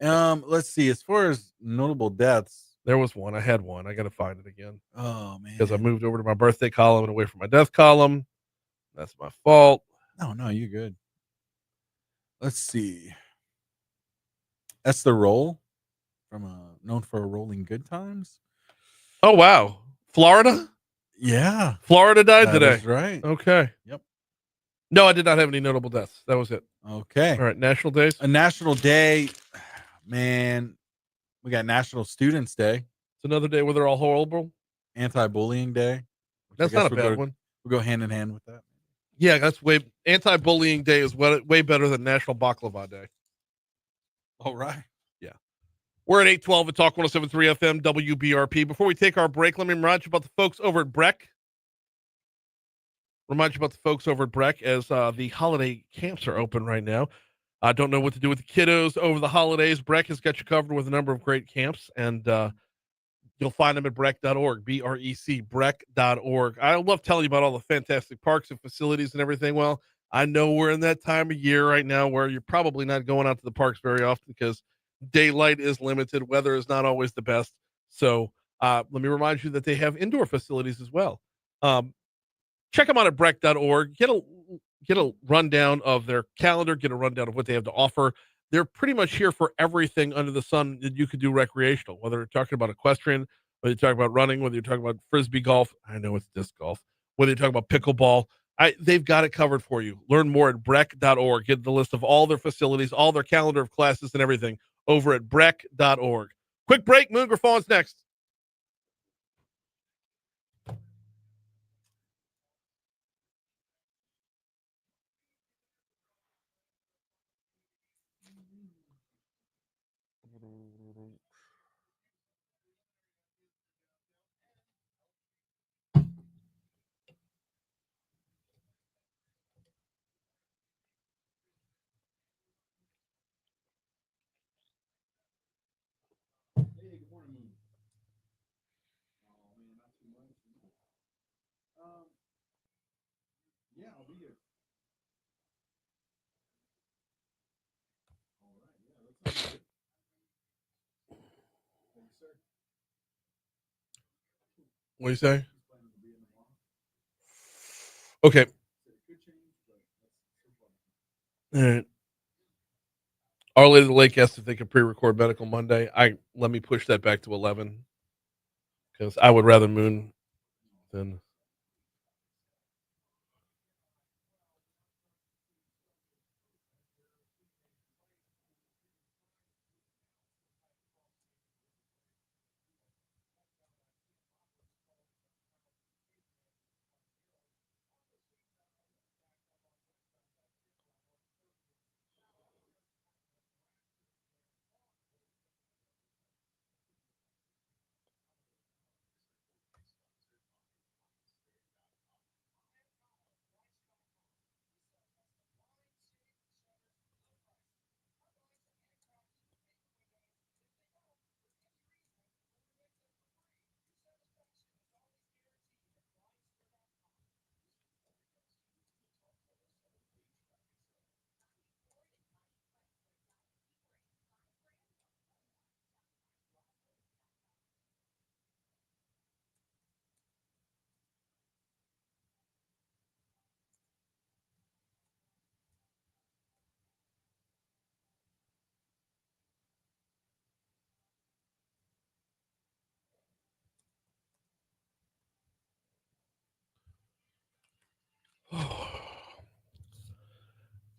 Let's see. As far as notable deaths, There was one. I had one. I got to find it again oh man, because I moved over to my birthday column and away from my death column. That's my fault. No, you're good. Let's see. That's the roll from known for rolling good times. Oh wow, Florida. Yeah, Florida died that today. is right. Okay. Yep. No, I did not have any notable deaths. That was it. Okay. All right. National days. A national day, man. We got National Students Day, It's another day where they're all horrible. Anti-Bullying Day. which I That's guess not a we'll bad go, one. We'll go hand in hand with that. Yeah, that's way anti-bullying day is way better than National Baklava Day. All right. We're at 812 at Talk 107.3 FM WBRP. Before we take our break, let me remind you about the folks over at Breck. As the holiday camps are open right now. I don't know what to do with the kiddos over the holidays. Breck has got you covered with a number of great camps, and you'll find them at breck.org, B-R-E-C, breck.org. I love telling you about all the fantastic parks and facilities and everything. Well, I know we're in that time of year right now where you're probably not going out to the parks very often because daylight is limited. Weather is not always the best. So let me remind you that they have indoor facilities as well. Check them out at breck.org. Get a rundown of their calendar, get a rundown of what they have to offer. They're pretty much here for everything under the sun that you could do recreational, whether you're talking about equestrian, whether you're talking about running, whether you're talking about frisbee golf. I know it's disc golf. Whether you're talking about pickleball, they've got it covered for you. Learn more at breck.org. Get the list of all their facilities, all their calendar of classes and everything over at breck.org. Quick break. Moon Griffon's next. Yeah, I'll be here. All right. Yeah, that sounds good. Thank you, sir. What do you say? Okay. All right. Our Lady of the Lake asked if they could pre-record Medical Monday. Let me push that back to 11 because I would rather Moon than.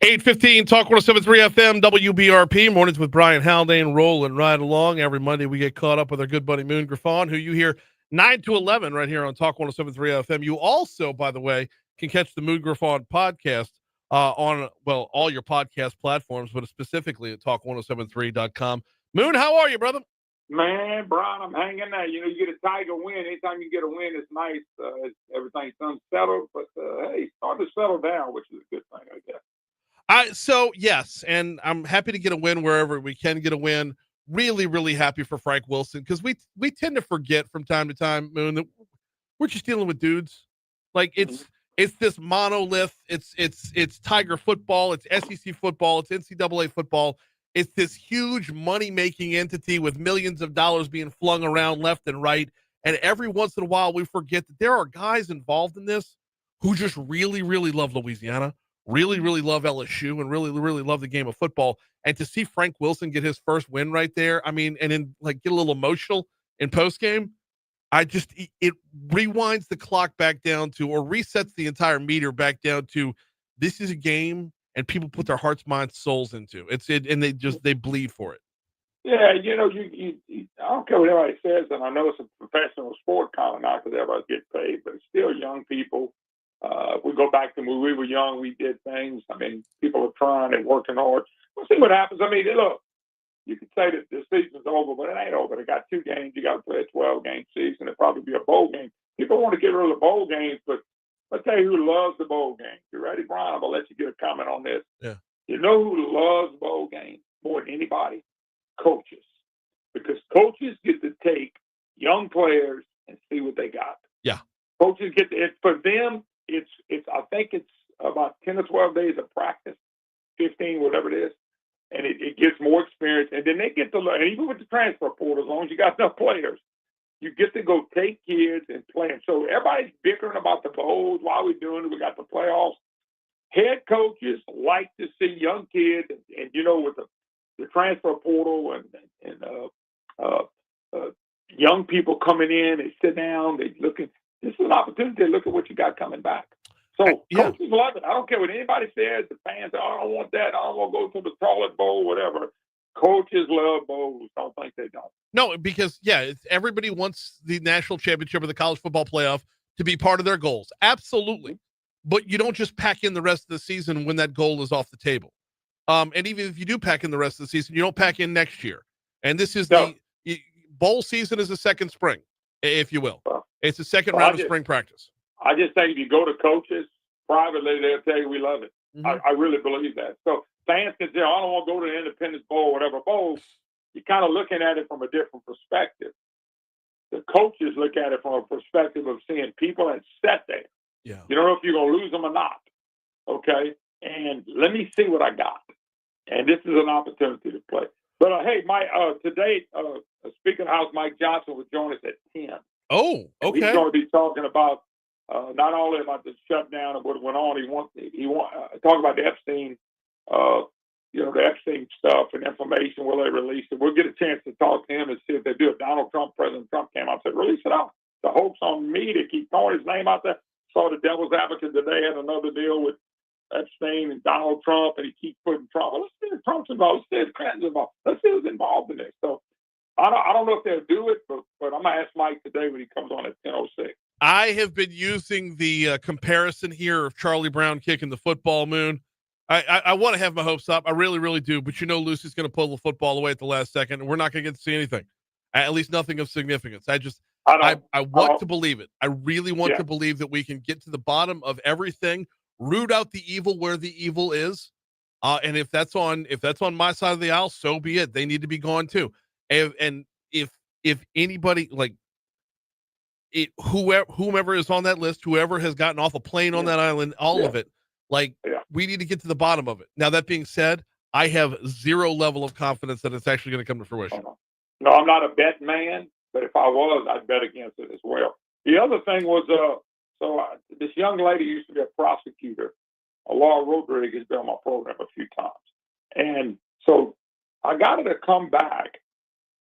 8:15, Talk 107.3 FM, WBRP. Mornings with Brian Haldane, rolling right along. Every Monday we get caught up with our good buddy Moon Griffon, who you hear 9 to 11 right here on Talk 107.3 FM. You also, by the way, can catch the Moon Griffon podcast on, well, all your podcast platforms, but specifically at talk1073.com. Moon, how are you, brother? Man, Brian, I'm hanging there. You know, you get a Tiger win. Anytime you get a win, it's nice. Everything's unsettled, but hey, it's starting to settle down, which is a good thing, I guess. So yes, and I'm happy to get a win wherever we can get a win. Really, really happy for Frank Wilson, because we tend to forget from time to time, Moon, that we're just dealing with dudes. Like it's this monolith. It's Tiger football. It's SEC football. It's NCAA football. It's this huge money-making entity with millions of dollars being flung around left and right. And every once in a while, we forget that there are guys involved in this who just really, really love Louisiana, really, really love LSU, and really, really love the game of football. And to see Frank Wilson get his first win right there, I mean, and then like get a little emotional in post-game, it rewinds the clock back down to, or resets the entire meter back down to, this is a game and people put their hearts, minds, souls into it. And they bleed for it. Yeah, you know, you I don't care what everybody says, and I know it's a professional sport kind of now because everybody gets paid, but it's still young people. If we go back to when we were young, we did things. I mean, people are trying and working hard. We'll see what happens. I mean, look, you could say that the season's over, but it ain't over. They got 2 games. You got to play a 12-game season. It'll probably be a bowl game. People want to get rid of the bowl games, but I'll tell you who loves the bowl game. You ready, Brian? I'm going to let you get a comment on this. Yeah. You know who loves bowl games more than anybody? Coaches. Because coaches get to take young players and see what they got. Yeah. Coaches get to, for them, it's I think it's about 10 or 12 days of practice, 15, whatever it is. And it gets more experience. And then they get to learn, and even with the transfer portal, as long as you got enough players, you get to go take kids and play them. So everybody's bickering about the bowls. Why are we doing it? We got the playoffs. Head coaches like to see young kids, and you know, with the transfer portal and young people coming in, they sit down, they look at, this is an opportunity to look at what you got coming back. So coaches love it. I don't care what anybody says. The fans say, oh, I don't want that. I don't want to go to the toilet bowl, whatever. Coaches love bowls. Don't think they don't. No, because everybody wants the national championship or the college football playoff to be part of their goals. Absolutely. But you don't just pack in the rest of the season when that goal is off the table. And even if you do pack in the rest of the season, you don't pack in next year. And this is the bowl season is the second spring, if you will. It's the second round of spring practice. I just think if you go to coaches privately, they'll tell you we love it. Mm-hmm. I really believe that. So fans can say, I don't want to go to the Independence Bowl or whatever bowl. You're kind of looking at it from a different perspective. The coaches look at it from a perspective of seeing people that sat there. Yeah. You don't know if you're going to lose them or not. Okay? And let me see what I got. And this is an opportunity to play. But, hey, today, Speaker of the House, Mike Johnson, will join us at 10. Oh, okay. He's going to be talking about not only about the shutdown and what went on, he wants talk about the Epstein, the Epstein stuff and information. Will they release it? We'll get a chance to talk to him and see if they do it. President Trump came out and said, release it out. The hoax on me to keep throwing his name out there. Saw the devil's advocate today had another deal with Epstein and Donald Trump, and he keeps putting Trump. Well, let's see if Trump's involved. Let's see if Clinton's involved. Let's see who's involved in this. So I don't know if they'll do it, but I'm going to ask Mike today when he comes on at 10:06. I have been using the comparison here of Charlie Brown kicking the football, Moon. I want to have my hopes up. I really, really do. But Lucy's going to pull the football away at the last second, and we're not going to get to see anything, at least nothing of significance. I want to believe it. I really want to believe that we can get to the bottom of everything, root out the evil where the evil is. And if that's on my side of the aisle, so be it. They need to be gone too. And if anybody whomever is on that list, whoever has gotten off a plane on that island, all of it, we need to get to the bottom of it. Now, that being said, I have zero level of confidence that it's actually going to come to fruition. No, I'm not a bet man, but if I was, I'd bet against it as well. The other thing was, this young lady used to be a prosecutor. Laura Rodriguez has been on my program a few times. And so I got her to come back.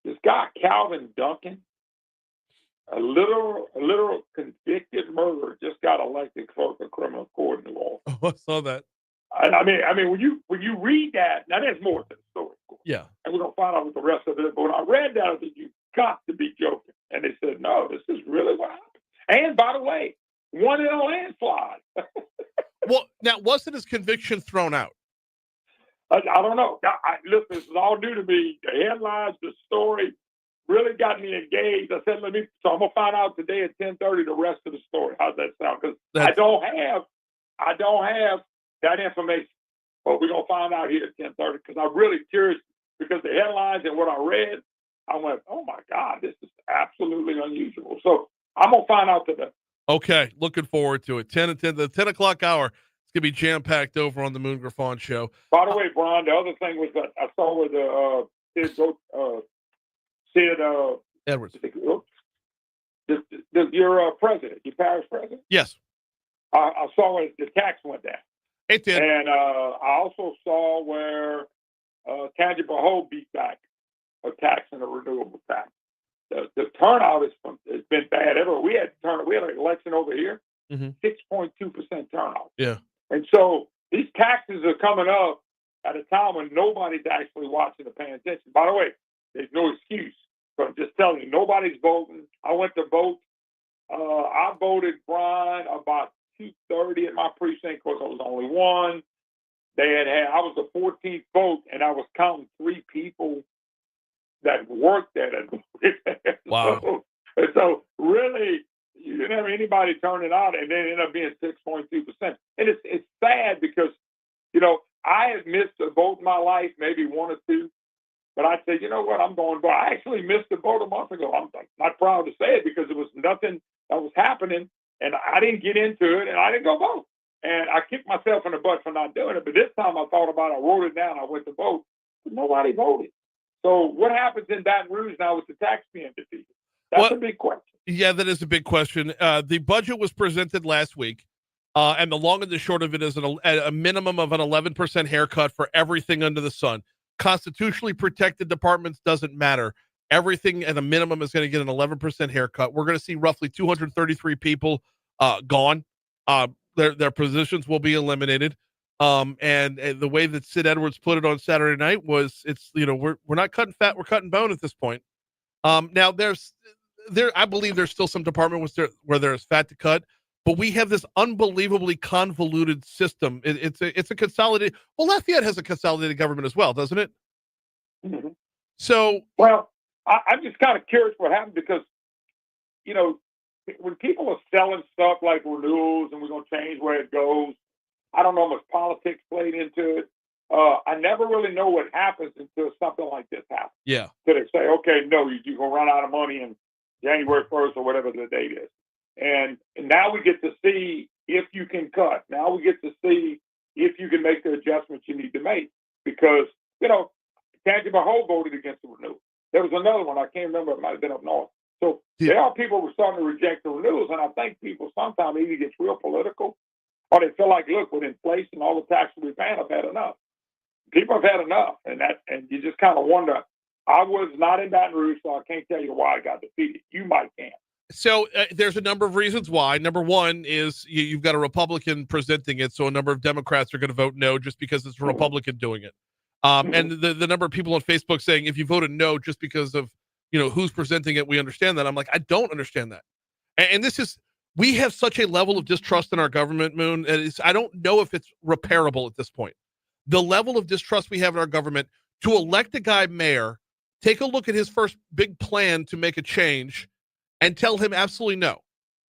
This guy, Calvin Duncan, a literal convicted murderer, just got elected clerk of criminal court in New Orleans. Oh, I saw that. I mean, when you read that, now there's more to the story, of course. Yeah. And we're gonna find out what the rest of it is. But when I read that, I said, "You got to be joking!" And they said, "No, this is really what happened." And by the way, won in a landslide. Well, now wasn't his conviction thrown out? I don't know. Look, this is all new to me. The headlines, the story, really got me engaged. I said, so I'm gonna find out today at 10:30 the rest of the story. How's that sound? Because I don't have that information, but we're gonna find out here at 10:30 because I'm really curious because the headlines and what I read, I went, oh my God, this is absolutely unusual. So I'm gonna find out today. Okay, looking forward to it. 10 and 10, the 10 o'clock hour. It's gonna be jam packed over on the Moon Griffon show. By the way, Brian, the other thing was that I saw where Sid Edwards, your president, your parish president. Yes, I saw where the tax went down. it did, and I also saw where Tangible Hope beat back a tax and a renewable tax. The turnout has been bad. We had an election over here, 6.2% turnout. Yeah. And so these taxes are coming up at a time when nobody's actually watching or paying attention. By the way, there's no excuse. But I'm just telling you, nobody's voting. I went to vote. I voted, Brian, about 2:30 at my precinct because I was only one. I was the 14th vote, and I was counting 3 people that worked at it. Wow. So really, you didn't have anybody turning out, and then it ended up being 6.2%. And it's sad because, I have missed a vote in my life, maybe 1 or 2. But I said, you know what, I'm going to vote. I actually missed a vote a month ago. I'm not proud to say it because there was nothing that was happening, and I didn't get into it, and I didn't go vote. And I kicked myself in the butt for not doing it. But this time I thought about it. I wrote it down. I went to vote. But nobody voted. So what happens in Baton Rouge now with the tax being defeated? That's a big question. Yeah, that is a big question. The budget was presented last week, and the long and the short of it is a minimum of an 11% haircut for everything under the sun. Constitutionally protected departments doesn't matter. Everything at a minimum is going to get an 11% haircut. We're going to see roughly 233 people gone. Their positions will be eliminated. And the way that Sid Edwards put it on Saturday night was, we're not cutting fat, we're cutting bone at this point. Now I believe there's still some department where there's fat to cut, but we have this unbelievably convoluted system. It's a consolidated. Well, Lafayette has a consolidated government as well, doesn't it? Mm-hmm. So, well, I'm just kind of curious what happened because, when people are selling stuff like renewals and we're going to change where it goes, I don't know how much politics played into it. I never really know what happens until something like this happens. Yeah. So they say, okay, no, you're going to run out of money in January 1st or whatever the date is. And now we get to see if you can cut. Now we get to see if you can make the adjustments you need to make. Because, Tangible Hope voted against the renewal. There was another one. I can't remember. It might have been up north. So there are people who are starting to reject the renewals. And I think people sometimes either get real political or they feel like, look, with inflation, all the taxes we've had, I've had enough. People have had enough. And you just kind of wonder. I was not in Baton Rouge, so I can't tell you why I got defeated. You might can. So there's a number of reasons why. Number one is you've got a Republican presenting it, so a number of Democrats are going to vote no just because it's a Republican doing it. And the number of people on Facebook saying if you voted no just because of who's presenting it, we understand that. I'm like, I don't understand that. And we have such a level of distrust in our government, Moon. I don't know if it's repairable at this point. The level of distrust we have in our government to elect a guy mayor, take a look at his first big plan to make a change, and tell him absolutely no.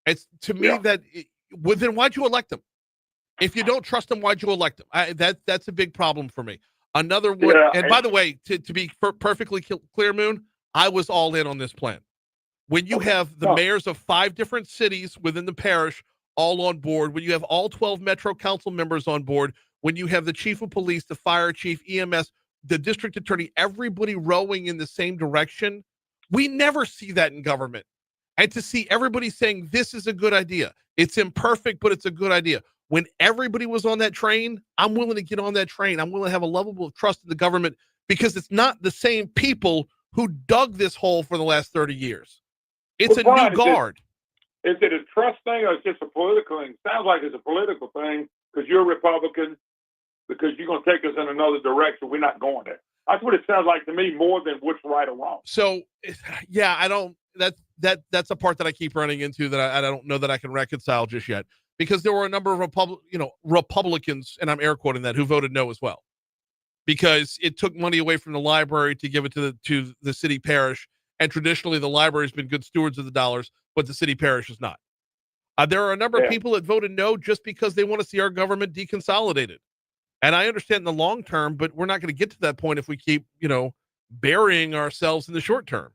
It's to me then why'd you elect him? If you don't trust him, why'd you elect him? That's a big problem for me. Another one, and by the way, to be perfectly clear, Moon, I was all in on this plan. When you have the mayors of 5 different cities within the parish all on board, when you have all 12 Metro Council members on board, when you have the chief of police, the fire chief, EMS, the district attorney, everybody rowing in the same direction, we never see that in government. And to see everybody saying this is a good idea, it's imperfect, but it's a good idea. When everybody was on that train, I'm willing to get on that train. I'm willing to have a level of trust in the government because it's not the same people who dug this hole for the last 30 years. It's a new guard. Is it a trust thing or is it just a political thing? Sounds like it's a political thing because you're a Republican. because you're going to take us in another direction. We're not going there. That's what it sounds like to me, more than what's right or wrong. So, yeah, I don't. That's a part that I keep running into that I don't know that I can reconcile just yet, because there were a number of Republicans, and I'm air quoting that, who voted no as well, because it took money away from the library to give it to the city parish, and traditionally the library's been good stewards of the dollars, but the city parish is not. There are a number of people that voted no just because they want to see our government deconsolidated. And I understand in the long term, but we're not going to get to that point if we keep, burying ourselves in the short term.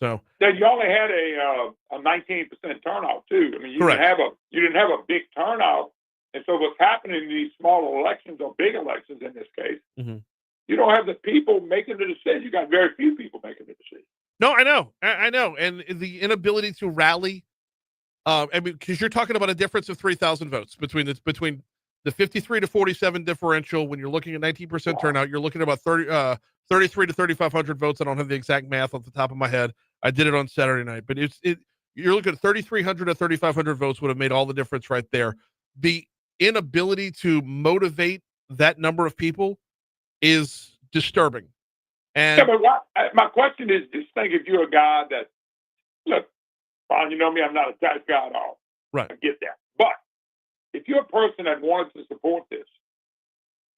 So then you only had a 19% turnout too. I mean, you didn't have a big turnout, and so what's happening in these small elections or big elections in this case, you don't have the people making the decision. You got very few people making the decision. No, I know, and the inability to rally. Because you're talking about a difference of 3,000 votes between the 53 to 47 differential. When you're looking at 19% turnout, you're looking at about 33 to 3,500 votes. I don't have the exact math off the top of my head. I did it on Saturday night, but you're looking at 3,300 to 3,500 votes would have made all the difference right there. The inability to motivate that number of people is disturbing. And but my question is, just think if you're a guy that, look, Ron, you know me, I'm not a tax guy at all. Right. I get that. But if you're a person that wants to support this,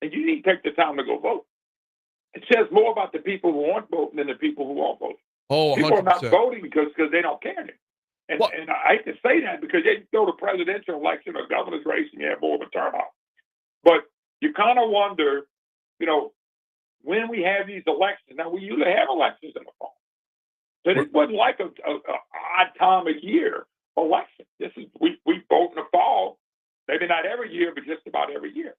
and you need to take the time to go vote, it says more about the people who aren't voting than the people who are voting. Oh, 100%. People are not voting because they don't care. And I hate to say that because they go to presidential election or governor's race and you have more of a turnout. But you kind of wonder, when we have these elections. Now, we usually have elections in the fall. So this wasn't like a odd time of year election. This is we vote in the fall, maybe not every year, but just about every year.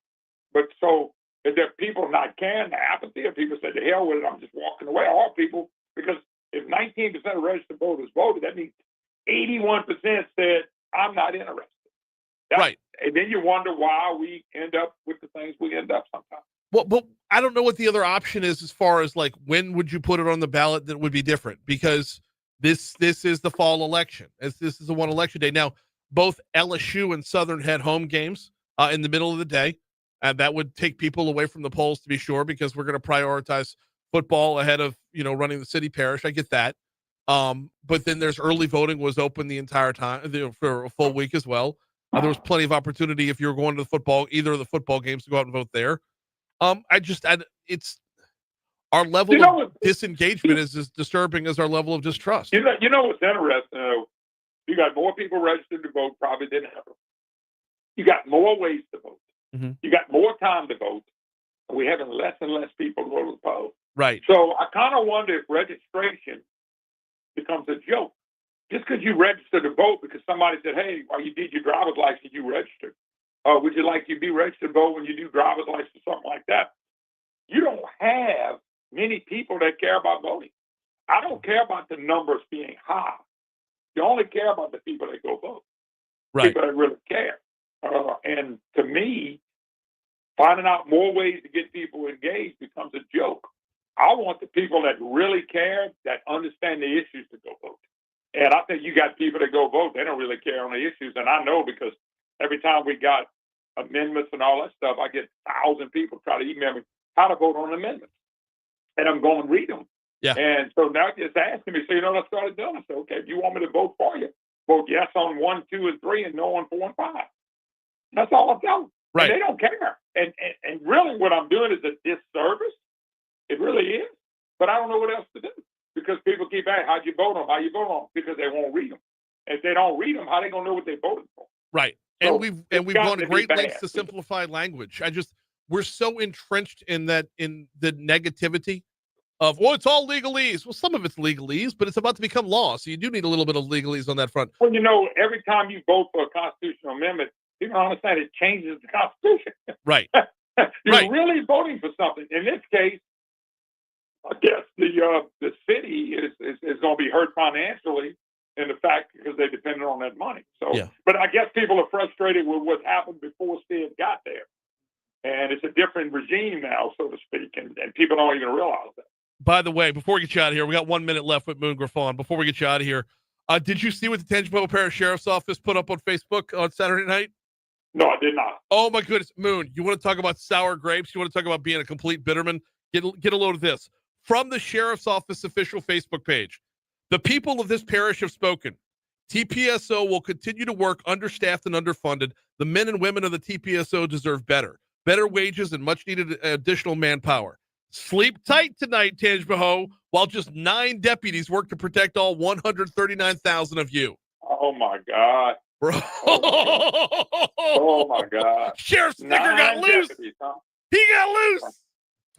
But so if there are people not caring, the apathy, or people said, "To hell with it, I'm just walking away," all people, because if 19% of registered voters voted, that means 81% said, "I'm not interested." Right. And then you wonder why we end up with the things we end up sometimes. Well, but I don't know what the other option is as far as like when would you put it on the ballot that would be different, because this is the fall election. This is the one election day. Now, both LSU and Southern had home games in the middle of the day, and that would take people away from the polls to be sure, because we're going to prioritize football ahead of running the city parish. I get that, but then there's early voting was open the entire time for a full week as well. There was plenty of opportunity if you're going to either of the football games, to go out and vote there. It's our level of disengagement is as disturbing as our level of distrust. You know what's interesting? You got more people registered to vote probably than ever. You got more ways to vote. Mm-hmm. You got more time to vote. And we're having less and less people go to the polls. Right. So I kind of wonder if registration becomes a joke. Just because you registered to vote because somebody said, "Hey, while you did your driver's license, you registered. Would you like to be registered to vote when you do driver's license," something like that. You don't have many people that care about voting. I don't care about the numbers being high. You only care about the people that go vote. Right. People that really care. And to me, finding out more ways to get people engaged becomes a joke. I want the people that really care, that understand the issues, to go vote. And I think you got people that go vote, they don't really care on the issues. And I know, because every time we got amendments and all that stuff, I get 1,000 people try to email me how to vote on amendments. And I'm going to read them. Yeah. And so now it's asking me, so I started doing it. I said, okay, if you want me to vote for you, vote yes on 1, 2, and 3, and no on 4 and 5. That's all I'm telling them. Right. And they don't care. And really what I'm doing is a disservice. It really is. But I don't know what else to do, because people keep asking, how'd you vote on? How you vote on? Because they won't read them. If they don't read them, how they going to know what they voted for? Right. So we've gone to great lengths to simplify language. We're so entrenched in the negativity of, it's all legalese. Well, some of it's legalese, but it's about to become law. So you do need a little bit of legalese on that front. Well, every time you vote for a constitutional amendment, people don't understand it changes the Constitution. Right. You're really voting for something. In this case, I guess the city is going to be hurt financially in the fact because they depended on that money. So, yeah. But I guess people are frustrated with what happened before Steve got there. And it's a different regime now, so to speak, and people don't even realize that. By the way, before we get you out of here, we got 1 minute left with Moon Griffon. Before we get you out of here, did you see what the Tangipahoa Parish Sheriff's Office put up on Facebook on Saturday night? No, I did not. Oh my goodness, Moon! You want to talk about sour grapes? You want to talk about being a complete bitterman? Get a load of this from the sheriff's office official Facebook page. The people of this parish have spoken. TPSO will continue to work understaffed and underfunded. The men and women of the TPSO deserve better wages and much needed additional manpower. Sleep tight tonight, Tangipahoa, while just 9 deputies work to protect all 139,000 of you. Oh my God. Bro. Oh my God. Sheriff Snicker got loose. Deputies, huh? He got loose.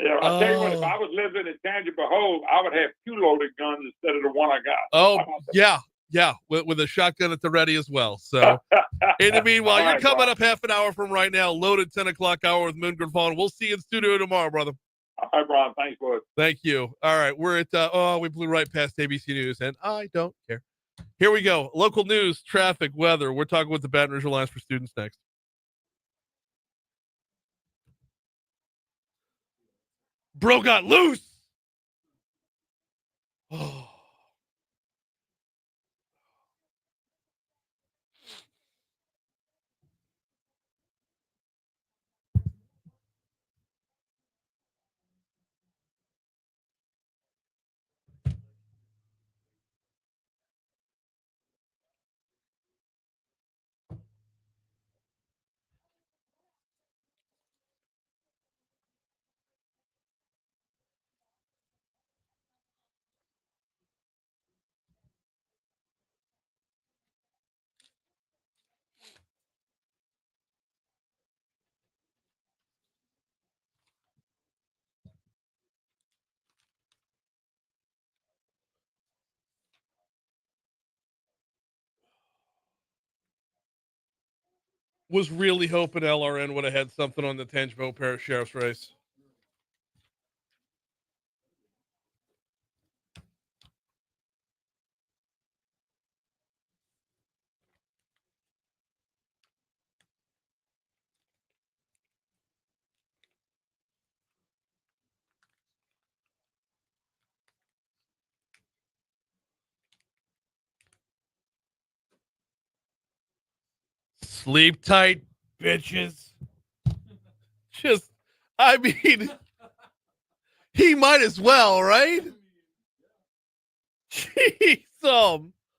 Yeah, I'll tell you what, if I was living in Tangipahoa, I would have 2 loaded guns instead of the one I got. Oh, yeah, with a shotgun at the ready as well. So, in the meanwhile, you're coming up half an hour from right now, loaded 10 o'clock hour with Moon Griffon. We'll see you in studio tomorrow, brother. All right, Brian. Thanks, bud. Thank you. All right, we're at, we blew right past ABC News, and I don't care. Here we go. Local news, traffic, weather. We're talking with the Baton Rouge Alliance for Students next. Bro got loose. Oh. Was really hoping LRN would have had something on the Tangipahoa Parish Sheriff's race. Sleep tight, bitches. Just, I mean, he might as well, right? Jeez, I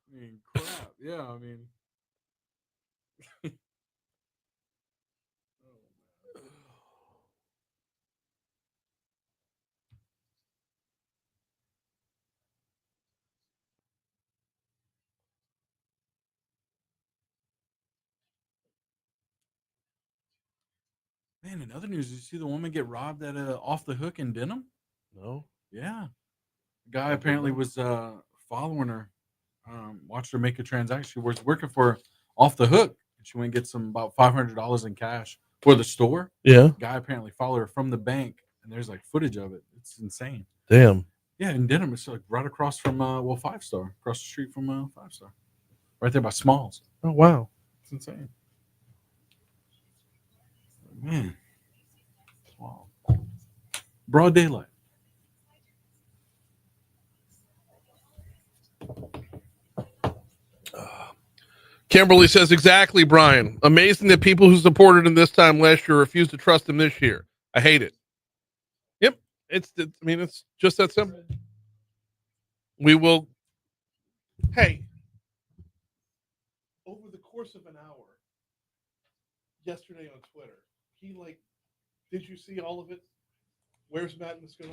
mean, crap. Yeah, I mean. Man, in other news, did you see the woman get robbed at Off the Hook in Denham? No. Yeah. The guy apparently was following her, watched her make a transaction. She was working for Off the Hook. She went and get about $500 in cash for the store. Yeah. The guy apparently followed her from the bank, and there's like footage of it. It's insane. Damn. Yeah, in Denham, it's like right across from 5 Star, across the street from 5 Star, right there by Smalls. Oh wow, it's insane. Man, wow, broad daylight. Kimberly says exactly, Brian. Amazing that people who supported him this time last year refuse to trust him this year. I hate it. Yep, it's just that simple. We will. Hey, over the course of an hour, yesterday on Twitter, did you see all of it? Where's Matt and Scooter?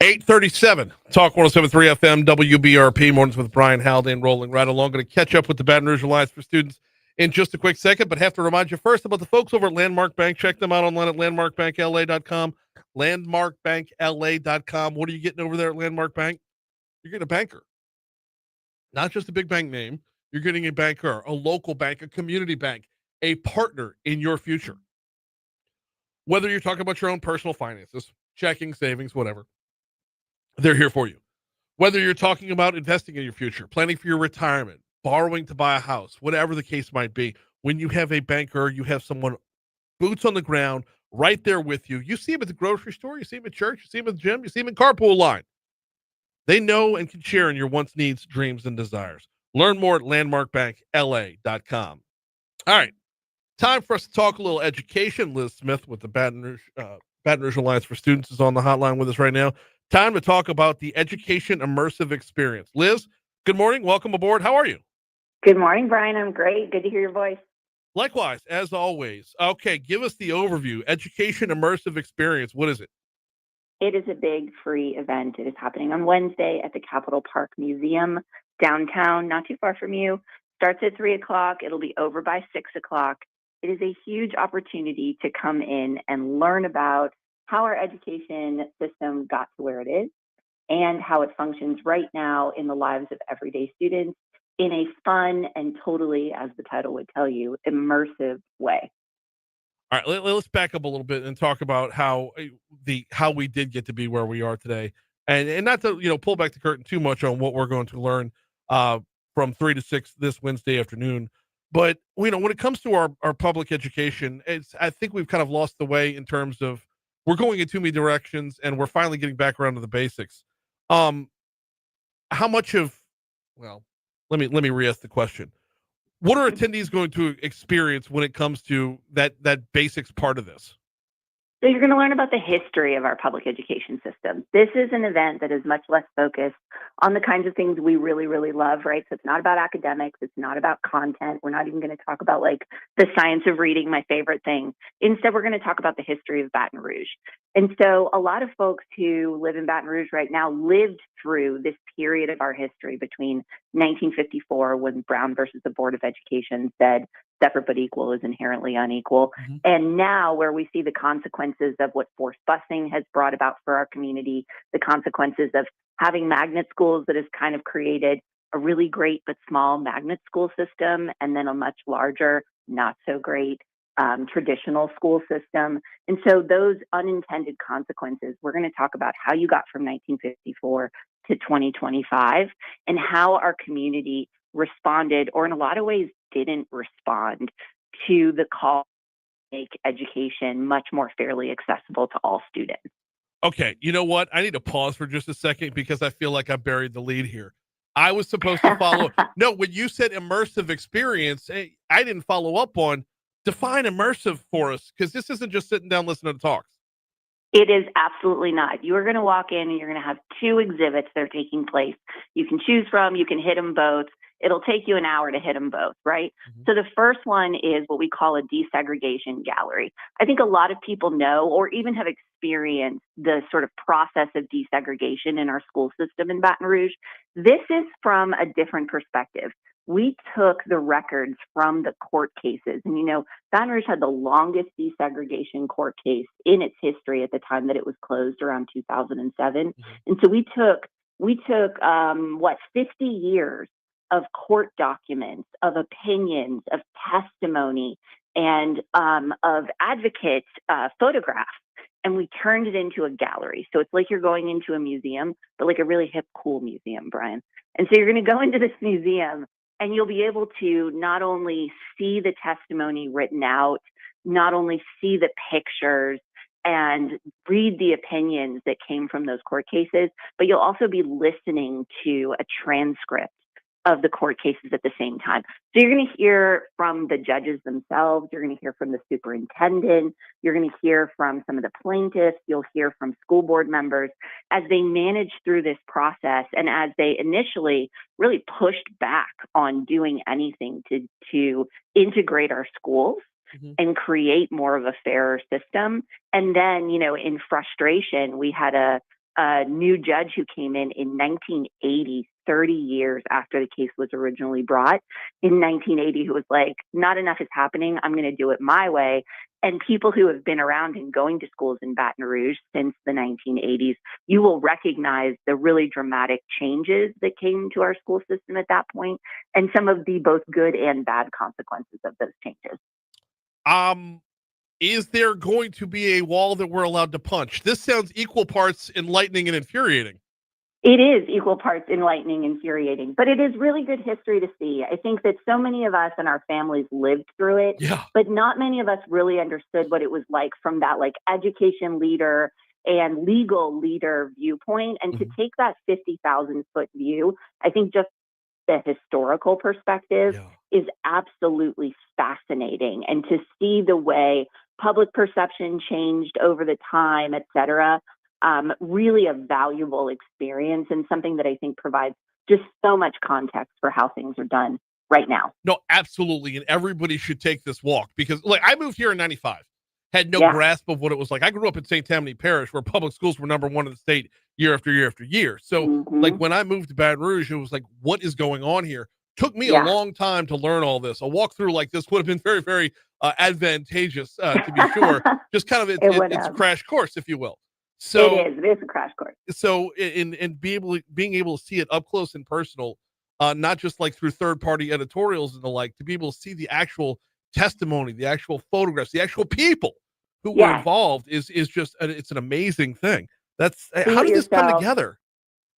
8:37. Talk 107.3 FM, WBRP. Mornings with Brian Haldane rolling right along. Going to catch up with the Baton Rouge Alliance for Students in just a quick second, but have to remind you first about the folks over at Landmark Bank. Check them out online at landmarkbankla.com. Landmarkbankla.com. What are you getting over there at Landmark Bank? You're getting a banker. Not just a big bank name. You're getting a banker, a local bank, a community bank, a partner in your future. Whether you're talking about your own personal finances, checking, savings, whatever, they're here for you. Whether you're talking about investing in your future, planning for your retirement, borrowing to buy a house, whatever the case might be, when you have a banker, you have someone boots on the ground right there with you. You see them at the grocery store, you see them at church, you see them at the gym, you see them in carpool line. They know and can share in your wants, needs, dreams, and desires. Learn more at landmarkbankla.com. All right. Time for us to talk a little education. Liz Smith with the Baton Rouge Alliance for Students is on the hotline with us right now. Time to talk about the education immersive experience. Liz, good morning. Welcome aboard. How are you? Good morning, Brian. I'm great. Good to hear your voice. Likewise, as always. Okay, give us the overview. Education immersive experience. What is it? It is a big free event. It is happening on Wednesday at the Capitol Park Museum downtown, not too far from you. Starts at 3 o'clock. It'll be over by 6 o'clock. It is a huge opportunity to come in and learn about how our education system got to where it is and how it functions right now in the lives of everyday students in a fun and totally, as the title would tell you, immersive way. All right, let's back up a little bit and talk about how we did get to be where we are today, and not to pull back the curtain too much on what we're going to learn from 3 to 6 this Wednesday afternoon. But when it comes to our public education, I think we've kind of lost the way in terms of we're going in too many directions, and we're finally getting back around to the basics. How much of let me re-ask the question. What are attendees going to experience when it comes to that basics part of this? So you're going to learn about the history of our public education system. This is an event that is much less focused on the kinds of things we really, really love, right? So it's not about academics. It's not about content. We're not even going to talk about like the science of reading, my favorite thing. Instead, we're going to talk about the history of Baton Rouge. And so a lot of folks who live in Baton Rouge right now lived through this period of our history between 1954, when Brown versus the Board of Education said separate but equal is inherently unequal. Mm-hmm. And now where we see the consequences of what forced busing has brought about for our community, the consequences of having magnet schools that has kind of created a really great but small magnet school system, and then a much larger, not so great traditional school system. And so those unintended consequences, we're going to talk about how you got from 1954 to 2025 and how our community responded, or in a lot of ways didn't respond, to the call to make education much more fairly accessible to all students. Okay, you know what? I need to pause for just a second because I feel like I buried the lead here. I was supposed to follow. No, when you said immersive experience, I didn't follow up on define immersive for us, because this isn't just sitting down listening to talks. It is absolutely not. You are going to walk in and you're going to have 2 exhibits that are taking place. You can choose from, you can hit them both. It'll take you an hour to hit them both, right? Mm-hmm. So the first one is what we call a desegregation gallery. I think a lot of people know or even have experienced the sort of process of desegregation in our school system in Baton Rouge. This is from a different perspective. We took the records from the court cases. And, Baton Rouge had the longest desegregation court case in its history at the time that it was closed around 2007. Mm-hmm. And so we took 50 years of court documents, of opinions, of testimony, and of advocate photographs, and we turned it into a gallery. So it's like you're going into a museum, but like a really hip, cool museum, Brian. And so you're going to go into this museum, and you'll be able to not only see the testimony written out, not only see the pictures and read the opinions that came from those court cases, but you'll also be listening to a transcript of the court cases at the same time. So you're going to hear from the judges themselves. You're going to hear from the superintendent. You're going to hear from some of the plaintiffs. You'll hear from school board members as they manage through this process and as they initially really pushed back on doing anything to integrate our schools and create more of a fairer system. And then, in frustration, we had a a new judge who came in 1980, 30 years after the case was originally brought, in 1980, who was like, not enough is happening. I'm going to do it my way. And people who have been around and going to schools in Baton Rouge since the 1980s, you will recognize the really dramatic changes that came to our school system at that point, and some of the both good and bad consequences of those changes. Is there going to be a wall that we're allowed to punch? This sounds equal parts enlightening and infuriating. It is equal parts enlightening and infuriating, but it is really good history to see. I think that so many of us and our families lived through it, but not many of us really understood what it was like from that like education leader and legal leader viewpoint. And to take that 50,000 foot view, I think just the historical perspective is absolutely fascinating. And to see the way public perception changed over the time, et cetera, really a valuable experience and something that I think provides just so much context for how things are done right now. No, absolutely. And everybody should take this walk because like I moved here in 95, had no grasp of what it was like. I grew up in St. Tammany Parish where public schools were number one in the state year after year after year. So like when I moved to Baton Rouge, it was like, what is going on here? Took me a long time to learn all this. A walkthrough like this would have been very, very advantageous to be sure. Just kind of it's a crash course, if you will. So it is a crash course. So being able to see it up close and personal, not just like through third-party editorials and the like, to be able to see the actual testimony, the actual photographs, the actual people who were involved is just it's an amazing thing. That's how did this come together?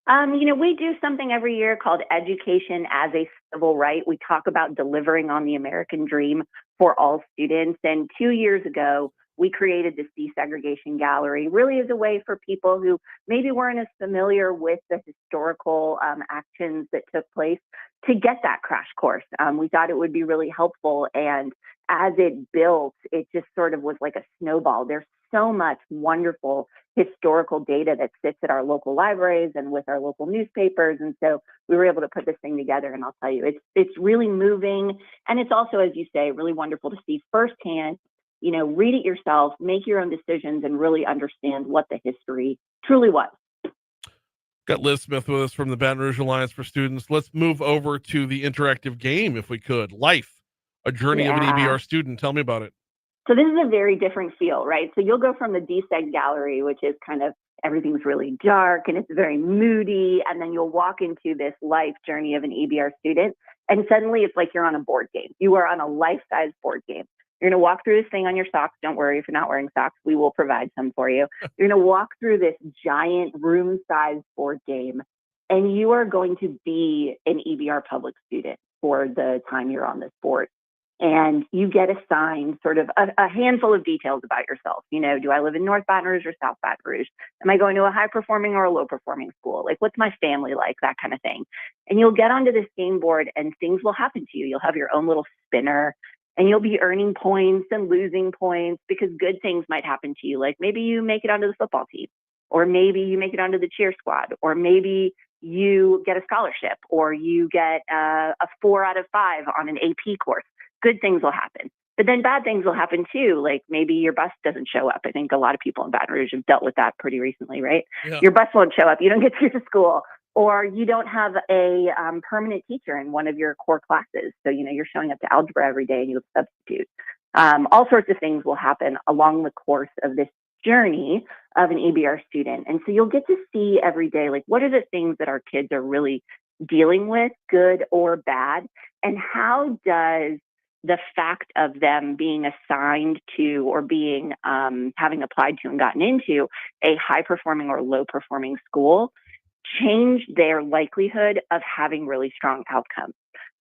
We do something every year called Education as a Civil Right. We talk about delivering on the American dream for all students. And 2 years ago, we created this desegregation gallery really as a way for people who maybe weren't as familiar with the historical actions that took place to get that crash course. We thought it would be really helpful. And as it built, it just sort of was like a snowball. There's so much wonderful historical data that sits at our local libraries and with our local newspapers. And so we were able to put this thing together. And I'll tell you, it's really moving. And it's also, as you say, really wonderful to see firsthand, read it yourself, make your own decisions, and really understand what the history truly was. Got Liz Smith with us from the Baton Rouge Alliance for Students. Let's move over to the interactive game, if we could. Life, a journey of an EBR student. Tell me about it. So this is a very different feel, right? So you'll go from the deseg gallery, which is kind of everything's really dark and it's very moody, and then you'll walk into this life journey of an EBR student, and suddenly it's like you're on a board game. You are on a life-size board game. You're going to walk through this thing on your socks. Don't worry if you're not wearing socks. We will provide some for you. You're going to walk through this giant room-sized board game, and you are going to be an EBR public student for the time you're on this board. And you get assigned sort of a handful of details about yourself. Do I live in North Baton Rouge or South Baton Rouge? Am I going to a high-performing or a low-performing school? Like, what's my family like? That kind of thing. And you'll get onto this game board, and things will happen to you. You'll have your own little spinner, and you'll be earning points and losing points because good things might happen to you. Like maybe you make it onto the football team, or maybe you make it onto the cheer squad, or maybe you get a scholarship, or you get a 4 out of 5 on an AP course. Good things will happen. But then bad things will happen too. Like maybe your bus doesn't show up. I think a lot of people in Baton Rouge have dealt with that pretty recently, right? Yeah. Your bus won't show up. You don't get to school. Or you don't have a permanent teacher in one of your core classes. So, you're showing up to algebra every day and you have a substitute. All sorts of things will happen along the course of this journey of an EBR student. And so you'll get to see every day, like, what are the things that our kids are really dealing with, good or bad? And how does the fact of them being assigned to or being having applied to and gotten into a high performing or low performing school change their likelihood of having really strong outcomes?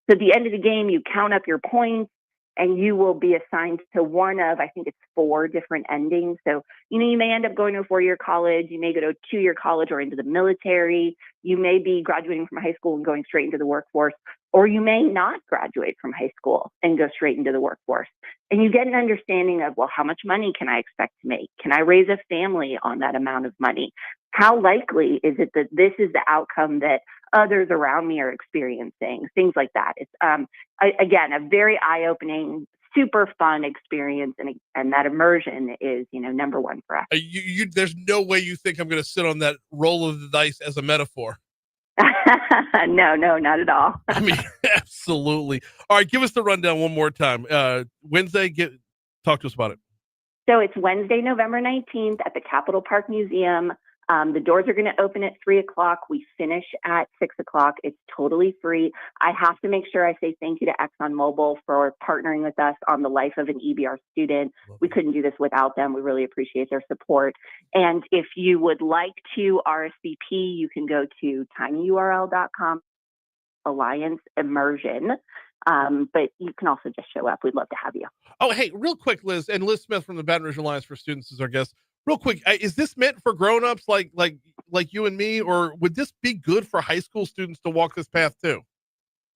So at the end of the game, you count up your points and you will be assigned to one of, I think it's 4 different endings. So, you may end up going to a 4-year college, you may go to a 2-year college or into the military, you may be graduating from high school and going straight into the workforce, or you may not graduate from high school and go straight into the workforce. And you get an understanding of, well, how much money can I expect to make? Can I raise a family on that amount of money? How likely is it that this is the outcome that others around me are experiencing? Things like that. It's, again, a very eye-opening super fun experience, and that immersion is, number one for us. There's no way you think I'm going to sit on that roll of the dice as a metaphor. No, not at all. I mean, absolutely. All right, give us the rundown one more time. Wednesday, talk to us about it. So it's Wednesday, November 19th at the Capitol Park Museum. The doors are going to open at 3:00. We finish at 6:00. It's totally free. I have to make sure I say thank you to ExxonMobil for partnering with us on the life of an EBR student. We couldn't do this without them. We really appreciate their support. And if you would like to RSVP, you can go to tinyurl.com, Alliance Immersion. But you can also just show up. We'd love to have you. Oh, hey, real quick, Liz, and Liz Smith from the Baton Rouge Alliance for Students is our guest. Real quick, is this meant for grown-ups like you and me, or would this be good for high school students to walk this path too?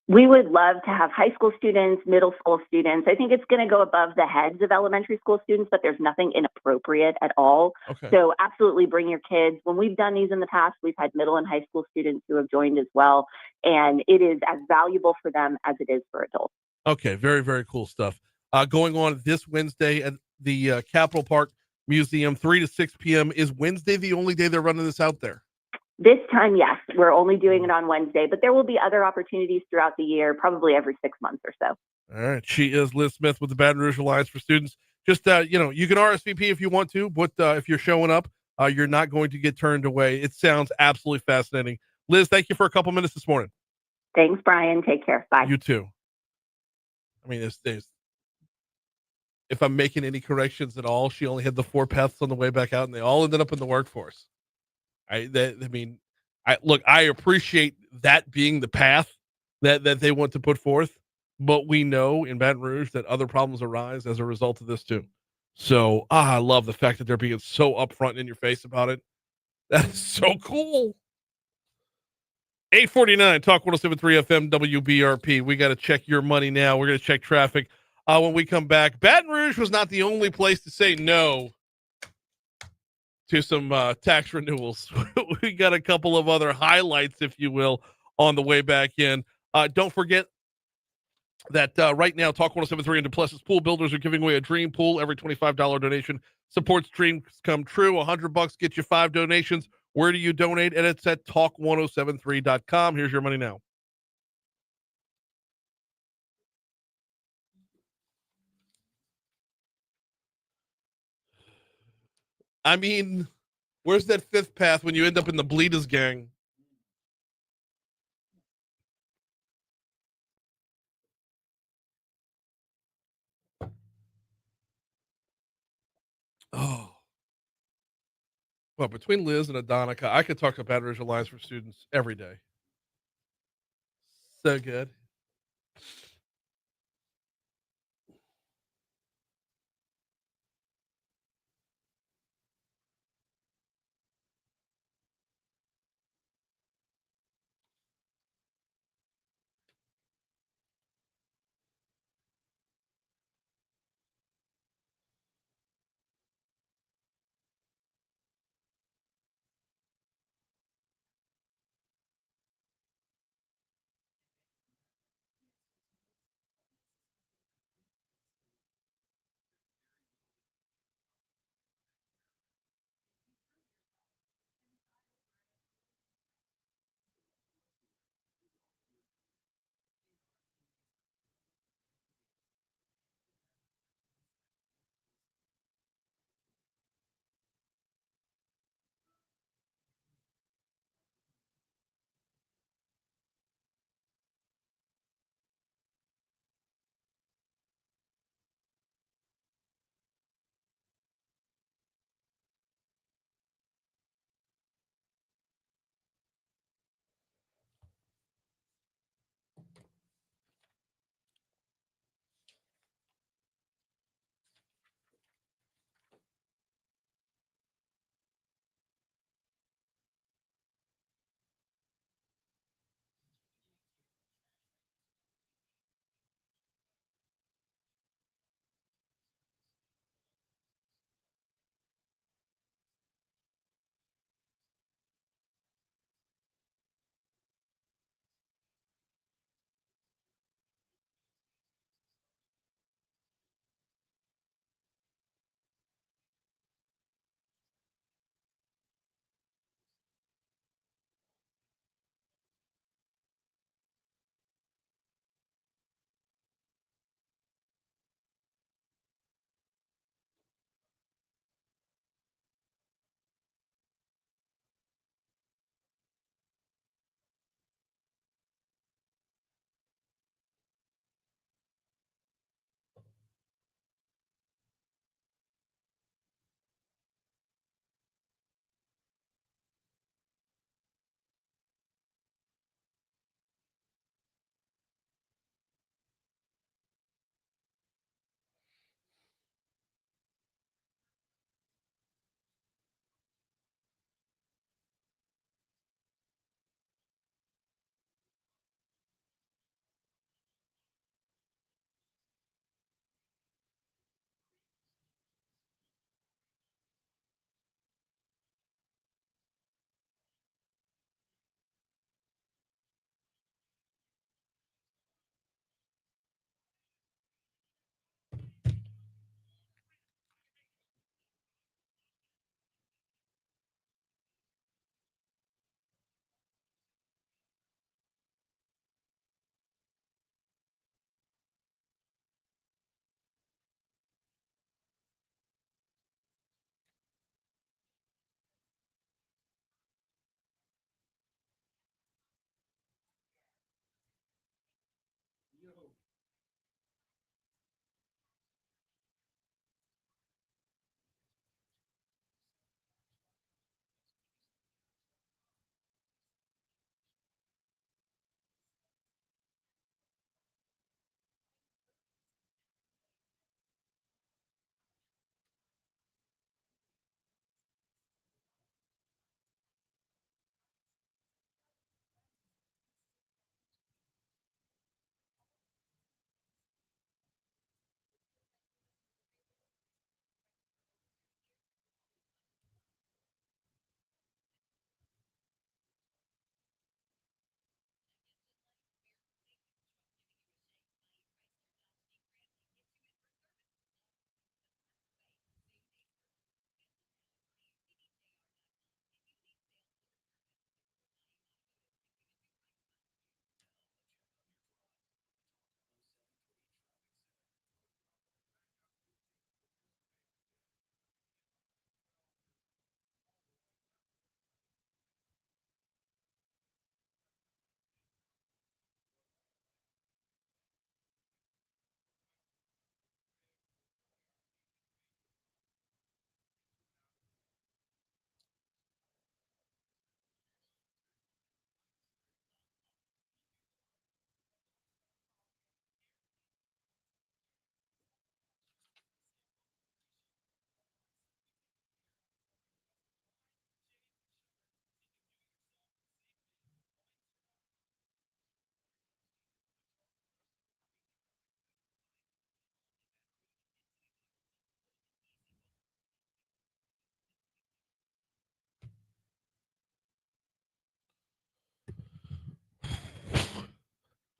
We would love to have high school students, middle school students. I think it's going to go above the heads of elementary school students, but there's nothing inappropriate at all. Okay. So absolutely bring your kids. When we've done these in the past, we've had middle and high school students who have joined as well. And it is as valuable for them as it is for adults. Okay. Very, very cool stuff. Going on this Wednesday at the Capitol Park Museum, 3 to 6 p.m. Is Wednesday the only day they're running this out there? This time, yes, we're only doing it on Wednesday, but there will be other opportunities throughout the year, probably every 6 months or so. All right. She is Liz Smith with the Baton Rouge Alliance for Students. Just, you can RSVP if you want to, but if you're showing up, you're not going to get turned away. It sounds absolutely fascinating. Liz, thank you for a couple minutes this morning. Thanks, Brian. Take care. Bye. You too. I mean, if I'm making any corrections at all, she only had the 4 paths on the way back out, and they all ended up in the workforce. I appreciate that being the path that they want to put forth, but we know in Baton Rouge that other problems arise as a result of this too. So I love the fact that they're being so upfront and in your face about it. That's so cool. 849 Talk 107.3 FM WBRP. We got to check your money now. We're going to check traffic when we come back. Baton Rouge was not the only place to say no to some tax renewals. We got a couple of other highlights, if you will, on the way back in. Don't forget that right now, Talk 107.3 and Duplessis Pool Builders are giving away a dream pool. Every $25 donation supports dreams come true. $100 gets you 5 donations. Where do you donate? And it's at talk1073.com. Here's your money now. I mean, where's that fifth path when you end up in the Bleeders gang? Oh. Well, between Liz and Adonica, I could talk to Baton Rouge Alliance for Students every day. So good.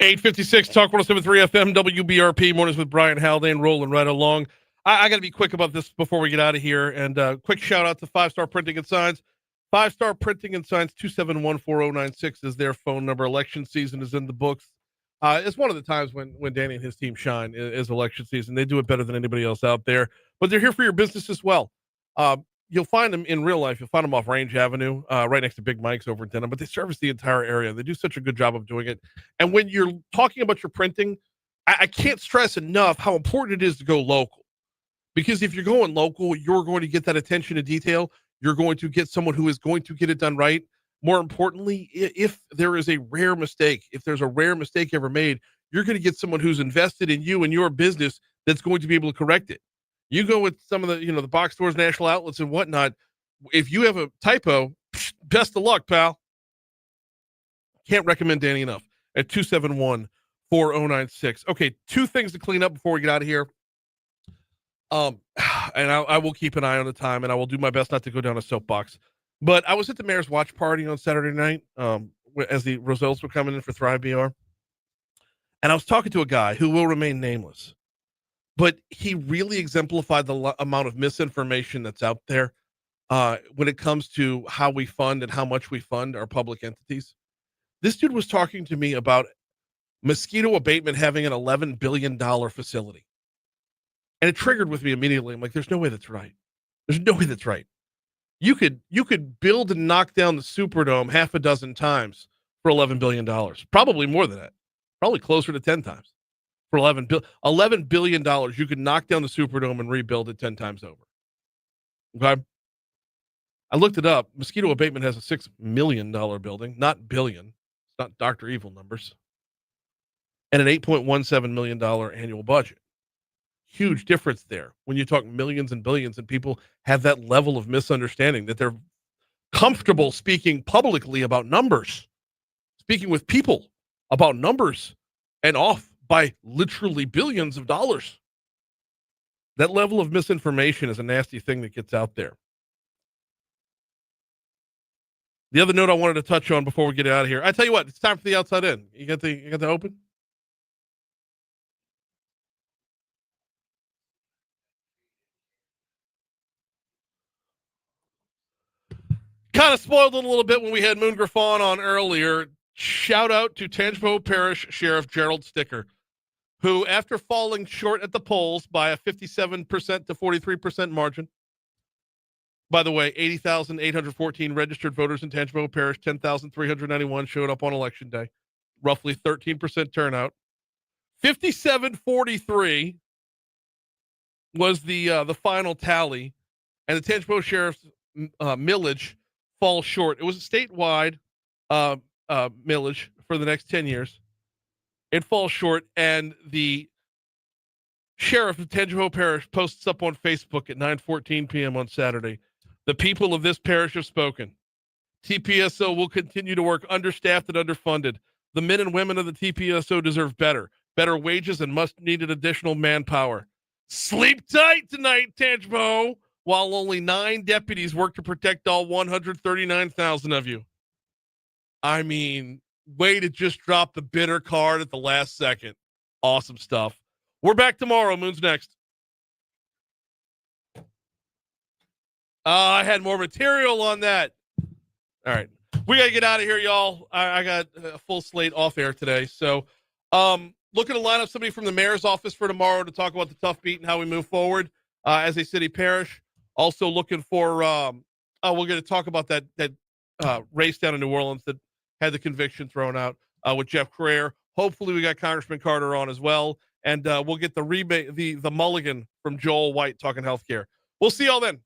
8:56 Talk 107.3 FM WBRP mornings with Brian Haldane rolling right along. I got to be quick about this before we get out of here. And quick shout out to 5-Star Printing and Signs. 5-Star Printing and Signs 2714096 is their phone number. Election season is in the books. It's one of the times when Danny and his team shine is election season. They do it better than anybody else out there. But they're here for your business as well. You'll find them in real life. You'll find them off Range Avenue, right next to Big Mike's over in Denham, but they service the entire area. They do such a good job of doing it. And when you're talking about your printing, I can't stress enough how important it is to go local. Because if you're going local, you're going to get that attention to detail. You're going to get someone who is going to get it done right. More importantly, if there is a rare mistake, if there's a rare mistake ever made, you're going to get someone who's invested in you and your business that's going to be able to correct it. You go with some of the, the box stores, national outlets, and whatnot. If you have a typo, best of luck, pal. Can't recommend Danny enough at 271-4096. Okay, two things to clean up before we get out of here. And I will keep an eye on the time, and I will do my best not to go down a soapbox. But I was at the mayor's watch party on Saturday night as the results were coming in for Thrive BR. And I was talking to a guy who will remain nameless. But he really exemplified the amount of misinformation that's out there when it comes to how we fund and how much we fund our public entities. This dude was talking to me about mosquito abatement having an $11 billion facility. And it triggered with me immediately. I'm like, there's no way that's right. There's no way that's right. You could build and knock down the Superdome half a dozen times for $11 billion. Probably more than that. Probably closer to 10 times. For $11 billion, you could knock down the Superdome and rebuild it 10 times over. Okay? I looked it up. Mosquito abatement has a $6 million building, not billion. It's not Dr. Evil numbers. And an $8.17 million annual budget. Huge difference there when you talk millions and billions, and people have that level of misunderstanding that they're comfortable speaking publicly about numbers, speaking with people about numbers, and off by literally billions of dollars. That level of misinformation is a nasty thing that gets out there. The other note I wanted to touch on before we get out of here, I tell you what, it's time for the outside in. You got the open? Kind of spoiled it a little bit when we had Moon Griffon on earlier. Shout out to Tangipahoa Parish Sheriff Gerald Sticker, who, after falling short at the polls by a 57% to 43% margin, by the way, 80,814 registered voters in Tangipahoa Parish, 10,391 showed up on election day, roughly 13% turnout. 57-43 was the final tally, and the Tangipahoa Sheriff's millage falls short. It was a statewide millage for the next 10 years. It falls short, and the sheriff of Tangipahoa Parish posts up on Facebook at 9:14 p.m. on Saturday. The people of this parish have spoken. TPSO will continue to work understaffed and underfunded. The men and women of the TPSO deserve better wages and much-needed additional manpower. Sleep tight tonight, Tangipahoa, while only 9 deputies work to protect all 139,000 of you. I mean, way to just drop the bitter card at the last second. Awesome stuff. We're back tomorrow. Moon's next. I had more material on that. All right. We got to get out of here, y'all. I got a full slate off air today. So looking to line up somebody from the mayor's office for tomorrow to talk about the tough beat and how we move forward as a city parish. Also looking for, we're going to talk about that race down in New Orleans that had the conviction thrown out with Jeff Crayer. Hopefully we got Congressman Carter on as well. And we'll get the rebate, the mulligan from Joel White talking healthcare. We'll see y'all then.